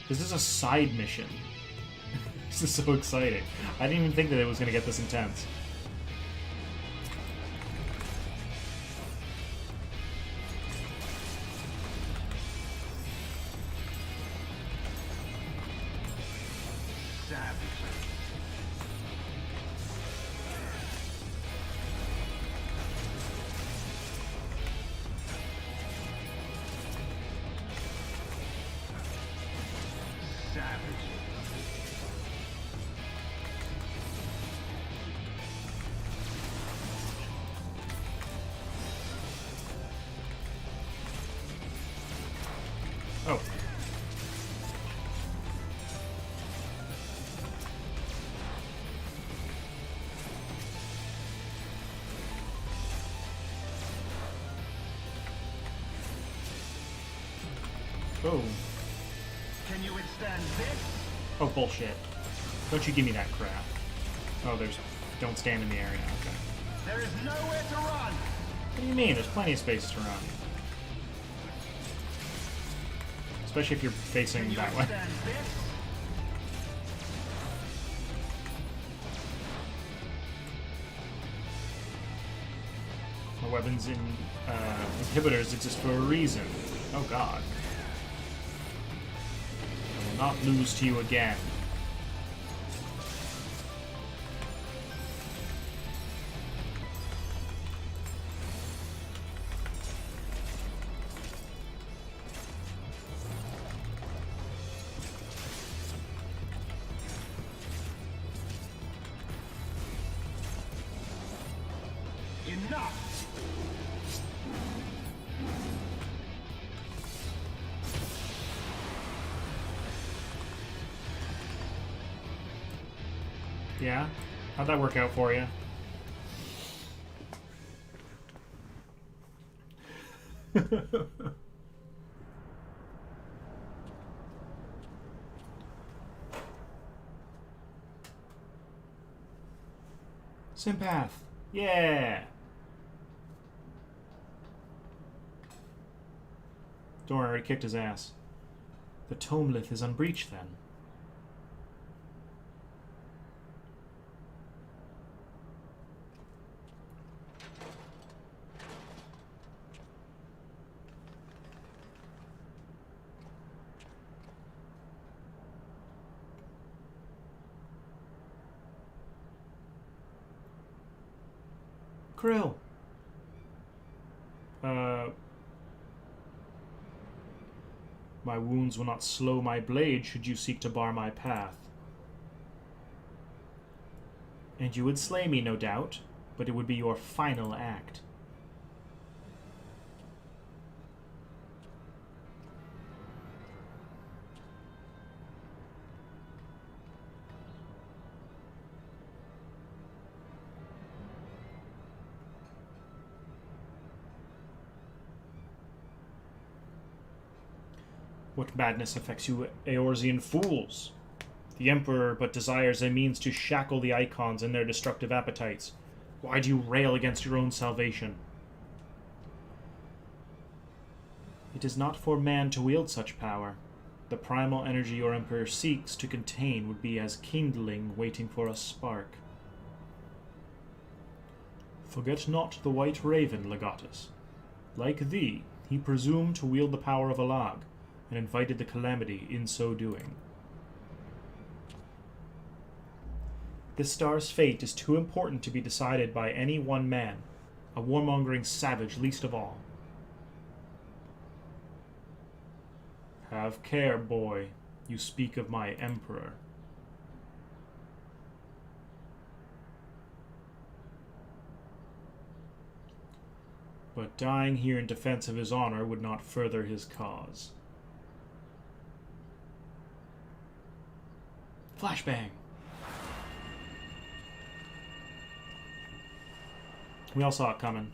This is a side mission. This is so exciting. I didn't even think that it was going to get this intense. Oh. Oh. Can you withstand this? Oh, bullshit. Don't you give me that crap. Oh, there's... Don't stand in the area. Okay. There is nowhere to run! What do you mean? There's plenty of spaces to run. Especially if you're facing that way. My weapons in inhibitors exist for a reason. Oh god. I will not lose to you again. Enough! Yeah? How'd that work out for you? Sympath! Yeah! Don't worry, I already kicked his ass. The Tomelith is unbreached then. Krill! My wounds will not slow my blade should you seek to bar my path. And you would slay me, no doubt, but it would be your final act. What madness affects you, Eorzean fools? The Emperor but desires a means to shackle the Icons in their destructive appetites. Why do you rail against your own salvation? It is not for man to wield such power. The primal energy your Emperor seeks to contain would be as kindling waiting for a spark. Forget not the White Raven, Legatus. Like thee, he presumed to wield the power of Alag, and invited the calamity in so doing. This star's fate is too important to be decided by any one man, a warmongering savage least of all. Have care, boy. You speak of my Emperor. But dying here in defense of his honor would not further his cause. Flashbang! We all saw it coming.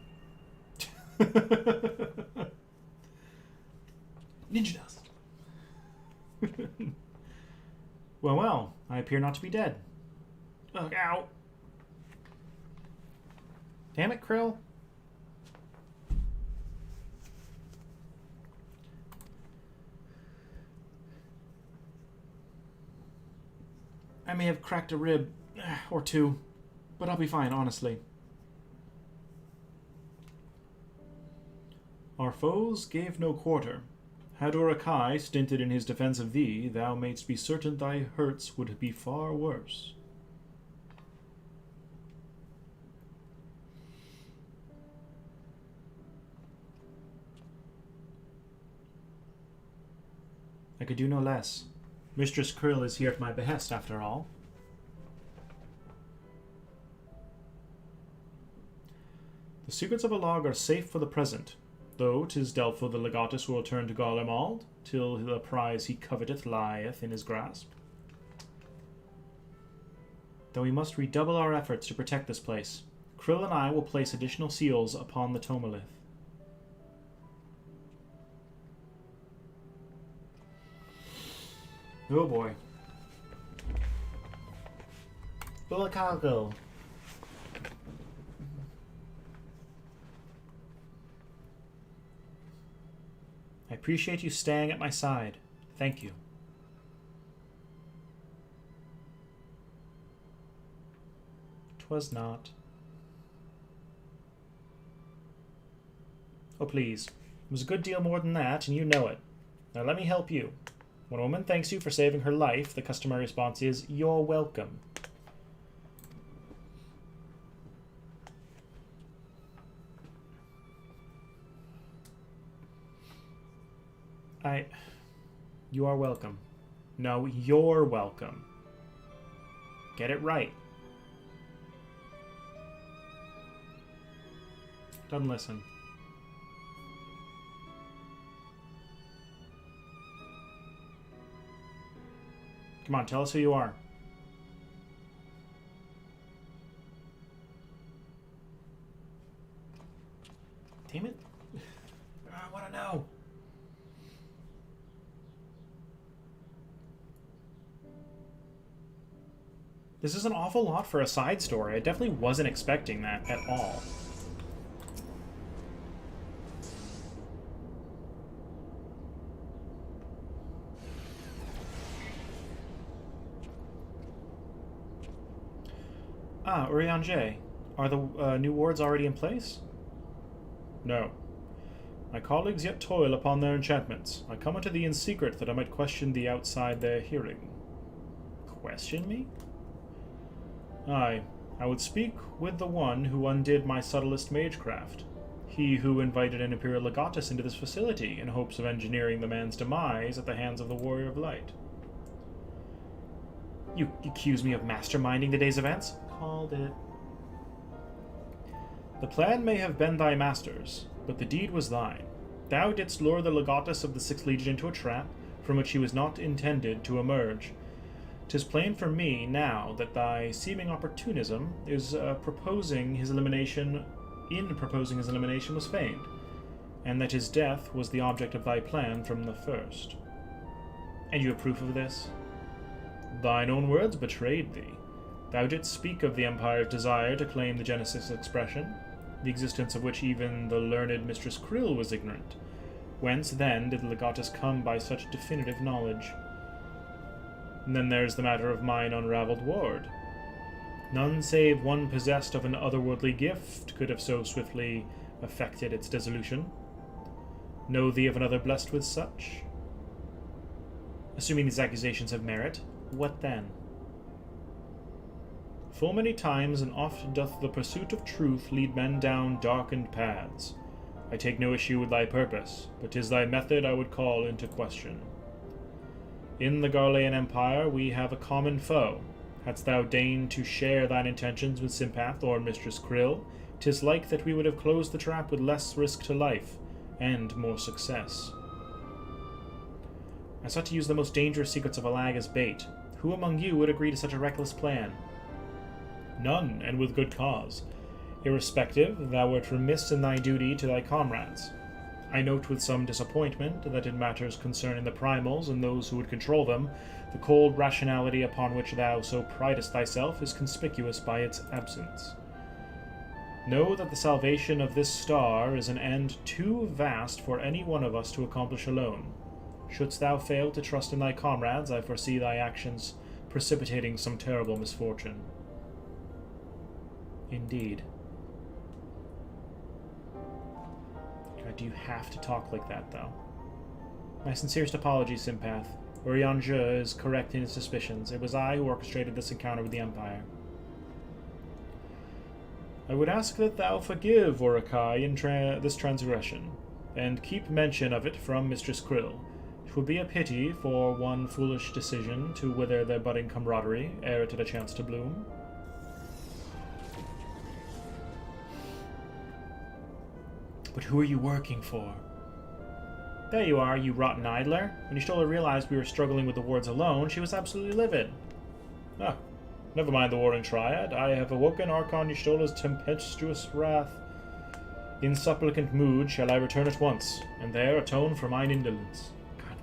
Ninja dust! Well, well, I appear not to be dead. Ugh, ow! Damn it, Krill. I may have cracked a rib or two, but I'll be fine, honestly. Our foes gave no quarter. Had Urukai stinted in his defense of thee, thou mayst be certain thy hurts would be far worse. I could do no less. Mistress Krill is here at my behest, after all. The secrets of Alag are safe for the present, though 'tis doubtful the Legatus will return to Garlemald, till the prize he coveteth lieth in his grasp. Though we must redouble our efforts to protect this place, Krill and I will place additional seals upon the Tomalith. Oh boy. Ulacargo. I appreciate you staying at my side. Thank you. "'Twas not. Oh, please. It was a good deal more than that, and you know it. Now let me help you. When a woman thanks you for saving her life, the customary response is, "You're welcome." You are welcome. No, you're welcome. Get it right. Doesn't listen. Come on, tell us who you are. Damn it. I want to know. This is an awful lot for a side story. I definitely wasn't expecting that at all. Ah, Urianger. Are the new wards already in place? No. My colleagues yet toil upon their enchantments. I come unto thee in secret that I might question thee outside their hearing. Question me? Aye, I would speak with the one who undid my subtlest magecraft. He who invited an Imperial Legatus into this facility in hopes of engineering the man's demise at the hands of the Warrior of Light. You accuse me of masterminding the day's events? called it. The plan may have been thy master's, but the deed was thine. Thou didst lure the legatus of the Sixth Legion into a trap from which he was not intended to emerge. 'Tis plain for me now that thy seeming opportunism is proposing his elimination was feigned, and that his death was the object of thy plan from the first. And you have proof of this? Thine own words betrayed thee. Thou didst speak of the Empire's desire to claim the Genesis expression, the existence of which even the learned Mistress Krill was ignorant. Whence, then, did the Legatus come by such definitive knowledge? And then there's the matter of mine unraveled ward. None save one possessed of an otherworldly gift could have so swiftly effected its dissolution. Know thee of another blessed with such? Assuming these accusations have merit, what then? Full many times and oft doth the pursuit of truth lead men down darkened paths. I take no issue with thy purpose, but 'tis thy method I would call into question. In the Garlean Empire we have a common foe. Hadst thou deigned to share thine intentions with Simpath or Mistress Krill, 'tis like that we would have closed the trap with less risk to life, and more success. I sought to use the most dangerous secrets of Alag as bait. Who among you would agree to such a reckless plan? None, and with good cause. Irrespective, thou wert remiss in thy duty to thy comrades. I note with some disappointment that in matters concerning the primals and those who would control them, the cold rationality upon which thou so pridest thyself is conspicuous by its absence. Know that the salvation of this star is an end too vast for any one of us to accomplish alone. Shouldst thou fail to trust in thy comrades, I foresee thy actions precipitating some terrible misfortune. Indeed. God, do you have to talk like that, though? My sincerest apologies, Simpath. Urianger is correct in his suspicions. It was I who orchestrated this encounter with the Empire. I would ask that thou forgive Urukai in this transgression, and keep mention of it from Mistress Krill. It would be a pity for one foolish decision to wither their budding camaraderie ere it had a chance to bloom. But who are you working for? There you are, you rotten idler. When Y'shtola realized we were struggling with the wards alone, she was absolutely livid. Ah, never mind the warring triad. I have awoken Archon Y'shtola's tempestuous wrath. In supplicant mood shall I return at once, and there atone for mine indolence. God,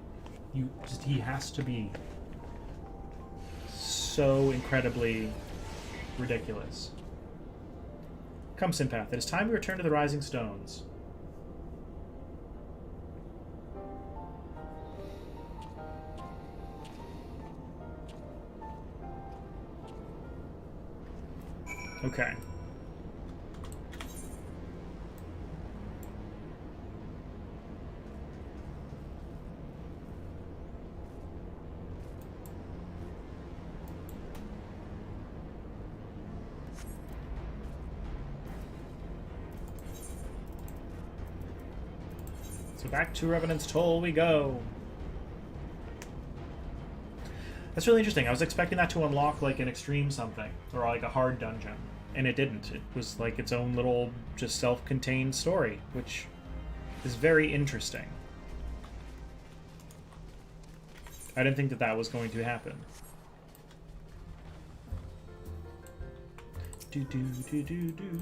he has to be so incredibly ridiculous. Come, Simpath, it is time we return to the Rising Stones. Okay. So back to Revenant's Toll we go. That's really interesting. I was expecting that to unlock like an extreme something, or like a hard dungeon, and it didn't. It was like its own little, just self-contained story, which is very interesting. I didn't think that that was going to happen. Do do do do do.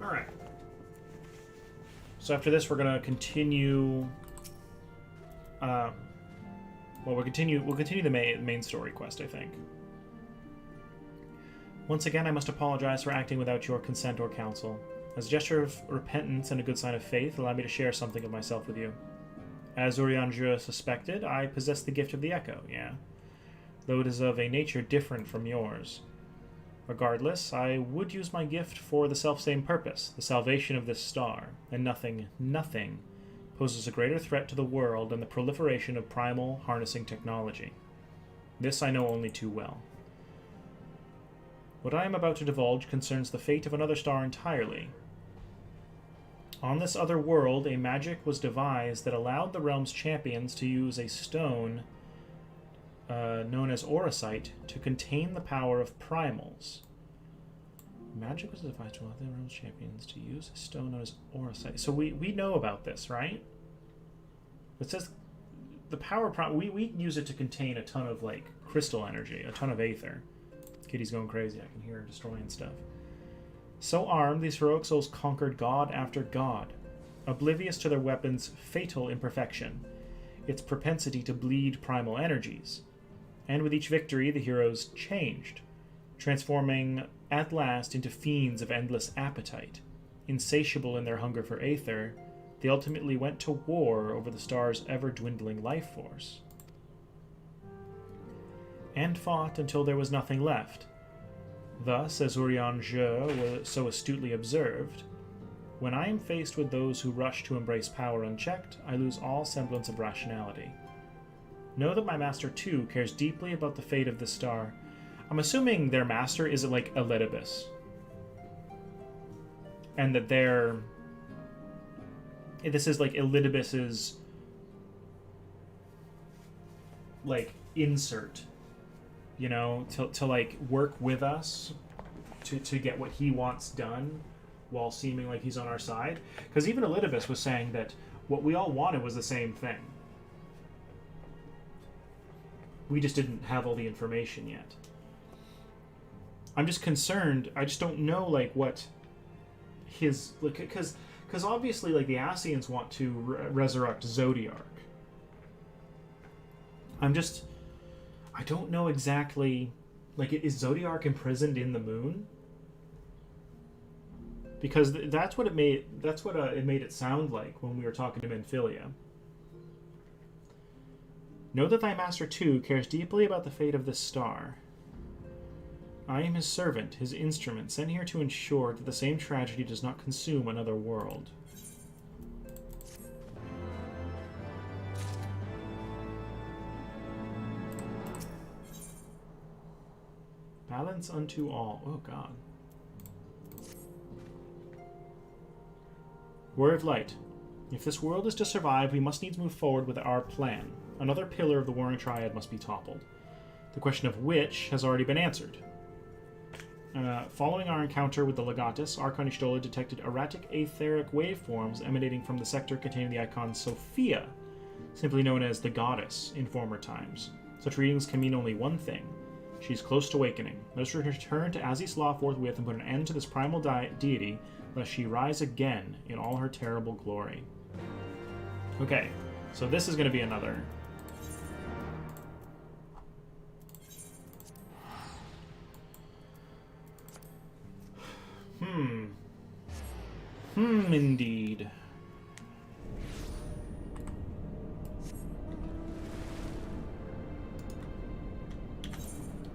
Alright. So after this, we're gonna continue. We'll continue the main story quest, I think. Once again, I must apologize for acting without your consent or counsel. As a gesture of repentance and a good sign of faith, allow me to share something of myself with you. As Urianger suspected, I possess the gift of the Echo, yeah? Though it is of a nature different from yours. Regardless, I would use my gift for the selfsame purpose, the salvation of this star, and nothing poses a greater threat to the world than the proliferation of primal harnessing technology. This I know only too well. What I am about to divulge concerns the fate of another star entirely. On this other world, a magic was devised that allowed the realm's champions to use a stone known as Orosite to contain the power of primals. Magic was devised to allow the realm's champions to use a stone known as Orosite. So we know about this, right? It says the power we use it to contain a ton of like crystal energy, a ton of Aether. Kitty's going crazy. I can hear her destroying stuff. So armed, these heroic souls conquered god after god, oblivious to their weapon's fatal imperfection, its propensity to bleed primal energies. And with each victory, the heroes changed, transforming at last into fiends of endless appetite. Insatiable in their hunger for Aether, they ultimately went to war over the star's ever-dwindling life force. And fought until there was nothing left. Thus, as Urianger so astutely observed, when I am faced with those who rush to embrace power unchecked, I lose all semblance of rationality. Know that my master, too, cares deeply about the fate of this star. I'm assuming their master isn't like Elidibus. And that this is like Elidibus's like insert, you know, to like work with us to get what he wants done while seeming like he's on our side. Because even Elidibus was saying that what we all wanted was the same thing. We just didn't have all the information yet. I'm just concerned. I just don't know, like, what his... like, because obviously, like, the Ascians want to resurrect Zodiark. I don't know exactly... like, is Zodiark imprisoned in the moon? Because that's what it made... that's what it made it sound like when we were talking to Menphilia. Know that thy master, too, cares deeply about the fate of this star. I am his servant, his instrument, sent here to ensure that the same tragedy does not consume another world. Balance unto all. Oh, God. Word of light. If this world is to survive, we must needs move forward with our plan. Another pillar of the Warring Triad must be toppled. The question of which has already been answered. Following our encounter with the Legatus, Archon Y'shtola detected erratic etheric waveforms emanating from the sector containing the icon Sophia, simply known as the Goddess in former times. Such readings can mean only one thing. She is close to awakening. Let us return to Azys Law forthwith and put an end to this primal deity, lest she rise again in all her terrible glory. Okay, so this is going to be another... indeed.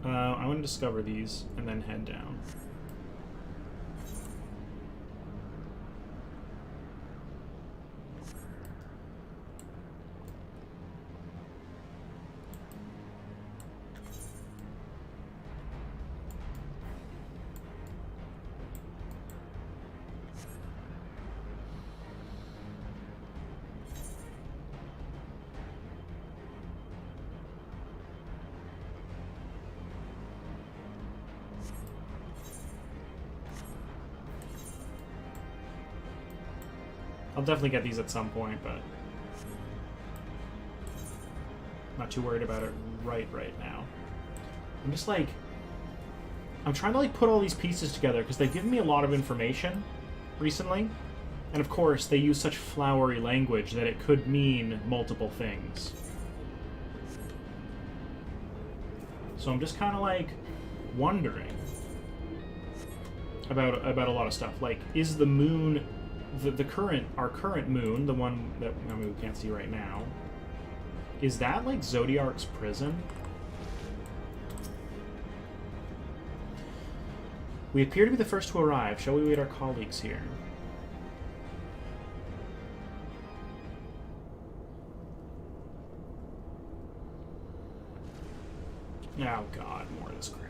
I want to discover these and then head down. I'll definitely get these at some point, but not too worried about it right now. I'm just like, I'm trying to like put all these pieces together because they've given me a lot of information recently, and of course they use such flowery language that it could mean multiple things. So I'm just kind of like wondering about a lot of stuff. Like, is the moon our current moon, the one that we can't see right now, is that like Zodiark's prison? We appear to be the first to arrive. Shall we wait our colleagues here? Oh God, more of this crap.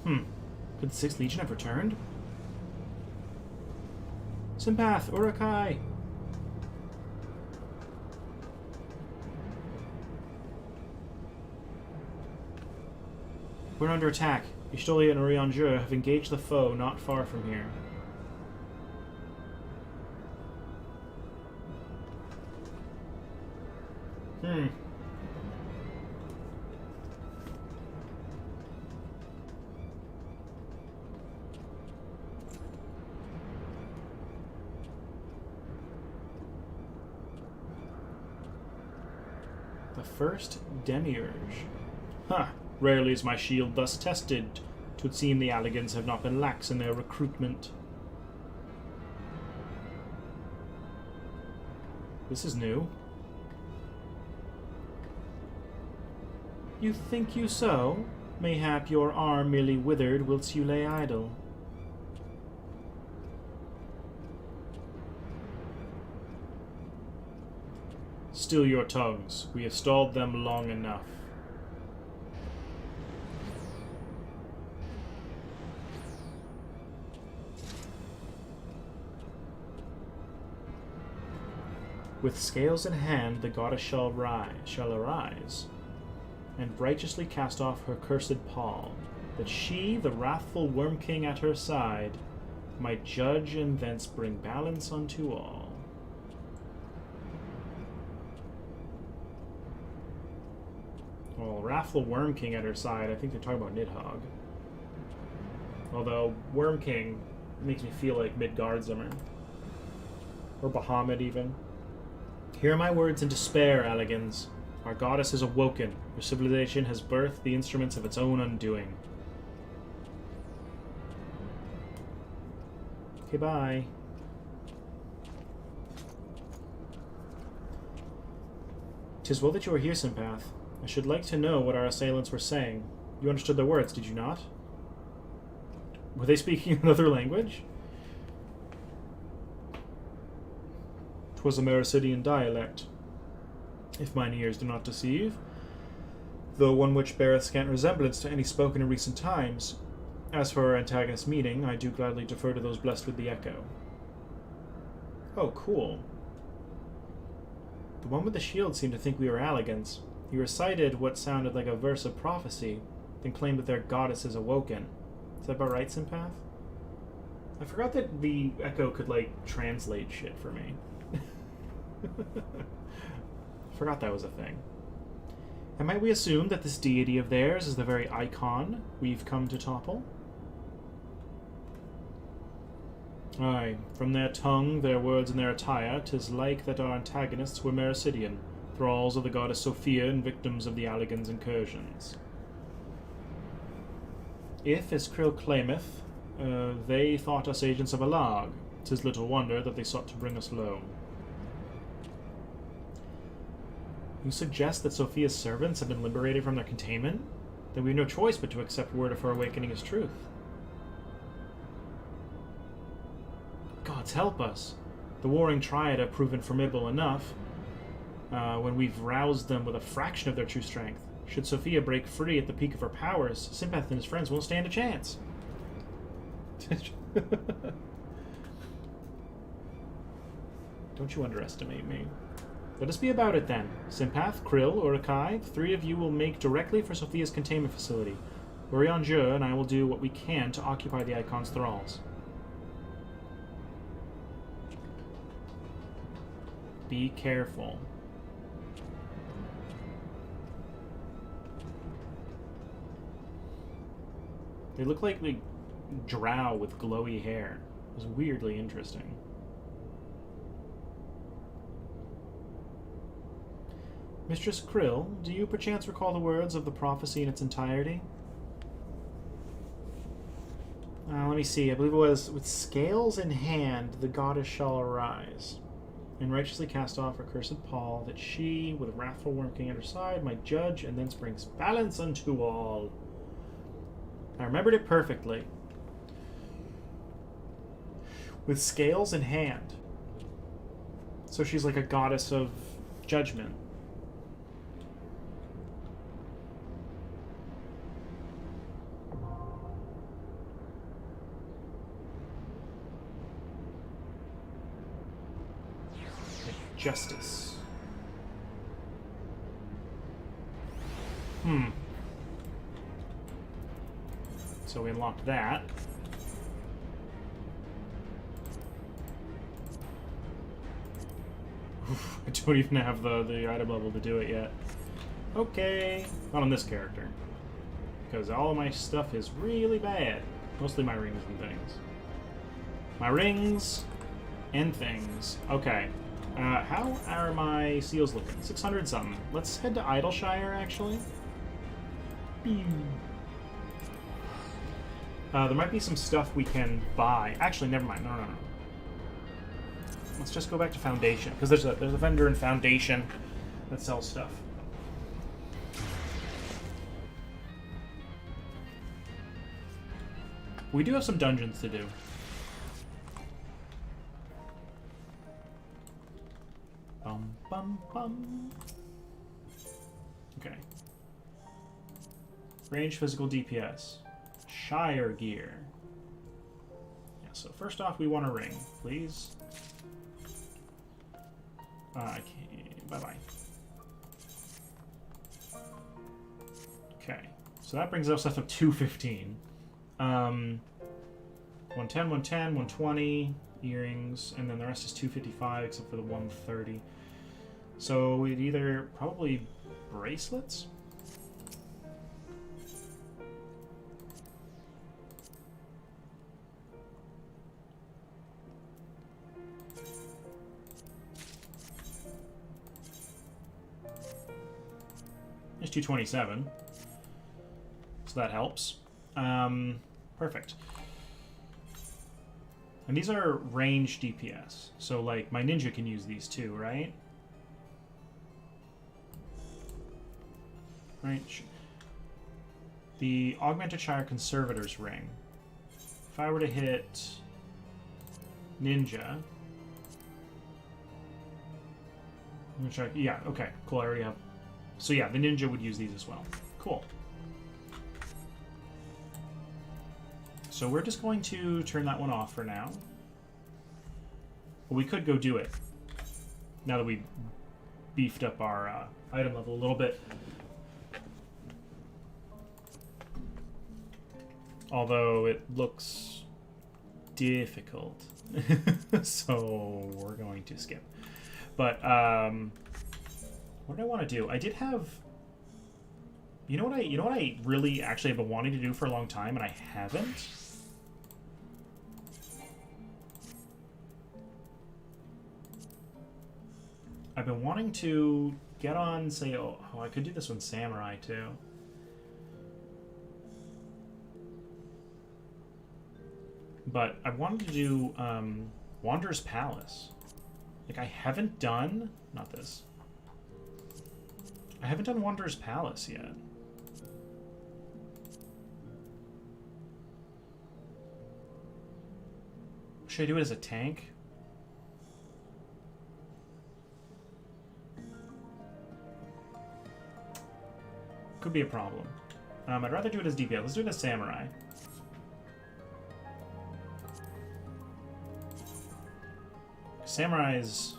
Could the 6th Legion have returned? Sympath, Urukai! We're under attack. Ishtolia and Urianger have engaged the foe not far from here. The first Demiurge. Ha! Rarely is my shield thus tested. 'Twould seem the Alligans have not been lax in their recruitment. This is new. You think you so? Mayhap your arm merely withered whilst you lay idle. Still your tongues. We have stalled them long enough. With scales in hand, the goddess shall arise, and righteously cast off her cursed pall, that she, the wrathful Worm King at her side, might judge and thence bring balance unto all. Well, wrathful Worm King at her side, I think they're talking about Nidhogg. Although, Worm King makes me feel like Midgardsormr. Or Bahamut, even. Hear my words in despair, Alligans. Our goddess is awoken. Her civilization has birthed the instruments of its own undoing. Okay, bye. "'Tis well that you are here, Sympath. I should like to know what our assailants were saying. You understood their words, did you not? Were they speaking another language? 'Twas a Mericidian dialect, if mine ears do not deceive, though one which beareth scant resemblance to any spoken in recent times. As for our antagonist meeting, I do gladly defer to those blessed with the echo." Oh, cool. The one with the shield seemed to think we were Alligans. He recited what sounded like a verse of prophecy, then claimed that their goddess is awoken. Is that about right, Sympath? I forgot that the echo could, like, translate shit for me. Forgot that was a thing. And might we assume that this deity of theirs is the very icon we've come to topple? Aye, from their tongue, their words, and their attire, 'tis like that our antagonists were Mericidian, thralls of the goddess Sophia and victims of the Alligans' incursions. If, as Krill claimeth, they thought us agents of Alag, 'tis little wonder that they sought to bring us low. You suggest that Sophia's servants have been liberated from their containment? Then we have no choice but to accept word of her awakening as truth. Gods help us! The warring triad have proven formidable enough when we've roused them with a fraction of their true strength. Should Sophia break free at the peak of her powers, Sympath and his friends won't stand a chance. Don't you underestimate me. Let us be about it then. Sympath, Krill, Urukai, the three of you will make directly for Sophia's containment facility. Urianger and I will do what we can to occupy the Icon's thralls. Be careful. They look like drow with glowy hair. It was weirdly interesting. Mistress Krill, do you perchance recall the words of the prophecy in its entirety? Let me see. I believe it was, "With scales in hand, the goddess shall arise, and righteously cast off her cursed pall, that she, with wrathful Worm King at her side, might judge and thence brings balance unto all." I remembered it perfectly. With scales in hand. So she's like a goddess of judgment. Justice. So we unlocked that. Oof, I don't even have the item level to do it yet. Okay. Not on this character. Because all of my stuff is really bad. Mostly my rings and things. My rings and things. Okay. How are my seals looking? 600 something. Let's head to Idleshire, actually. There might be some stuff we can buy. Actually, never mind. No. Let's just go back to Foundation, because there's a vendor in Foundation that sells stuff. We do have some dungeons to do. Bum, bum, bum. Okay. Range, physical, DPS. Shire gear. Yeah, so first off, we want a ring, please. Okay, bye-bye. Okay, so that brings us up to 215. 110, 110, 120 earrings, and then the rest is 255 except for the 130. So we'd either probably bracelets. There's 227. So that helps. Perfect. And these are range DPS. So, like, my ninja can use these too, right? Right. The Augmented Shire Conservator's Ring. If I were to hit ninja... Yeah, okay. Cool, I already have... So yeah, the ninja would use these as well. Cool. So we're just going to turn that one off for now. But we could go do it. Now that we beefed up our item level a little bit. Although it looks difficult. So we're going to skip. But, what do I want to do? I did have... You know what I really actually have been wanting to do for a long time, and I haven't? I've been wanting to get on, say, oh, I could do this with Samurai, too. But I wanted to do, Wanderer's Palace. Like, I haven't done... Not this. I haven't done Wanderer's Palace yet. Should I do it as a tank? Could be a problem. I'd rather do it as DPS. Let's do it as Samurai. Samurai's...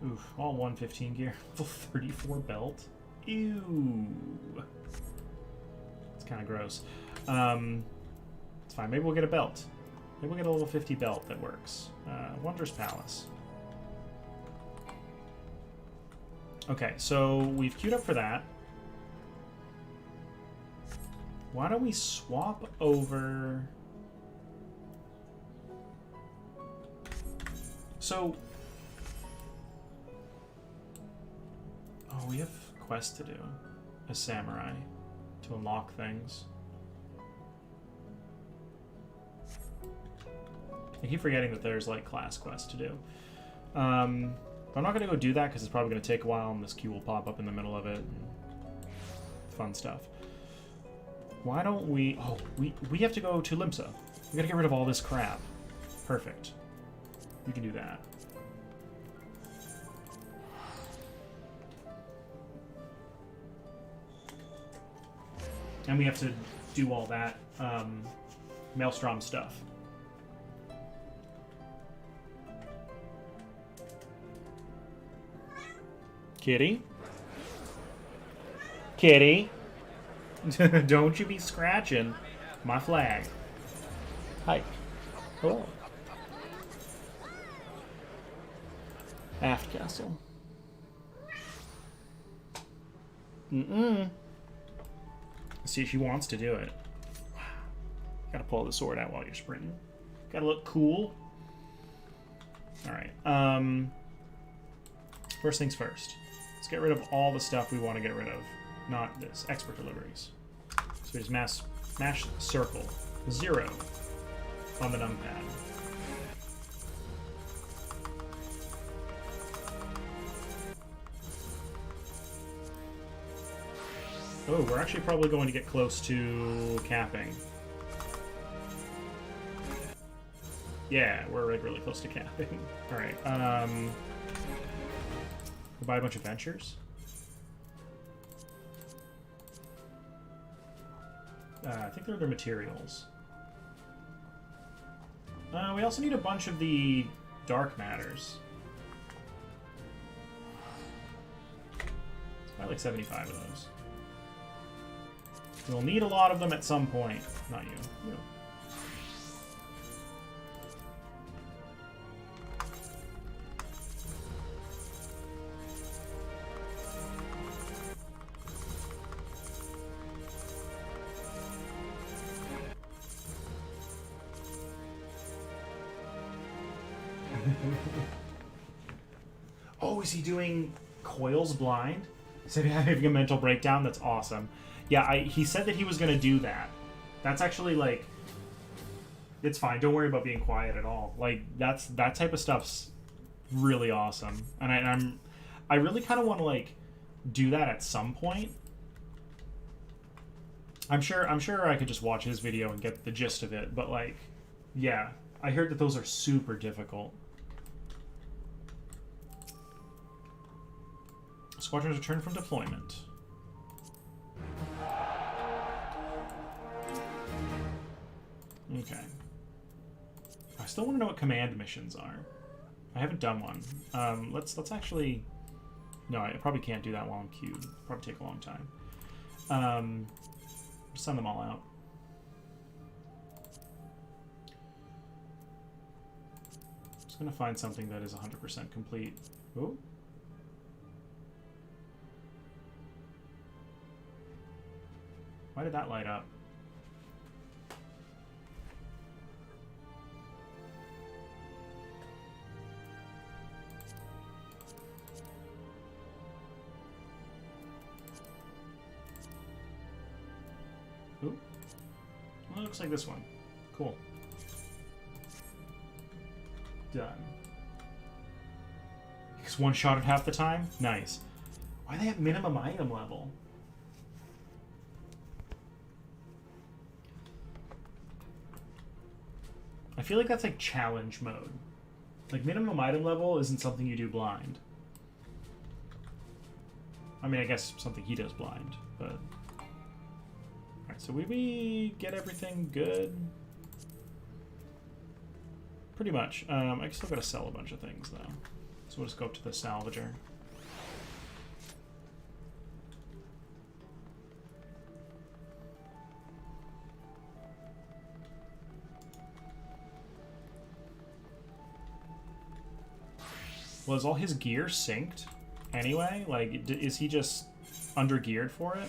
Oof, all 115 gear. Full 34 belt. Ew. It's kind of gross. It's fine. Maybe we'll get a belt. Maybe we'll get a level 50 belt that works. Wanderer's Palace. Okay, so we've queued up for that. Why don't we swap over... So... Oh, we have quests to do as Samurai to unlock things. I keep forgetting that there's, like, class quests to do. I'm not going to go do that because it's probably going to take a while and this queue will pop up in the middle of it. And fun stuff. Why don't we... Oh, we have to go to Limsa. We got to get rid of all this crap. Perfect. We can do that. And we have to do all that Maelstrom stuff. Kitty? Kitty? Don't you be scratching my flag. Hi. Hello. Aft castle. See, she wants to do it. Gotta pull the sword out while you're sprinting. Gotta look cool. Alright, first things first. Let's get rid of all the stuff we want to get rid of. Not this. Expert deliveries. So we just mash circle. 0 on the numpad. Oh, we're actually probably going to get close to capping. Yeah, we're really close to capping. Alright, we'll buy a bunch of ventures. I think they're their materials. We also need a bunch of the dark matters. It's probably like 75 of those. We'll need a lot of them at some point. Not you. You. Oh, is he doing Coils Blind? Is he having a mental breakdown? That's awesome. Yeah, he said that he was going to do that. That's actually, like... It's fine. Don't worry about being quiet at all. Like, that type of stuff's really awesome. And I really kind of want to, like, do that at some point. I'm sure I could just watch his video and get the gist of it. But, like, yeah. I heard that those are super difficult. Squadrons return from deployment. Okay. I still want to know what command missions are. I haven't done one. Let's actually... No, I probably can't do that while I'm queued. It'll probably take a long time. Send them all out. Just gonna find something that is 100% complete. Ooh. Why did that light up? Ooh. Well, it looks like this one. Cool. Done. Because one shot at half the time? Nice. Why do they have minimum item level? I feel like that's like challenge mode. Like minimum item level isn't something you do blind. I mean, I guess something he does blind, but... Alright, so we get everything good? Pretty much. I still gotta sell a bunch of things, though. So we'll just go up to the salvager. Well, is all his gear synced anyway? Like, is he just under-geared for it?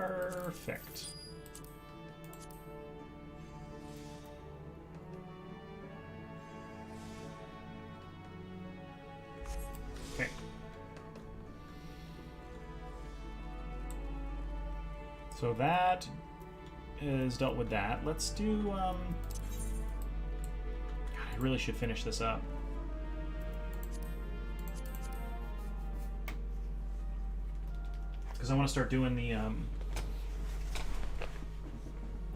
Perfect. Okay. So that is dealt with that. Let's do, God, I really should finish this up. Because I want to start doing the,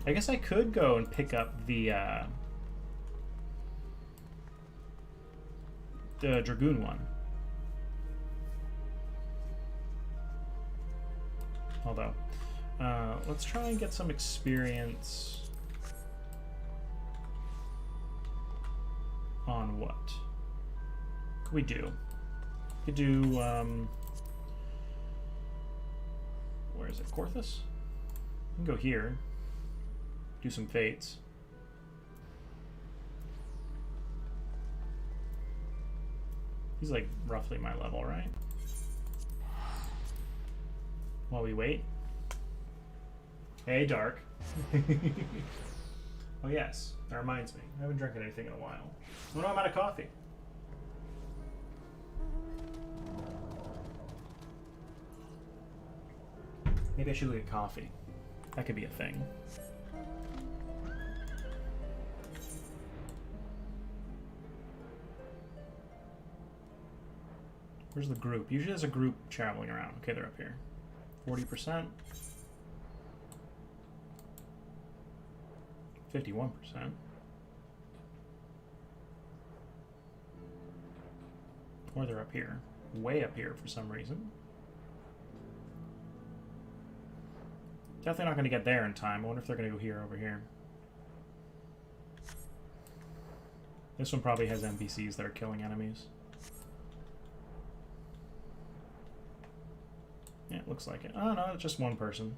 I guess I could go and pick up the Dragoon one. Although, let's try and get some experience on what? What could we do? We could do, where is it? Corthus? We can go here. Do some fates. He's like roughly my level, right? While we wait. Hey, Dark. Oh yes, that reminds me. I haven't drinking anything in a while. Oh no, I'm out of coffee. Maybe I should go get coffee. That could be a thing. Where's the group? Usually there's a group traveling around. Okay, they're up here. 40%. 51%. Or they're up here. Way up here for some reason. Definitely not going to get there in time. I wonder if they're going to go here over here. This one probably has NPCs that are killing enemies. Yeah, it looks like it. Oh no, it's just one person.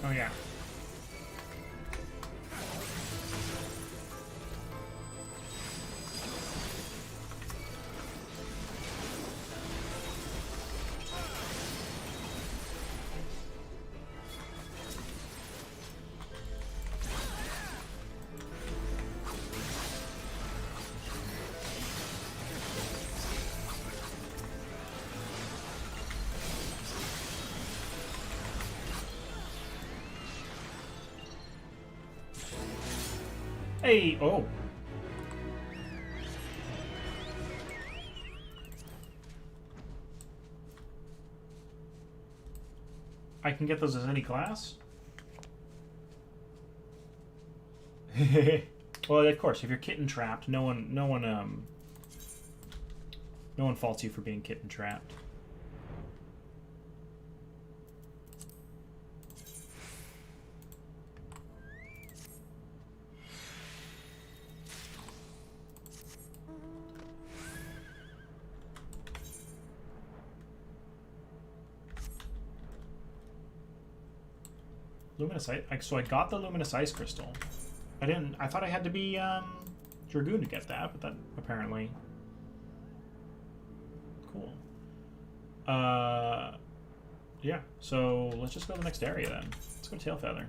Oh yeah. Hey, oh. I can get those as any class? Well, of course, if you're kitten trapped, no one faults you for being kitten trapped. Luminous ice. So I got the luminous ice crystal. I thought I had to be Dragoon to get that, but that apparently. Cool. Yeah. So let's just go to the next area then. Let's go to Tailfeather.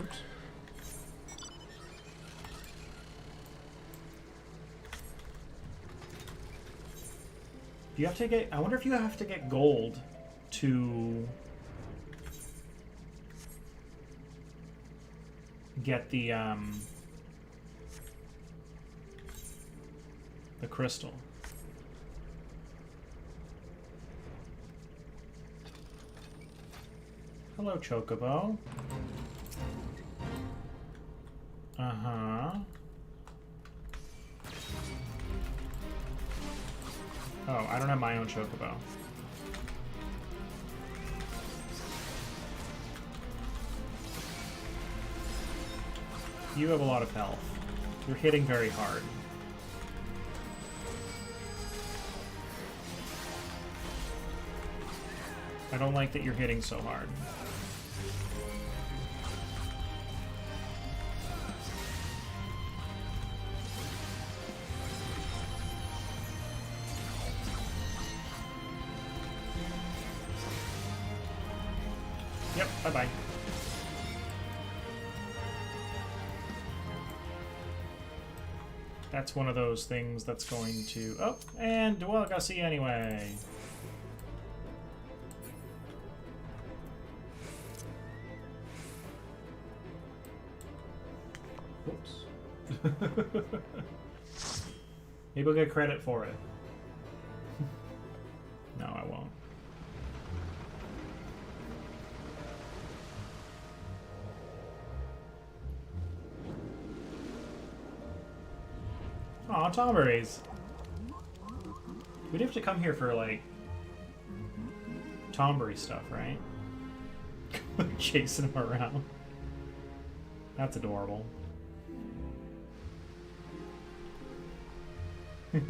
Oops. You have to get. I wonder if you have to get gold to get the crystal. Hello, Chocobo. Uh-huh. Oh, I don't have my own Chocobo. You have a lot of health. You're hitting very hard. I don't like that you're hitting so hard. Yep, bye-bye. That's one of those things that's going to... Oh, and Dwelgasi anyway. Oops. Maybe we'll get credit for it. No, I won't. Aw, Tomberries. We'd have to come here for, like, Tomberry stuff, right? Chasing him around. That's adorable. Kind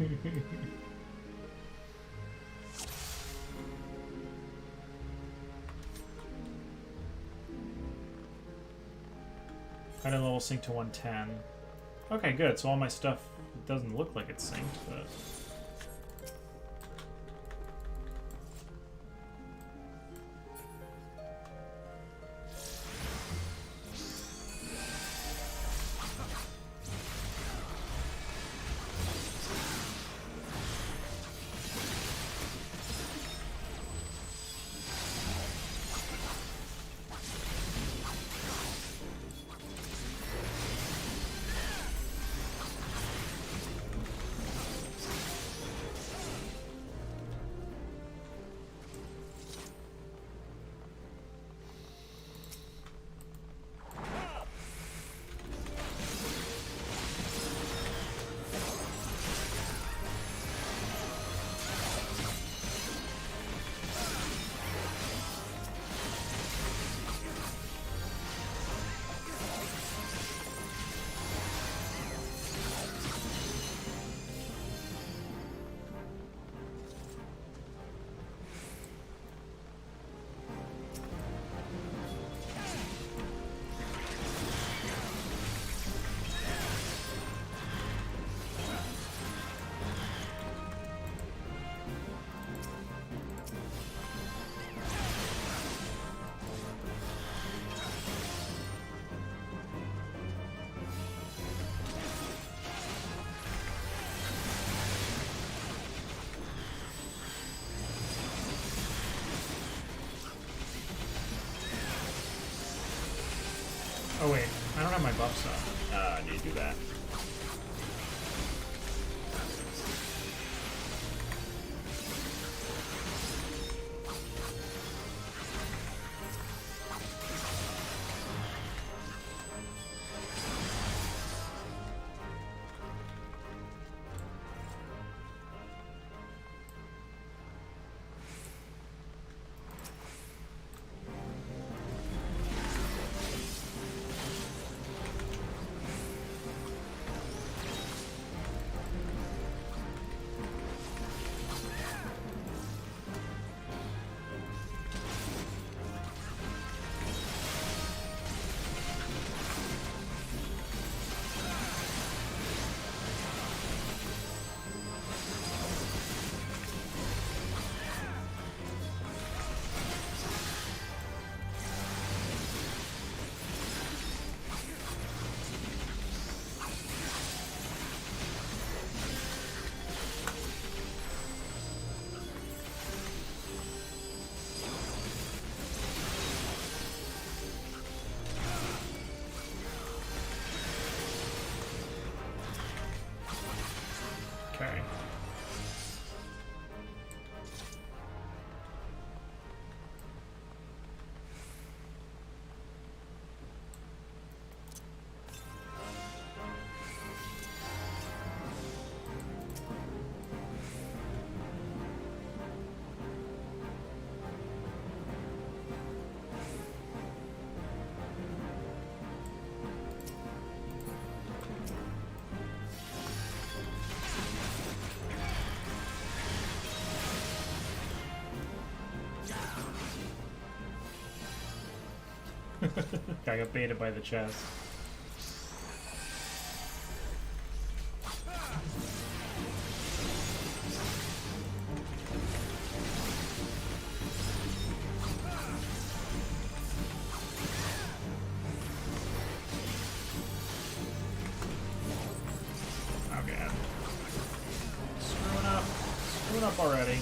of level sync to 110. Okay, good. So all my stuff doesn't look like it's synced, but... Oh wait, I don't have my buffs up. I need to do that. I got baited by the chest. Okay. Screwing up already.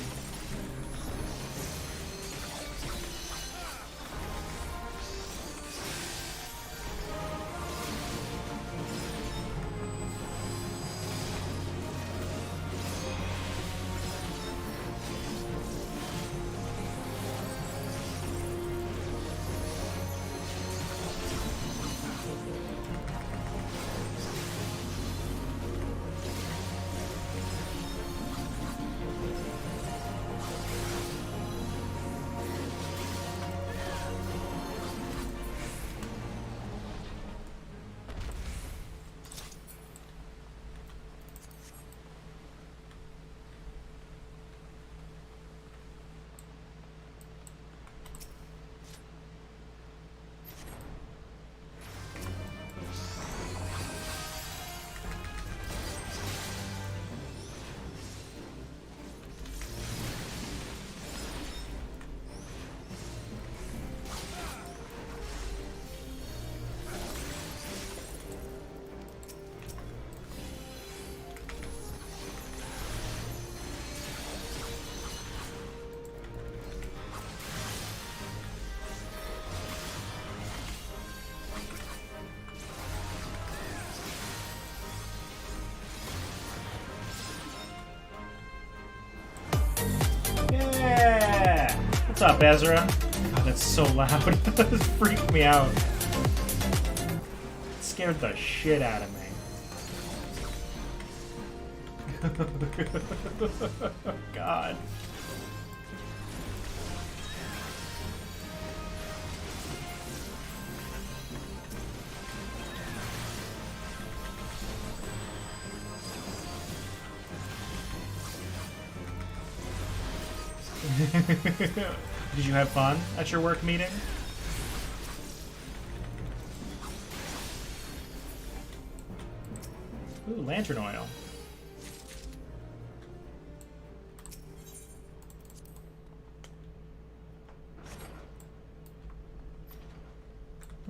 Yeah! What's up, Ezra? God, that's so loud. It freaked me out. It scared the shit out of me. God. Did you have fun at your work meeting? Ooh, lantern oil.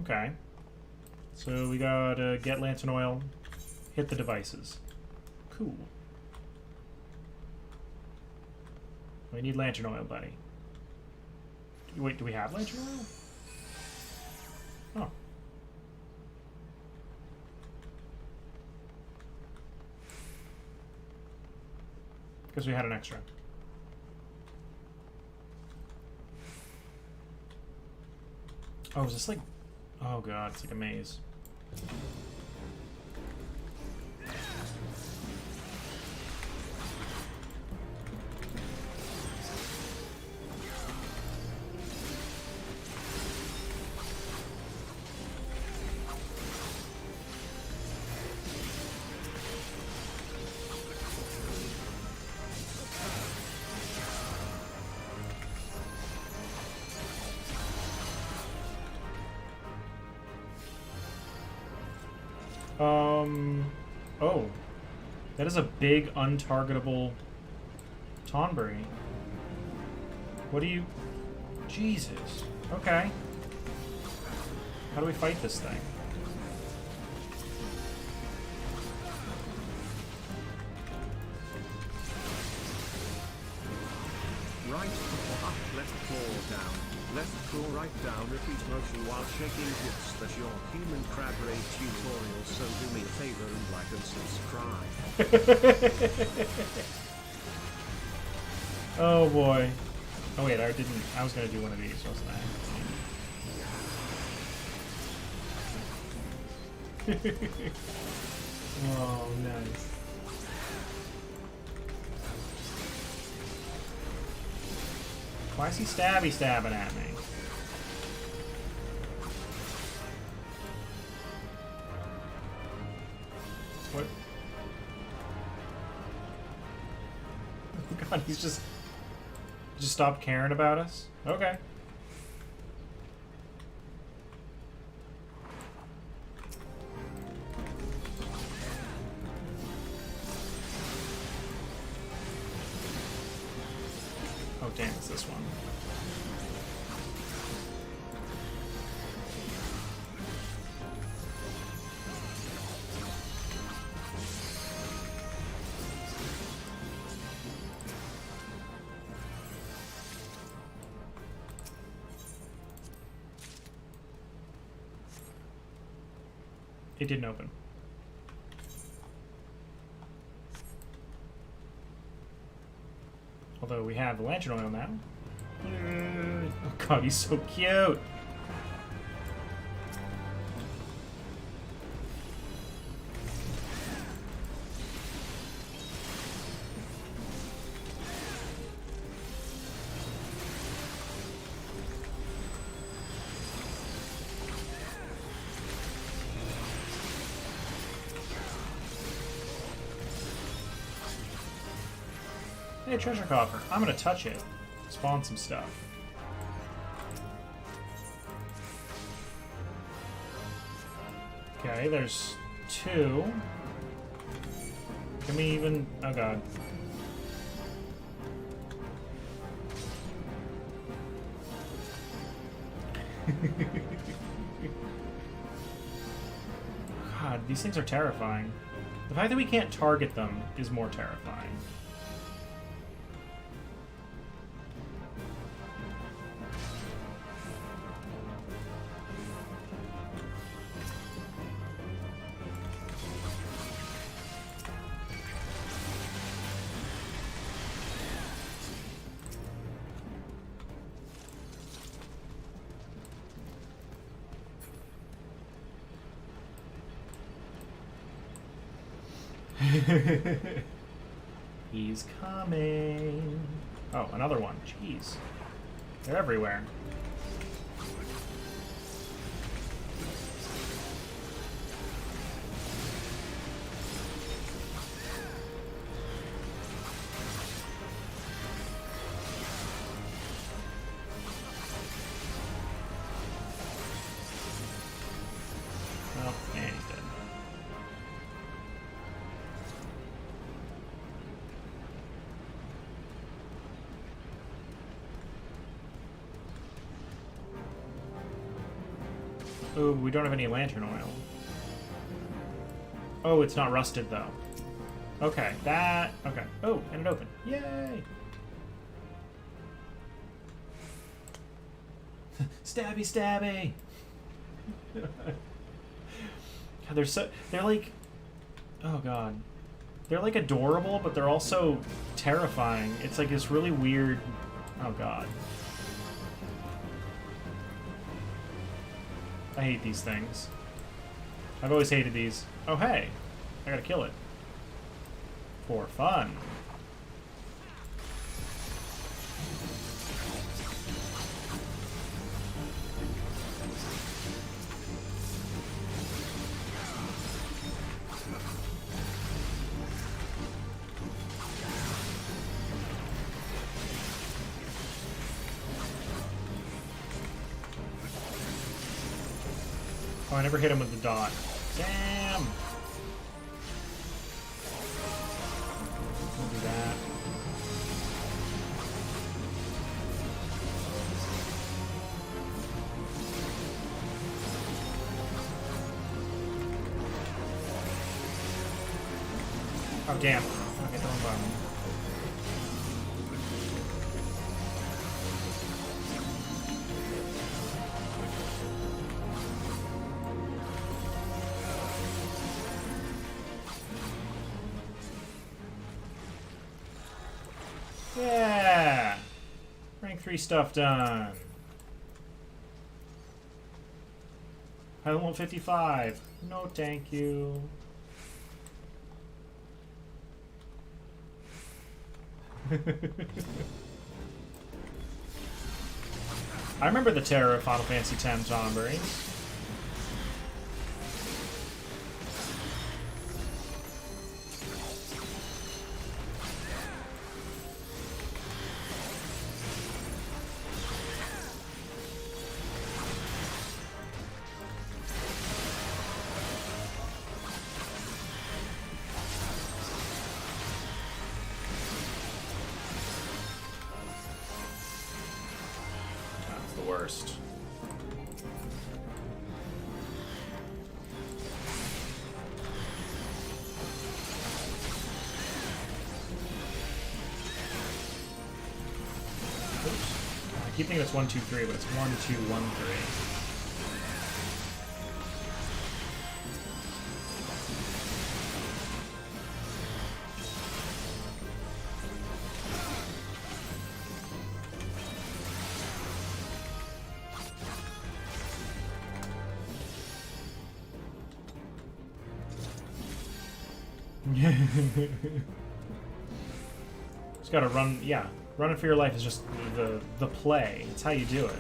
Okay. So we gotta get lantern oil, hit the devices. Cool. We need lantern oil, buddy. Wait, do we have lantern oil? Oh. Because we had an extra. Oh, is this like... Oh god, it's like a maze. Oh. That is a big, untargetable Tonberry. What do you... Jesus. Okay. How do we fight this thing? Right or up, left claw down. Left claw right down, repeat motion while shaking hips. That's your human crab ray tutorial, so do me a favor and like and subscribe. Oh boy. Oh wait, I was gonna do one of these, wasn't I? Oh, nice. Why is he stabbing at me? What? Oh god, he's just stopped caring about us? Okay. Oh, damn, it's this one. It didn't open. Although we have the lantern oil now. Oh god, he's so cute! Hey, treasure coffer. I'm gonna touch it. Spawn some stuff. Okay, there's 2. Can we even... Oh god. God, these things are terrifying. The fact that we can't target them is more terrifying. He's coming. Oh, another one. Jeez. They're everywhere. Oh, and he's dead. Ooh, we don't have any lantern oil. Oh, it's not rusted, though. Okay, that... Okay. Oh, and it opened. Yay! Stabby, stabby! God, they're so... They're like... Oh, God. They're, like, adorable, but they're also terrifying. It's like this really weird... Oh, God. I hate these things. I've always hated these. Oh, hey. I gotta kill it. For fun. Oh, I never hit him with the dot. Damn! We'll do that. Oh, damn. Okay, don't bother me. Yeah! Rank 3 stuff done. I want 55. No, thank you. I remember the terror of Final Fantasy X zombies. worst. Oops. I keep thinking it's 1, 2, 3, but it's 1, 2, 1, 3. Just gotta run, yeah. Running for your life is just the play. It's how you do it.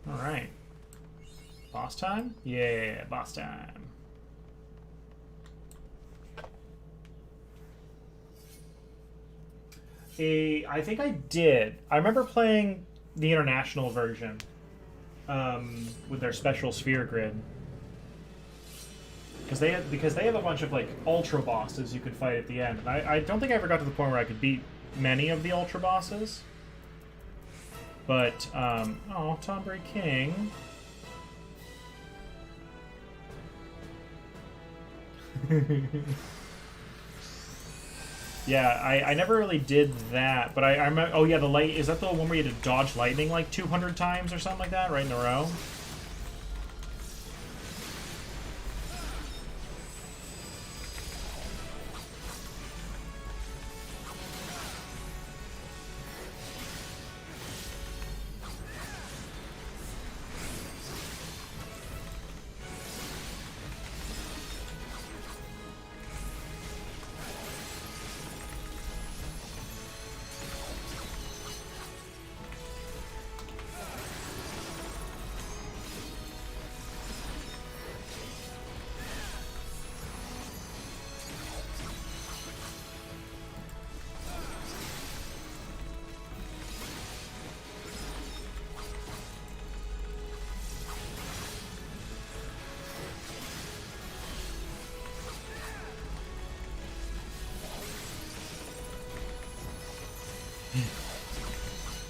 Alright. Boss time? Yeah, boss time. I think I did. I remember playing the international version with their special sphere grid. Because they have a bunch of like ultra bosses you could fight at the end. And I don't think I ever got to the point where I could beat many of the ultra bosses. But, oh, Tombury King. Yeah, I never really did that, but I remember, oh yeah, the light, is that the one where you had to dodge lightning like 200 times or something like that, right in a row?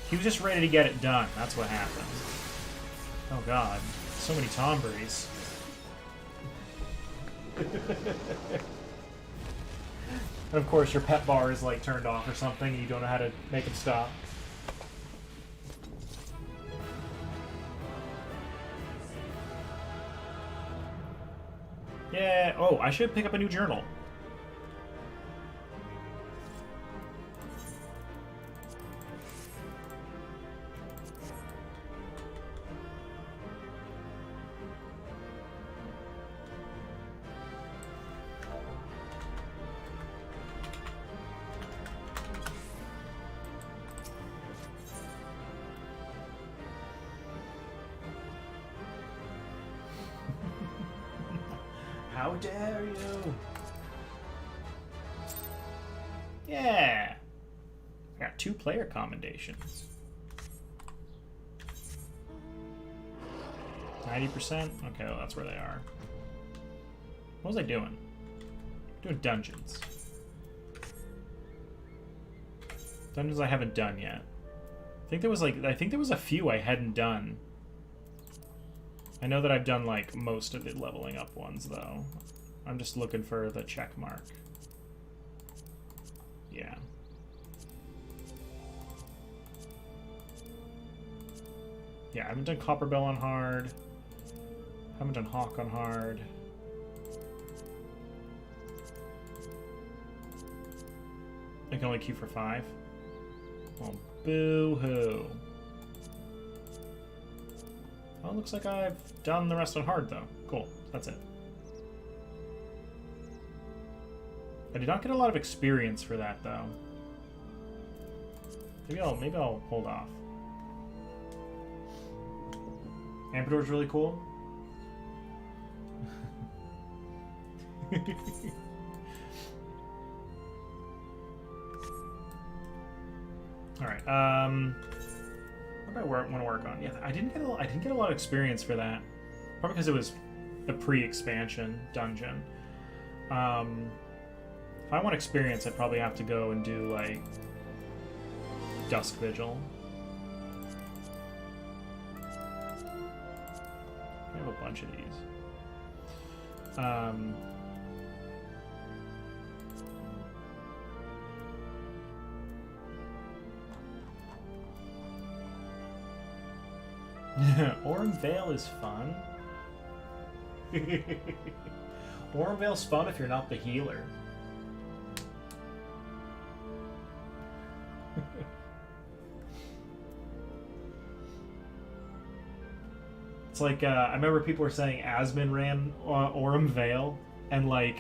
He was just ready to get it done. That's what happened. Oh god. So many Tomburys. And of course your pet bar is like turned off or something and you don't know how to make it stop. Yeah. Oh, I should pick up a new journal. How dare you? Yeah. I got 2 player commendations. 90%? Okay, well, that's where they are. What was I doing? Doing dungeons. Dungeons I haven't done yet. I think there was a few I hadn't done. I know that I've done, like, most of the leveling up ones, though. I'm just looking for the check mark. Yeah. Yeah, I haven't done Copperbell on hard. Haven't done Hawk on hard. I can only queue for 5. Well, boo-hoo. Well, it looks like I've done the rest on hard, though. Cool. That's it. I did not get a lot of experience for that, though. Maybe I'll hold off. Ampedor's really cool. All right. What do I want to work on? Yeah, I didn't get a lot of experience for that. Probably because it was a pre-expansion dungeon. If I want experience, I'd probably have to go and do like Dusk Vigil. I have a bunch of these. Orm Vale is fun. Orm Vale's fun if you're not the healer. It's like, I remember people were saying Asmund ran Orm Vale, and like,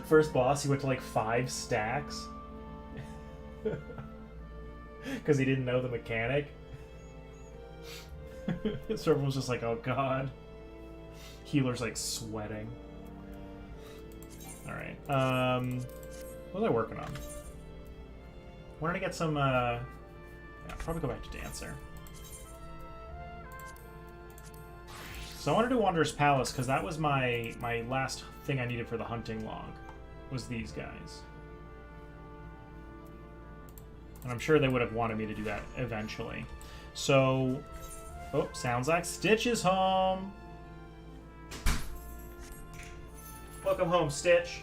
first boss, he went to like 5 stacks. Because he didn't know the mechanic. So everyone was just like, oh god. Healer's like sweating. Alright. What was I working on? Wanted to get some, yeah, I'll probably go back to Dancer. So I wanted to do Wanderer's Palace, because that was my last thing I needed for the hunting log, was these guys. And I'm sure they would have wanted me to do that eventually. So, oh, sounds like Stitch is home. Welcome home, Stitch.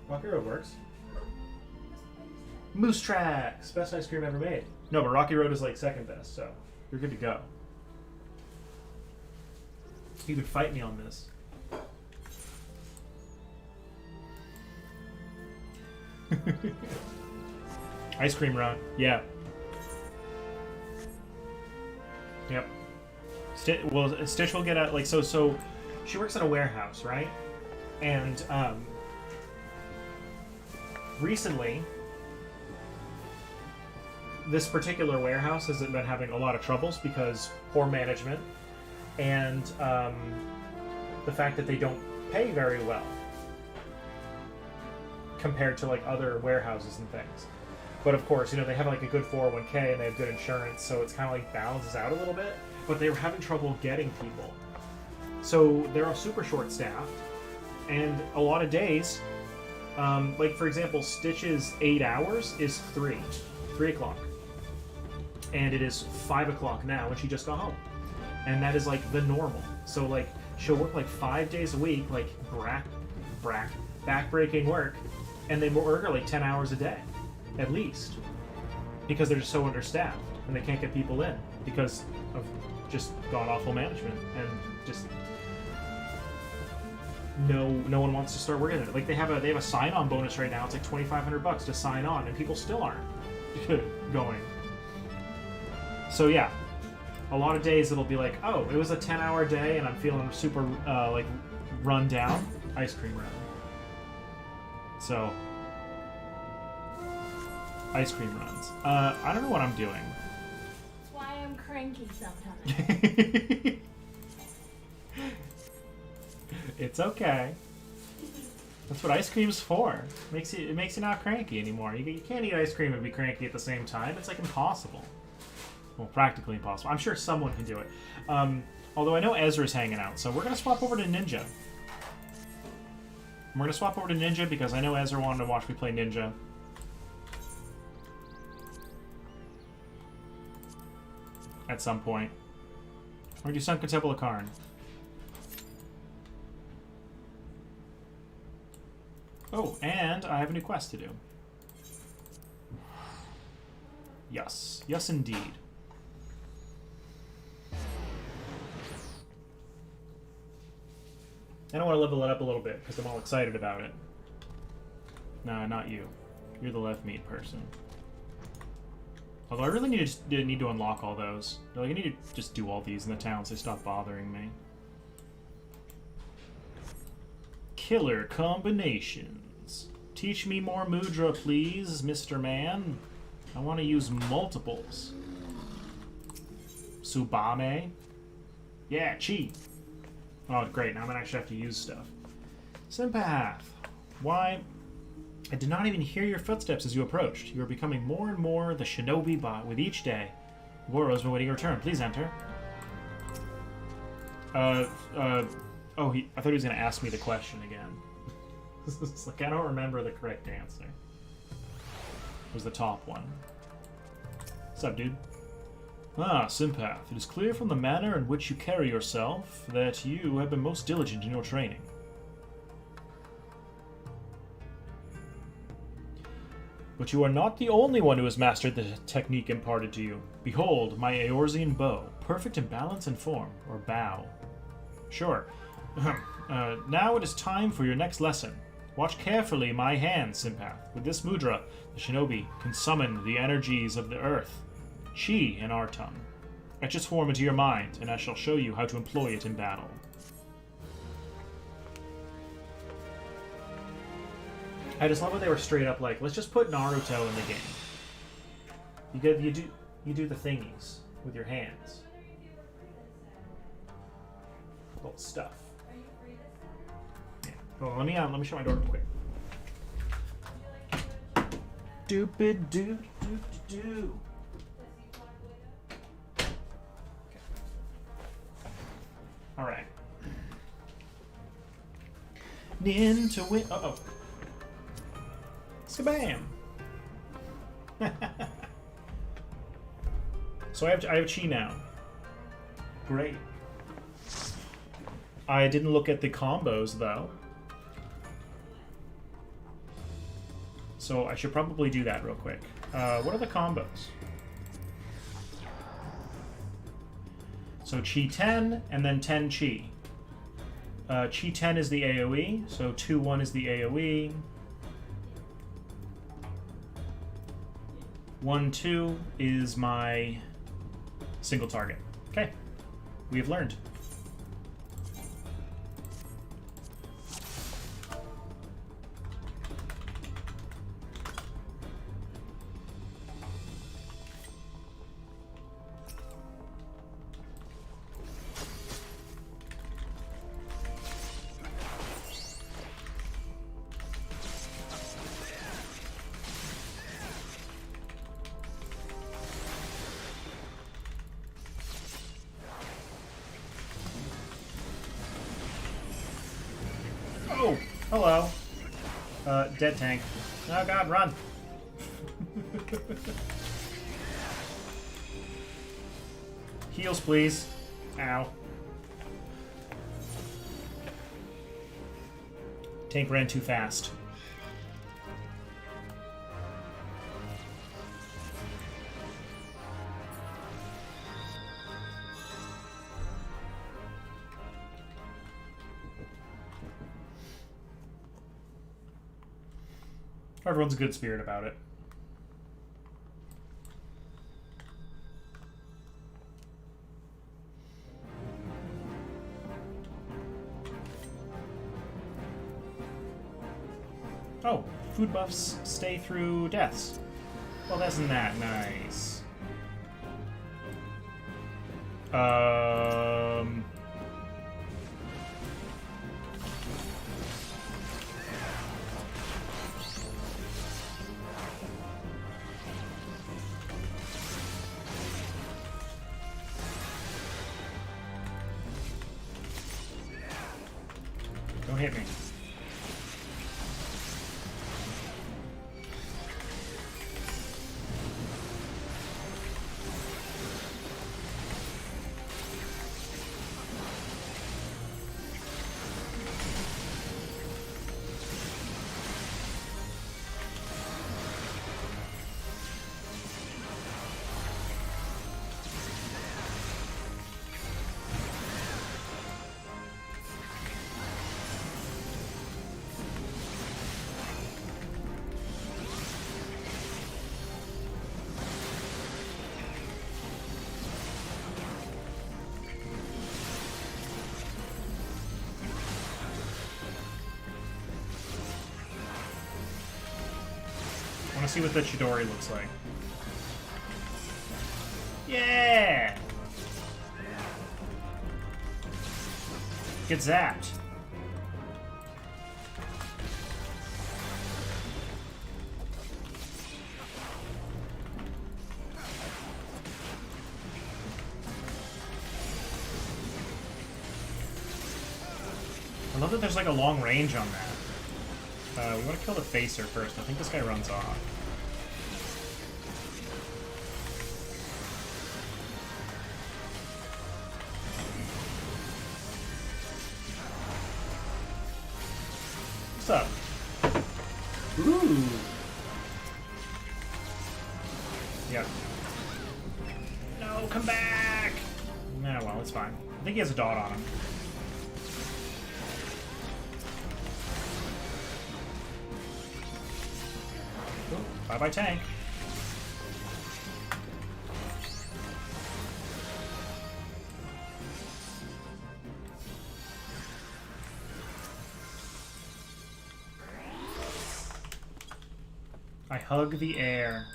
Rocky Road works. Moose Tracks! Best ice cream ever made. No, but Rocky Road is like second best, so you're good to go. You could fight me on this. Ice cream run. Yeah. Yep. Stitch will get a, like, so she works in a warehouse, right? And, recently, this particular warehouse has been having a lot of troubles because poor management and the fact that they don't pay very well compared to like other warehouses and things. But of course, you know, they have like a good 401k and they have good insurance, so it's kind of like balances out a little bit. But they were having trouble getting people. So they're super short-staffed, and a lot of days, like for example, Stitch's 8 hours is 3 o'clock. And it is 5 o'clock now, and she just got home. And that is like the normal. So like, she'll work like 5 days a week, like back-breaking work, and they work like 10 hours a day, at least. Because they're just so understaffed, and they can't get people in because of just god-awful management, and just no one wants to start working it. Like they have a sign-on bonus right now. It's like $2,500 to sign on, and people still aren't going. So yeah, a lot of days it'll be like, oh, it was a 10-hour day, and I'm feeling super like run down. Ice cream run. So ice cream runs. I don't know what I'm doing. That's why I'm cranky sometimes. It's okay. That's what ice cream's for. It makes you not cranky anymore. You can't eat ice cream and be cranky at the same time. It's like impossible. Well, practically impossible. I'm sure someone can do it. Although I know Ezra's hanging out, so we're gonna swap over to Ninja. We're gonna swap over to Ninja because I know Ezra wanted to watch me play Ninja. At some point. We're gonna do Sunken Temple of Karn. Oh, and I have a new quest to do. Yes. Yes, indeed. I don't want to level it up a little bit, because I'm all excited about it. Nah, not you. You're the left meat person. Although I really need to unlock all those. Like, I need to just do all these in the town so they stop bothering me. Killer combinations. Teach me more mudra, please, Mr. Man. I want to use multiples. Subame. Yeah, chi. Oh, great. Now I'm going to actually have to use stuff. Sympath. Why? I did not even hear your footsteps as you approached. You are becoming more and more the shinobi bot with each day. Goro's been waiting your turn. Please enter. Oh, I thought he was going to ask me the question again. It's like, I don't remember the correct answer. It was the top one. What's up, dude? Ah, Sympath. It is clear from the manner in which you carry yourself that you have been most diligent in your training. But you are not the only one who has mastered the technique imparted to you. Behold, my Eorzean bow, perfect in balance and form, or bow. Sure. Now it is time for your next lesson. Watch carefully my hand, Sympath. With this mudra, the shinobi can summon the energies of the earth, chi in our tongue. Etch its form into your mind, and I shall show you how to employ it in battle. I just love how they were straight up like, let's just put Naruto in the game. You do the thingies with your hands. Little stuff. Yeah. Well, let me shut my door real quick. Doopid doo doo doo. All right. Ninja win. Uh-oh. Skabam! So I have chi now. Great. I didn't look at the combos though. So I should probably do that real quick. What are the combos? So chi 10 and then 10 chi. Chi 10 is the AoE, so 2-1 is the AoE. 1-2 is my single target. Okay, we have learned. Oh, hello. Dead tank. Oh god, run. Heals, please. Ow. Tank ran too fast. Everyone's a good spirit about it. Oh, food buffs stay through deaths. Well, isn't that nice? Don't hit me. want to see what the Chidori looks like. Yeah! Get zapped. I love that there's like a long range on that. We want to kill the Facer first. I think this guy runs off. What's up? Ooh. Yep. No, come back! Nah, well, it's fine. I think he has a dot on him. Bye-bye, tank. I hug the air.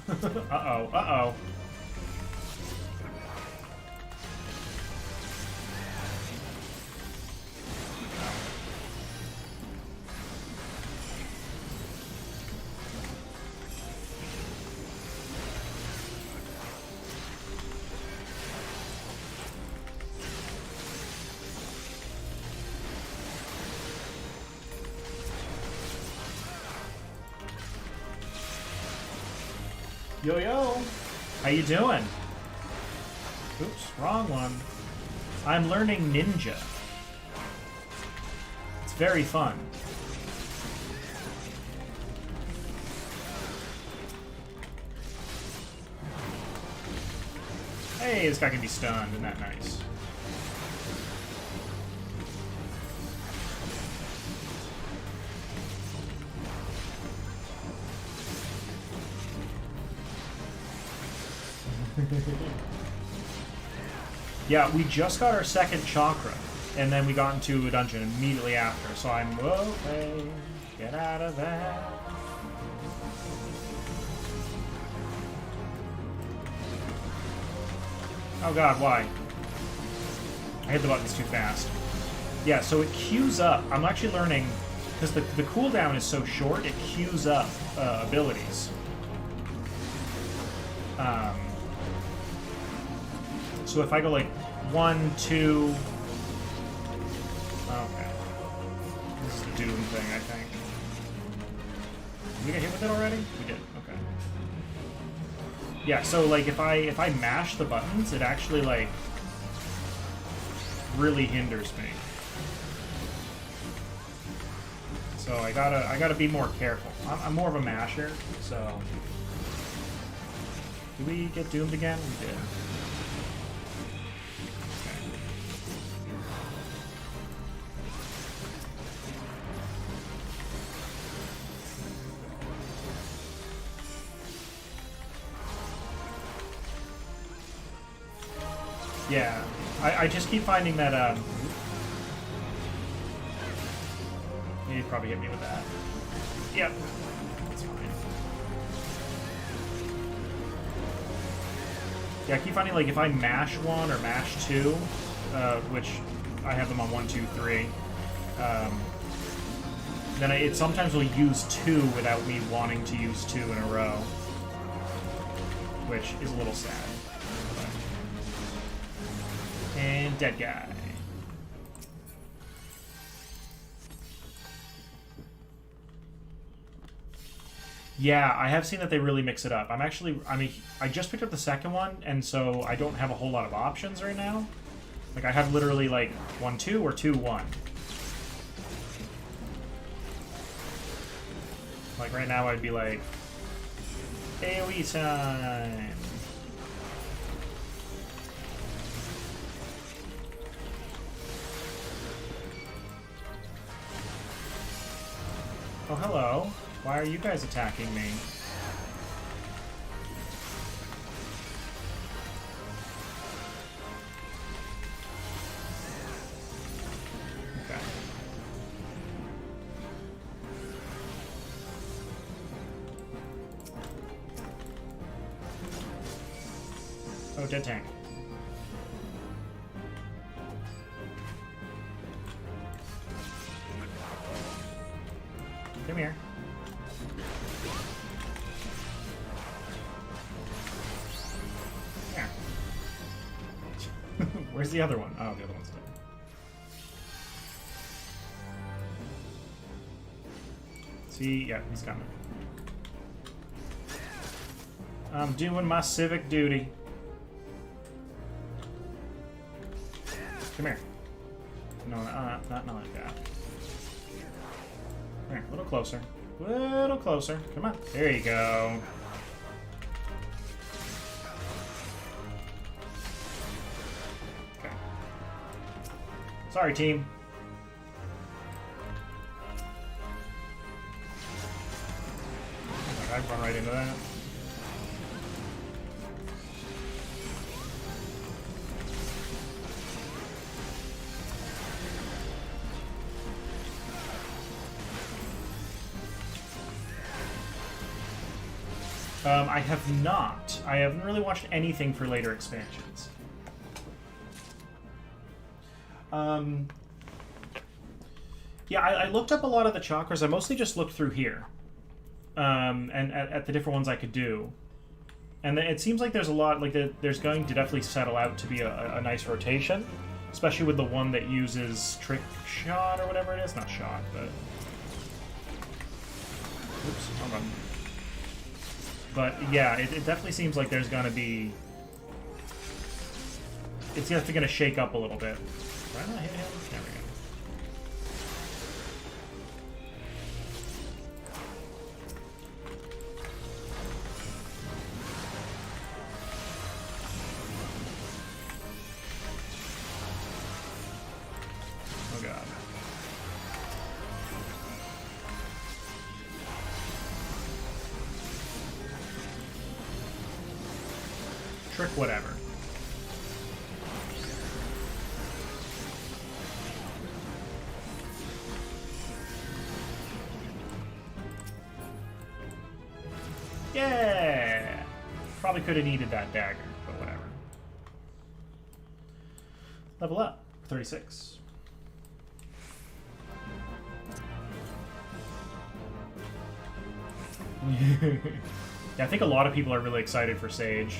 Uh-oh, uh-oh. Yo, yo. How you doing? Oops, wrong one. I'm learning ninja. It's very fun. Hey, this guy can be stunned. Isn't that nice? Yeah, we just got our second chakra, and then we got into a dungeon immediately after, so I'm okay. Get out of that. Oh god, why? I hit the buttons too fast. Yeah, so it queues up. I'm actually learning, because the cooldown is so short, it queues up abilities. So if I go like 1, 2... Okay. This is the Doom thing, I think. Did we get hit with it already? We did, okay. Yeah, so like if I mash the buttons, it actually like really hinders me. So I gotta be more careful. I'm more of a masher, so... Did we get doomed again? We did. Yeah, I just keep finding that, he probably hit me with that. Yep. That's fine. Yeah, I keep finding, like, if I mash 1 or mash 2, which I have them on 1, 2, 3, then it sometimes will use 2 without me wanting to use 2 in a row, which is a little sad. And dead guy. Yeah, I have seen that they really mix it up. I just picked up the second one, and so I don't have a whole lot of options right now. Like, I have literally, like, 1, 2 or 2, 1. Like, right now I'd be like, AoE time! Oh, hello. Why are you guys attacking me? Okay. Oh, dead tank. Come here. There. Where's the other one? Oh, the other one's dead. See? Yeah, he's coming. I'm doing my civic duty. Come here. No, not like that. Come here, a little closer. A little closer. Come on. There you go. Okay. Sorry, team. I'd run right into that. I have not. I haven't really watched anything for later expansions. Yeah, I looked up a lot of the chakras. I mostly just looked through here. And at the different ones I could do. And it seems like there's a lot, like there's going to definitely settle out to be a nice rotation. Especially with the one that uses trick shot or whatever it is. Not shot, but... Oops, hold on. But yeah, it definitely seems like there's gonna be... It's definitely gonna shake up a little bit. Did I not hit him? There we go. Oh god. Trick whatever. Yeah! Probably could have needed that dagger, but whatever. Level up. 36. Yeah, I think a lot of people are really excited for Sage.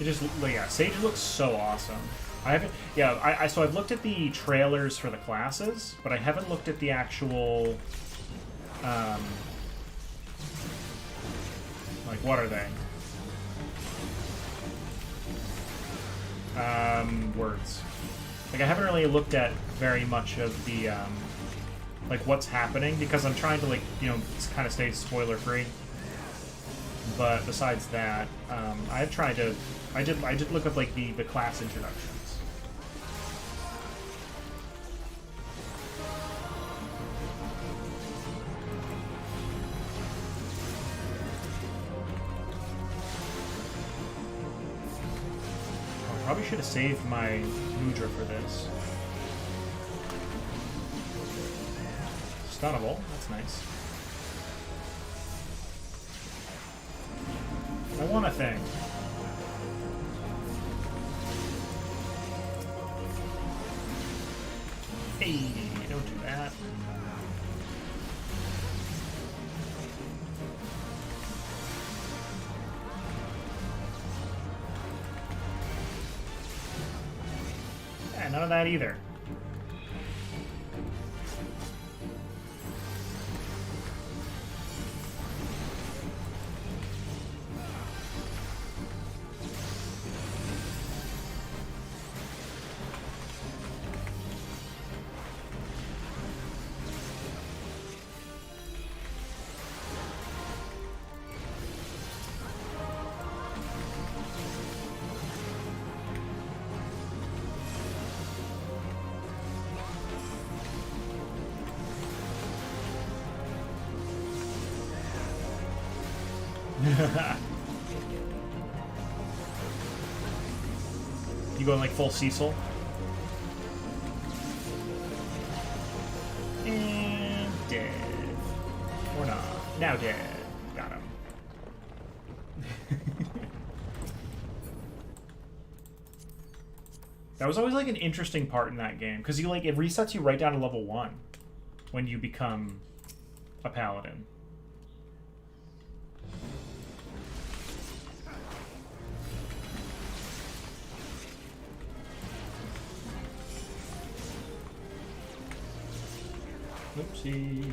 It just, yeah, Sage looks so awesome. I haven't, yeah, so I've looked at the trailers for the classes, but I haven't looked at the actual, like, what are they? Words. Like, I haven't really looked at very much of the, like, what's happening, because I'm trying to, like, you know, kind of stay spoiler-free. But besides that, I've tried to... I did look up, like, the class introductions. I probably should have saved my Mudra for this. Stunnable, that's nice. I want a thing. Hey, don't do that. Yeah, none of that either. You going like full Cecil? And dead. Or not. Now dead. Got him. That was always like an interesting part in that game, because you like it resets you right down to level 1 when you become a paladin. Oopsie.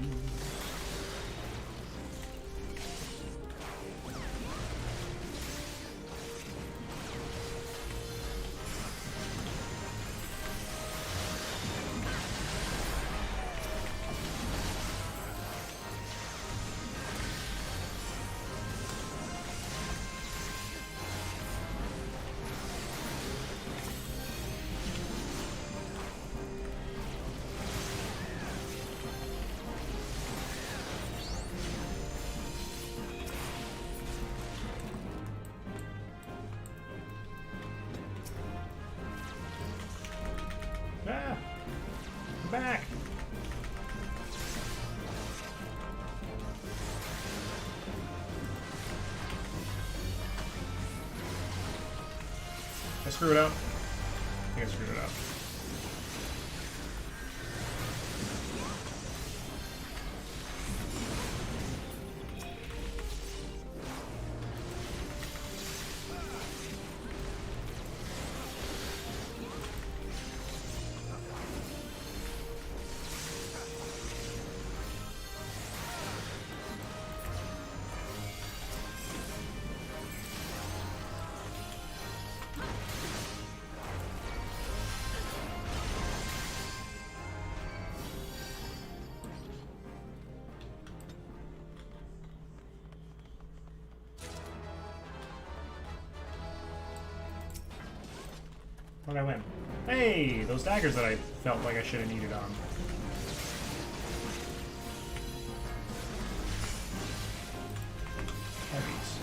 Ah! Come back! I screw it up. I think I screwed it up. What'd I win? Hey! Those daggers that I felt like I should have needed on. Heavies.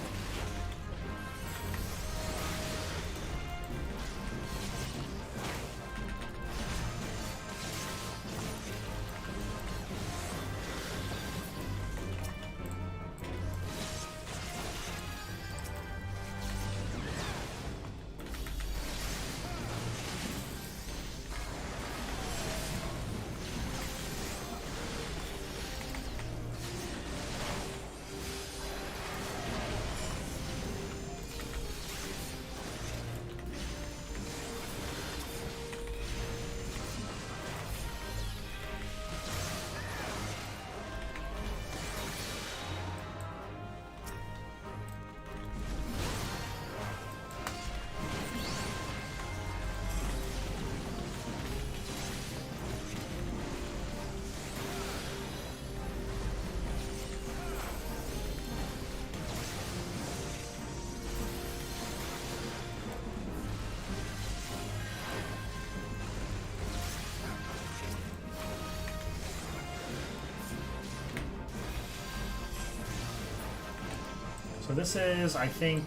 So this is, I think,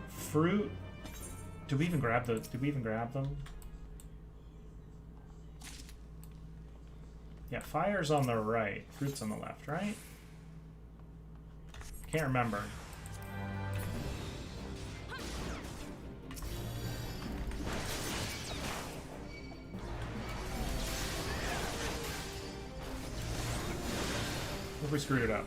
fruit. Did we even grab the? Did we even grab them? Yeah, fire's on the right, fruit's on the left, right? Can't remember. What if we screwed it up?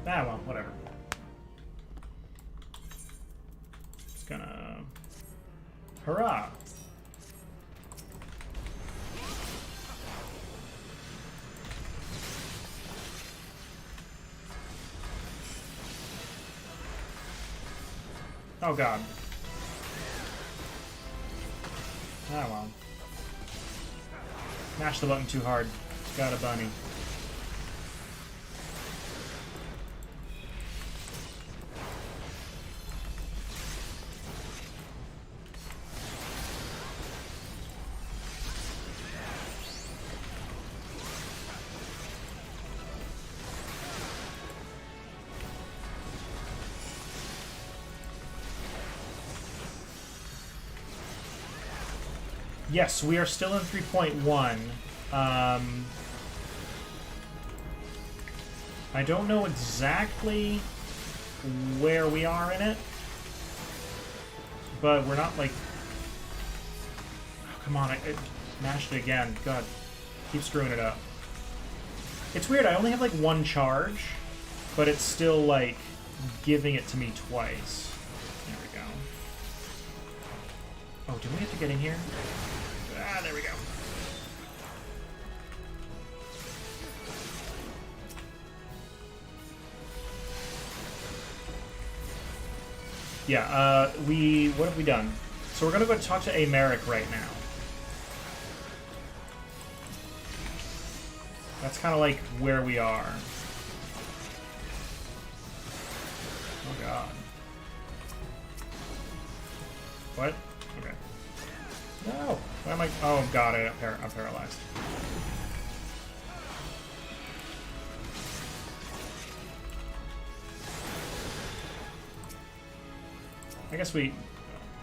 Ah, well, whatever. Just gonna... Hurrah! Oh god. Oh well. Mash the button too hard. Got a bunny. Yes, we are still in 3.1. I don't know exactly where we are in it, but we're not like... Oh, come on, I mashed it again. God, keep screwing it up. It's weird, I only have like one charge, but it's still like giving it to me twice. There we go. Oh, do we have to get in here? Ah, there we go. Yeah, what have we done? So we're gonna go talk to Americ right now. That's kind of like where we are. Oh god. What? Okay. No! Why am I... Oh god, I'm paralyzed. I guess we...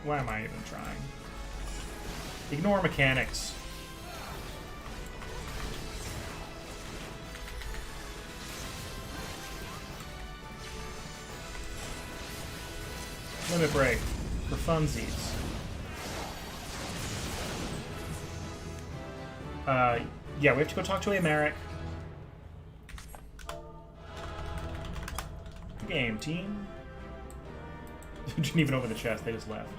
Why am I even trying? Ignore mechanics. Limit break. For funsies. Yeah, we have to go talk to Americ. Game, team. Didn't even open the chest, they just left.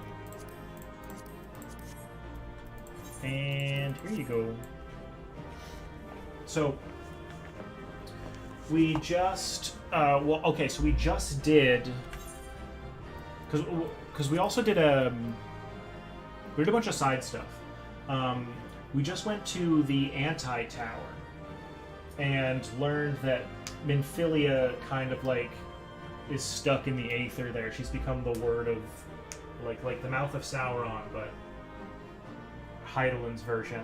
And here you go. So, we just, well, okay, so we just did, because we also did we did a bunch of side stuff. We just went to the anti-tower and learned that Minfilia kind of like is stuck in the Aether there. She's become the word of like the mouth of Sauron, but Hydaelyn's version.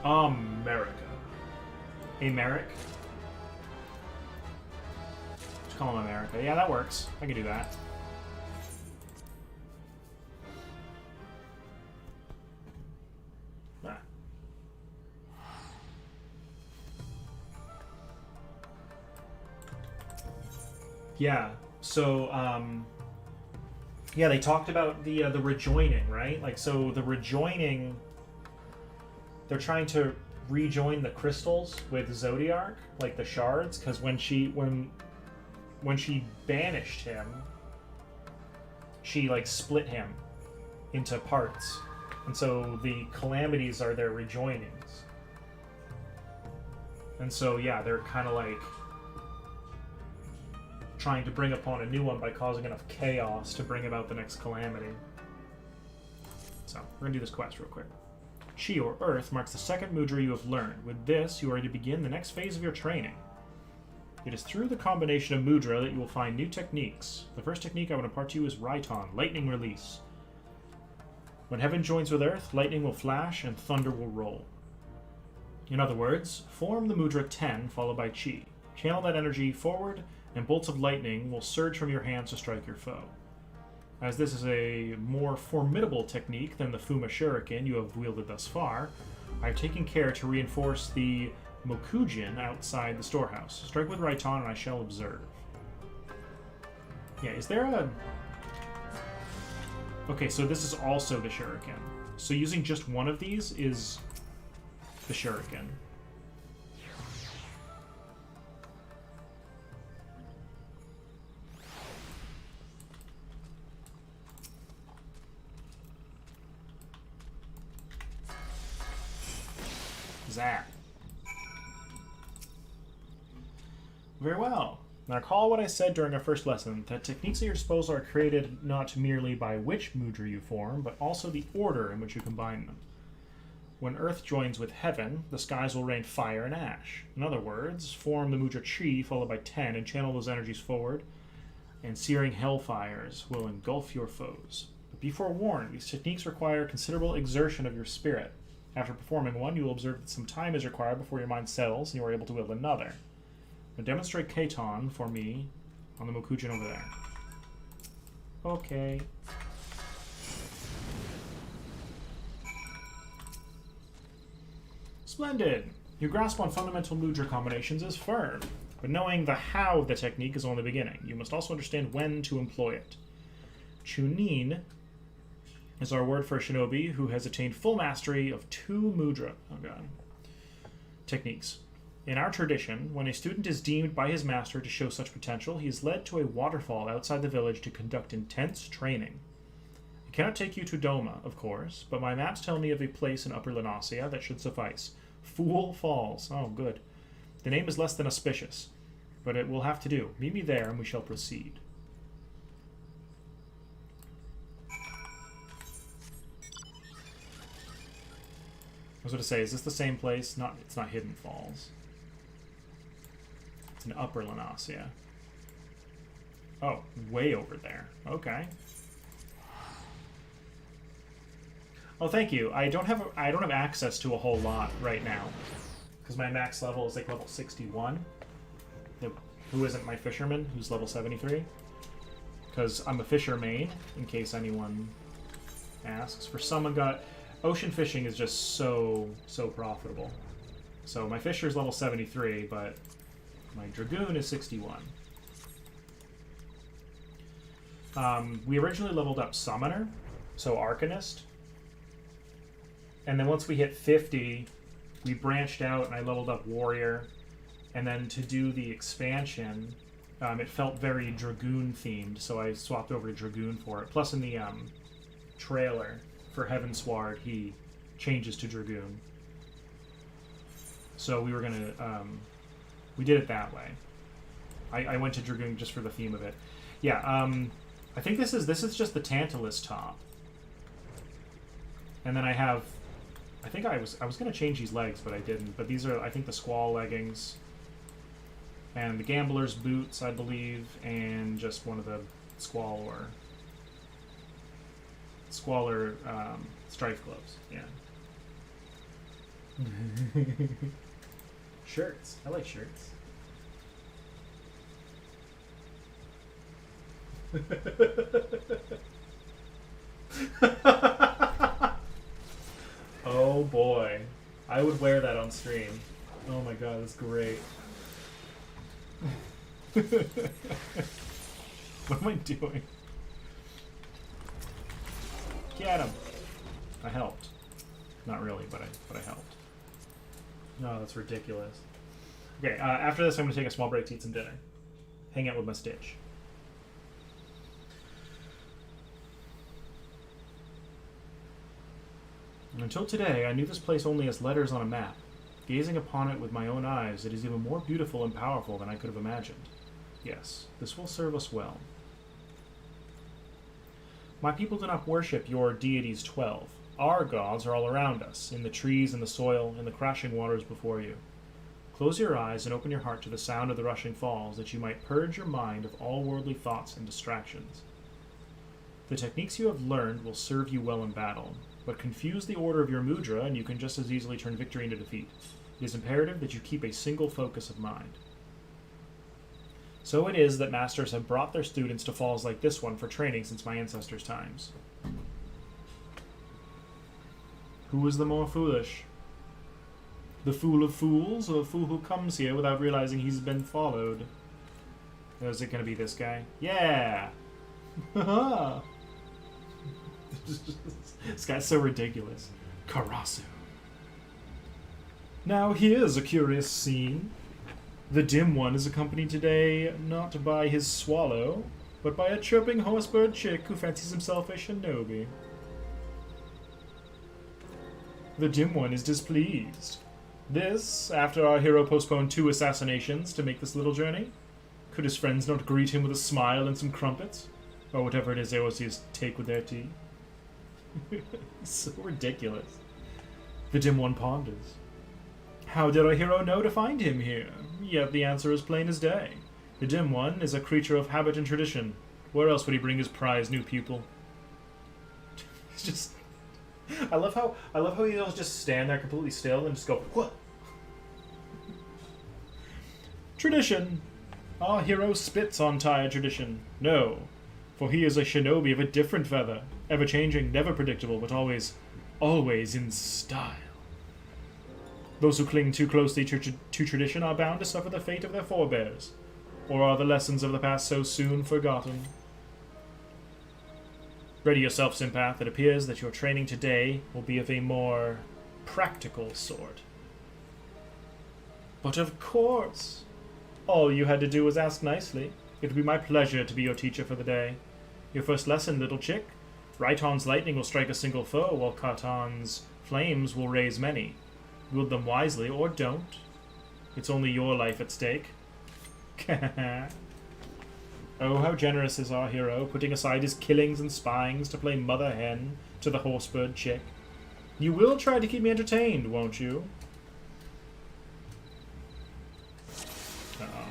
America. Americ? Just call him America. Yeah, that works. I can do that. Ah. Yeah. So, yeah, they talked about the rejoining, right? Like, so the rejoining, they're trying to rejoin the crystals with Zodiark, like the shards, because when she banished him, she like split him into parts, and so the calamities are their rejoinings. And so yeah, they're kind of like trying to bring upon a new one by causing enough chaos to bring about the next calamity. So we're gonna do this quest real quick. She, or Earth, marks the second mudra you have learned. With this, you are to begin the next phase of your training. It is through the combination of mudra that you will find new techniques. The first technique I will impart to you is Raiton, Lightning Release. When heaven joins with Earth, lightning will flash and thunder will roll. In other words, form the mudra 10 followed by Chi. Channel that energy forward, and bolts of lightning will surge from your hands to strike your foe. As this is a more formidable technique than the Fuma Shuriken you have wielded thus far, I have taken care to reinforce the Mokujin outside the storehouse. Strike with Raiton and I shall observe. Yeah, is there a... Okay, so this is also the Shuriken. So using just one of these is the Shuriken. Zap. Very well. Now recall what I said during our first lesson, that techniques at your disposal are created not merely by which mudra you form, but also the order in which you combine them. When earth joins with heaven, the skies will rain fire and ash. In other words, form the mudra chi followed by 10 and channel those energies forward, and searing hellfires will engulf your foes. But be forewarned, these techniques require considerable exertion of your spirit. After performing one, you will observe that some time is required before your mind settles and you are able to wield another. Now demonstrate Katon for me on the Mokujin over there. Okay. Splendid! Your grasp on fundamental mudra combinations is firm, but knowing the how of the technique is only the beginning. You must also understand when to employ it. Chunin is our word for a shinobi who has attained full mastery of 2 mudra techniques. In our tradition, when a student is deemed by his master to show such potential, he is led to a waterfall outside the village to conduct intense training. I cannot take you to Doma, of course, but my maps tell me of a place in Upper Lenasia that should suffice. Fool Falls. Oh, good. The name is less than auspicious, but it will have to do. Meet me there and we shall proceed. I was going to say, is this the same place? It's not Hidden Falls. It's in Upper Lenasia. Oh, way over there. Okay. Oh, thank you. I don't have access to a whole lot right now because my max level is like level 61. Who isn't my fisherman? Who's level 73? Because I'm a fisher main, in case anyone asks. For someone got ocean fishing is just so profitable. So my fisher's level 73, but my dragoon is 61. We originally leveled up summoner, so arcanist. And then once we hit 50, we branched out and I leveled up warrior. And then to do the expansion, it felt very dragoon themed, so I swapped over to dragoon for it. Plus in the trailer for Heavensward, he changes to dragoon. So we were gonna, we did it that way. I went to dragoon just for the theme of it. Yeah, I think this is just the Tantalus top. And then I have, I think I was gonna change these legs, but I didn't. But these are, I think, the Squall leggings. And the Gambler's boots, I believe, and just one of the Squalor strife gloves. Yeah. Shirts. I like shirts. Oh boy. I would wear that on stream. Oh my god, that's great. What am I doing? Get him! I helped. Not really, but I helped. No, that's ridiculous. Okay, after this I'm going to take a small break to eat some dinner. Hang out with my Stitch. Until today, I knew this place only as letters on a map. Gazing upon it with my own eyes, it is even more beautiful and powerful than I could have imagined. Yes, this will serve us well. My people do not worship your deities 12. Our gods are all around us, in the trees and the soil, and the crashing waters before you. Close your eyes and open your heart to the sound of the rushing falls, that you might purge your mind of all worldly thoughts and distractions. The techniques you have learned will serve you well in battle, but confuse the order of your mudra and you can just as easily turn victory into defeat. It is imperative that you keep a single focus of mind. So it is that masters have brought their students to falls like this one for training since my ancestors' times. Who is the more foolish? The fool of fools, or the fool who comes here without realizing he's been followed? Or is it going to be this guy? Yeah! Haha! This guy's so ridiculous. Karasu. Now here's a curious scene. The dim one is accompanied today not by his swallow, but by a chirping horsebird chick who fancies himself a shinobi. The dim one is displeased. This, after our hero postponed 2 assassinations to make this little journey? Could his friends not greet him with a smile and some crumpets? Or whatever it is they always take with their tea? So ridiculous. The dim one ponders. How did our hero know to find him here? Yet the answer is plain as day. The dim one is a creature of habit and tradition. Where else would he bring his prized new pupil? It's just... I love how he'll just stand there completely still and just go, what? Tradition. Our hero spits on tired tradition. No, for he is a shinobi of a different feather, ever-changing, never predictable, but always in style. Those who cling too closely to tradition are bound to suffer the fate of their forebears. Or are the lessons of the past so soon forgotten? Ready yourself, Sympath. It appears that your training today will be of a more practical sort. But of course! All you had to do was ask nicely. It would be my pleasure to be your teacher for the day. Your first lesson, little chick. Raiton's lightning will strike a single foe, while Katan's flames will raise many. Wield them wisely, or don't. It's only your life at stake. Oh, how generous is our hero, putting aside his killings and spyings to play mother hen to the horsebird chick. You will try to keep me entertained, won't you? Uh-oh.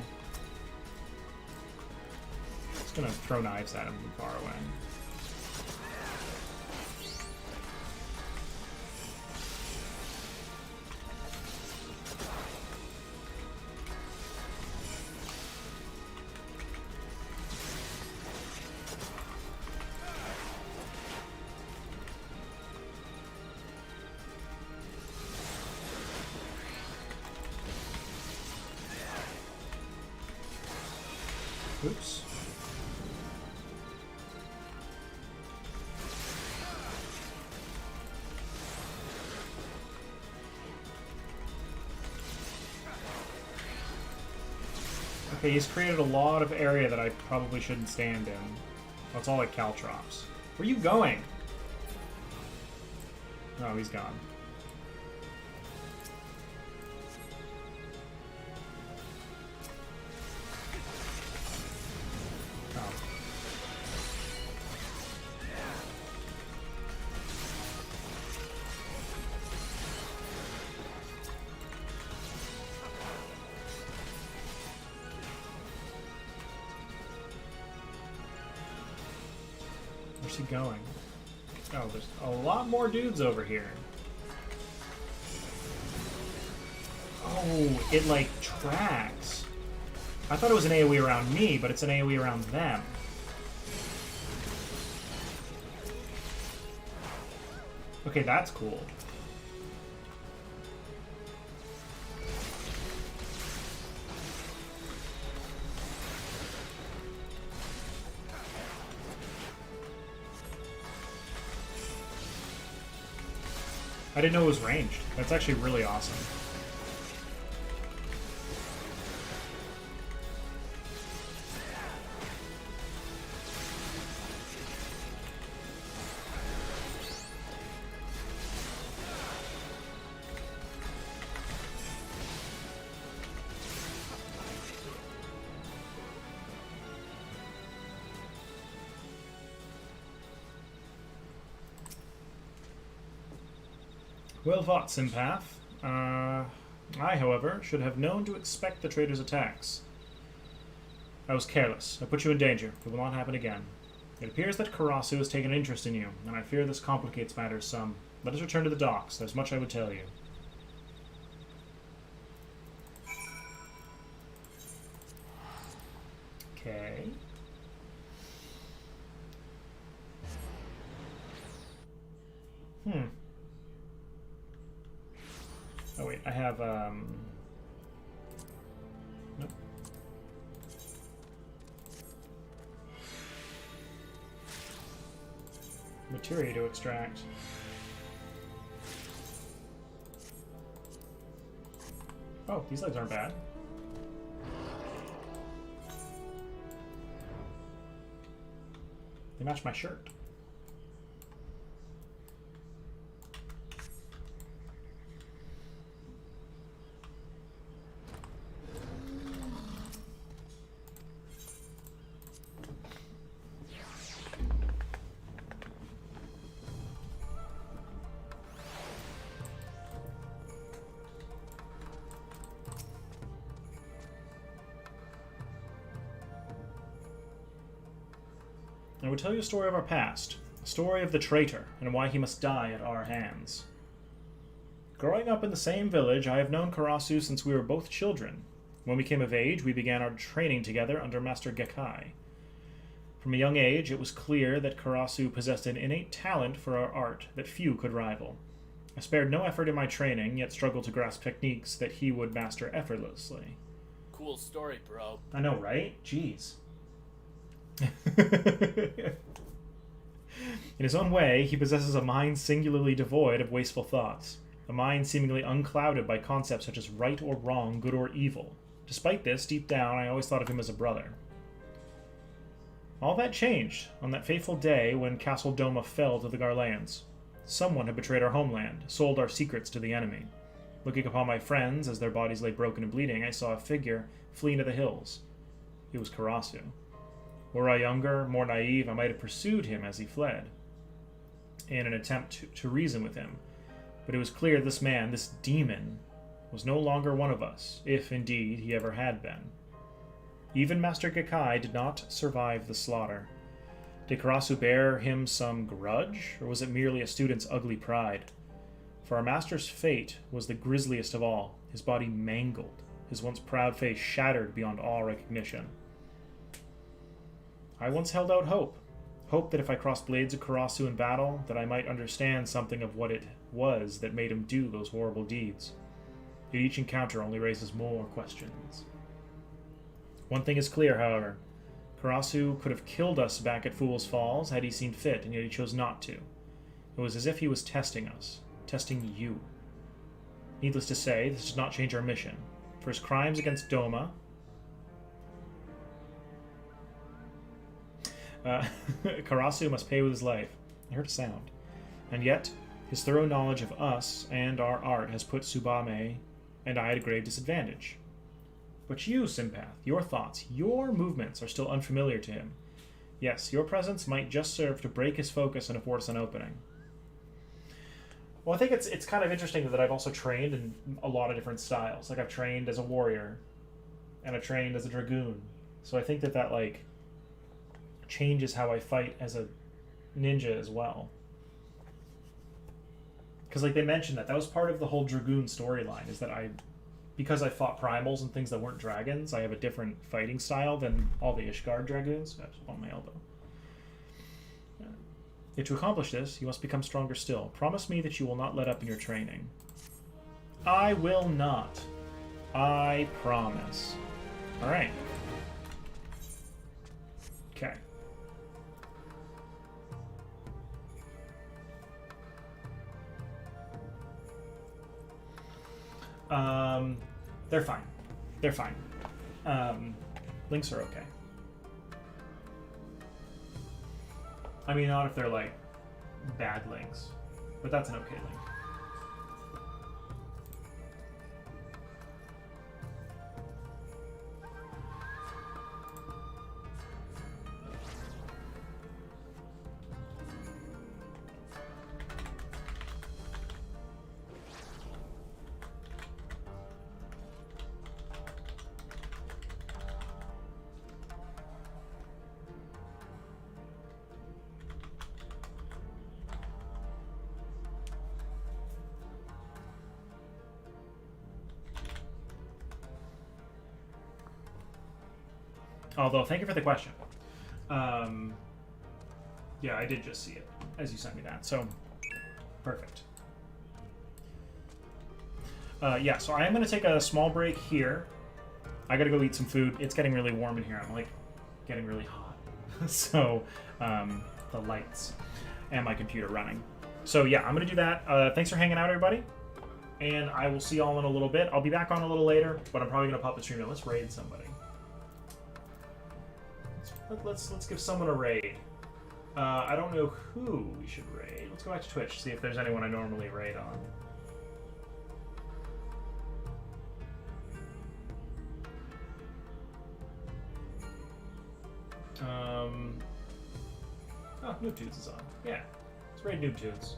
Just gonna throw knives at him from far away. Oops. Okay, he's created a lot of area that I probably shouldn't stand in. Oh, it's all like caltrops. Where are you going? Oh, he's gone. Where's he going? Oh, there's a lot more dudes over here. Oh, it like tracks. I thought it was an AoE around me, but it's an AoE around them. Okay, that's cool. I didn't know it was ranged. That's actually really awesome. Well fought, Sympath. I, however, should have known to expect the traitor's attacks. I was careless. I put you in danger. It will not happen again. It appears that Karasu has taken an interest in you, and I fear this complicates matters some. Let us return to the docks. There's much I would tell you. Okay. Oh wait, I have, nope. Materia to extract. Oh, these legs aren't bad. They match my shirt. I will tell you a story of our past, a story of the traitor, and why he must die at our hands. Growing up in the same village, I have known Karasu since we were both children. When we came of age, we began our training together under Master Gekai. From a young age, it was clear that Karasu possessed an innate talent for our art that few could rival. I spared no effort in my training, yet struggled to grasp techniques that he would master effortlessly. Cool story, bro. I know, right? Jeez. In his own way, he possesses a mind singularly devoid of wasteful thoughts, a mind seemingly unclouded by concepts such as right or wrong, good or evil. Despite this, deep down, I always thought of him as a brother. All that changed on that fateful day when Castle Doma fell to the Garleans. Someone had betrayed our homeland, sold our secrets to the enemy. Looking upon my friends as their bodies lay broken and bleeding, I saw a figure flee into the hills. It was Karasu. Were I younger, more naive, I might have pursued him as he fled, in an attempt to reason with him. But it was clear this man, this demon, was no longer one of us, if indeed he ever had been. Even Master Gekai did not survive the slaughter. Did Karasu bear him some grudge, or was it merely a student's ugly pride? For our master's fate was the grisliest of all, his body mangled, his once proud face shattered beyond all recognition. I once held out hope that if I crossed blades of Karasu in battle, that I might understand something of what it was that made him do those horrible deeds. Yet each encounter only raises more questions. One thing is clear, however. Karasu could have killed us back at Fool's Falls had he seen fit, and yet he chose not to. It was as if he was testing us, testing you. Needless to say, this does not change our mission. For his crimes against Doma, Karasu must pay with his life. I heard a sound. And yet, his thorough knowledge of us and our art has put Tsubame and I at a grave disadvantage. But you, Sympath, your thoughts, your movements are still unfamiliar to him. Yes, your presence might just serve to break his focus and afford us an opening. Well, I think it's kind of interesting that I've also trained in a lot of different styles. Like, I've trained as a warrior, and I've trained as a dragoon. So I think that like, changes how I fight as a ninja as well. Because, like, they mentioned that was part of the whole dragoon storyline, is that because I fought primals and things that weren't dragons, I have a different fighting style than all the Ishgard dragoons. That's on my elbow. Yet to accomplish this, you must become stronger still. Promise me that you will not let up in your training. I will not. I promise. Alright. Okay. They're fine. They're fine. Links are okay. I mean, not if they're, like, bad links. But that's an okay link. Although, thank you for the question. Yeah, I did just see it as you sent me that, so perfect. Yeah, so I am going to take a small break here. I got to go eat some food. It's getting really warm in here. I'm, like, getting really hot. So, the lights and my computer running. So, yeah, I'm going to do that. Thanks for hanging out, everybody. And I will see y'all in a little bit. I'll be back on a little later, but I'm probably going to pop the stream in. Let's raid somebody. Let's give someone a raid. I don't know who we should raid. Let's go back to Twitch, see if there's anyone I normally raid on. Oh, Noob Tunes is on. Yeah, let's raid Noob Tunes.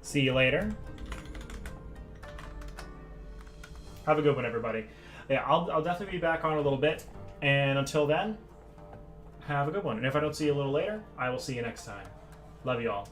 See you later. Have a good one, everybody. Yeah, I'll definitely be back on a little bit. And until then, have a good one. And if I don't see you a little later, I will see you next time. Love you all.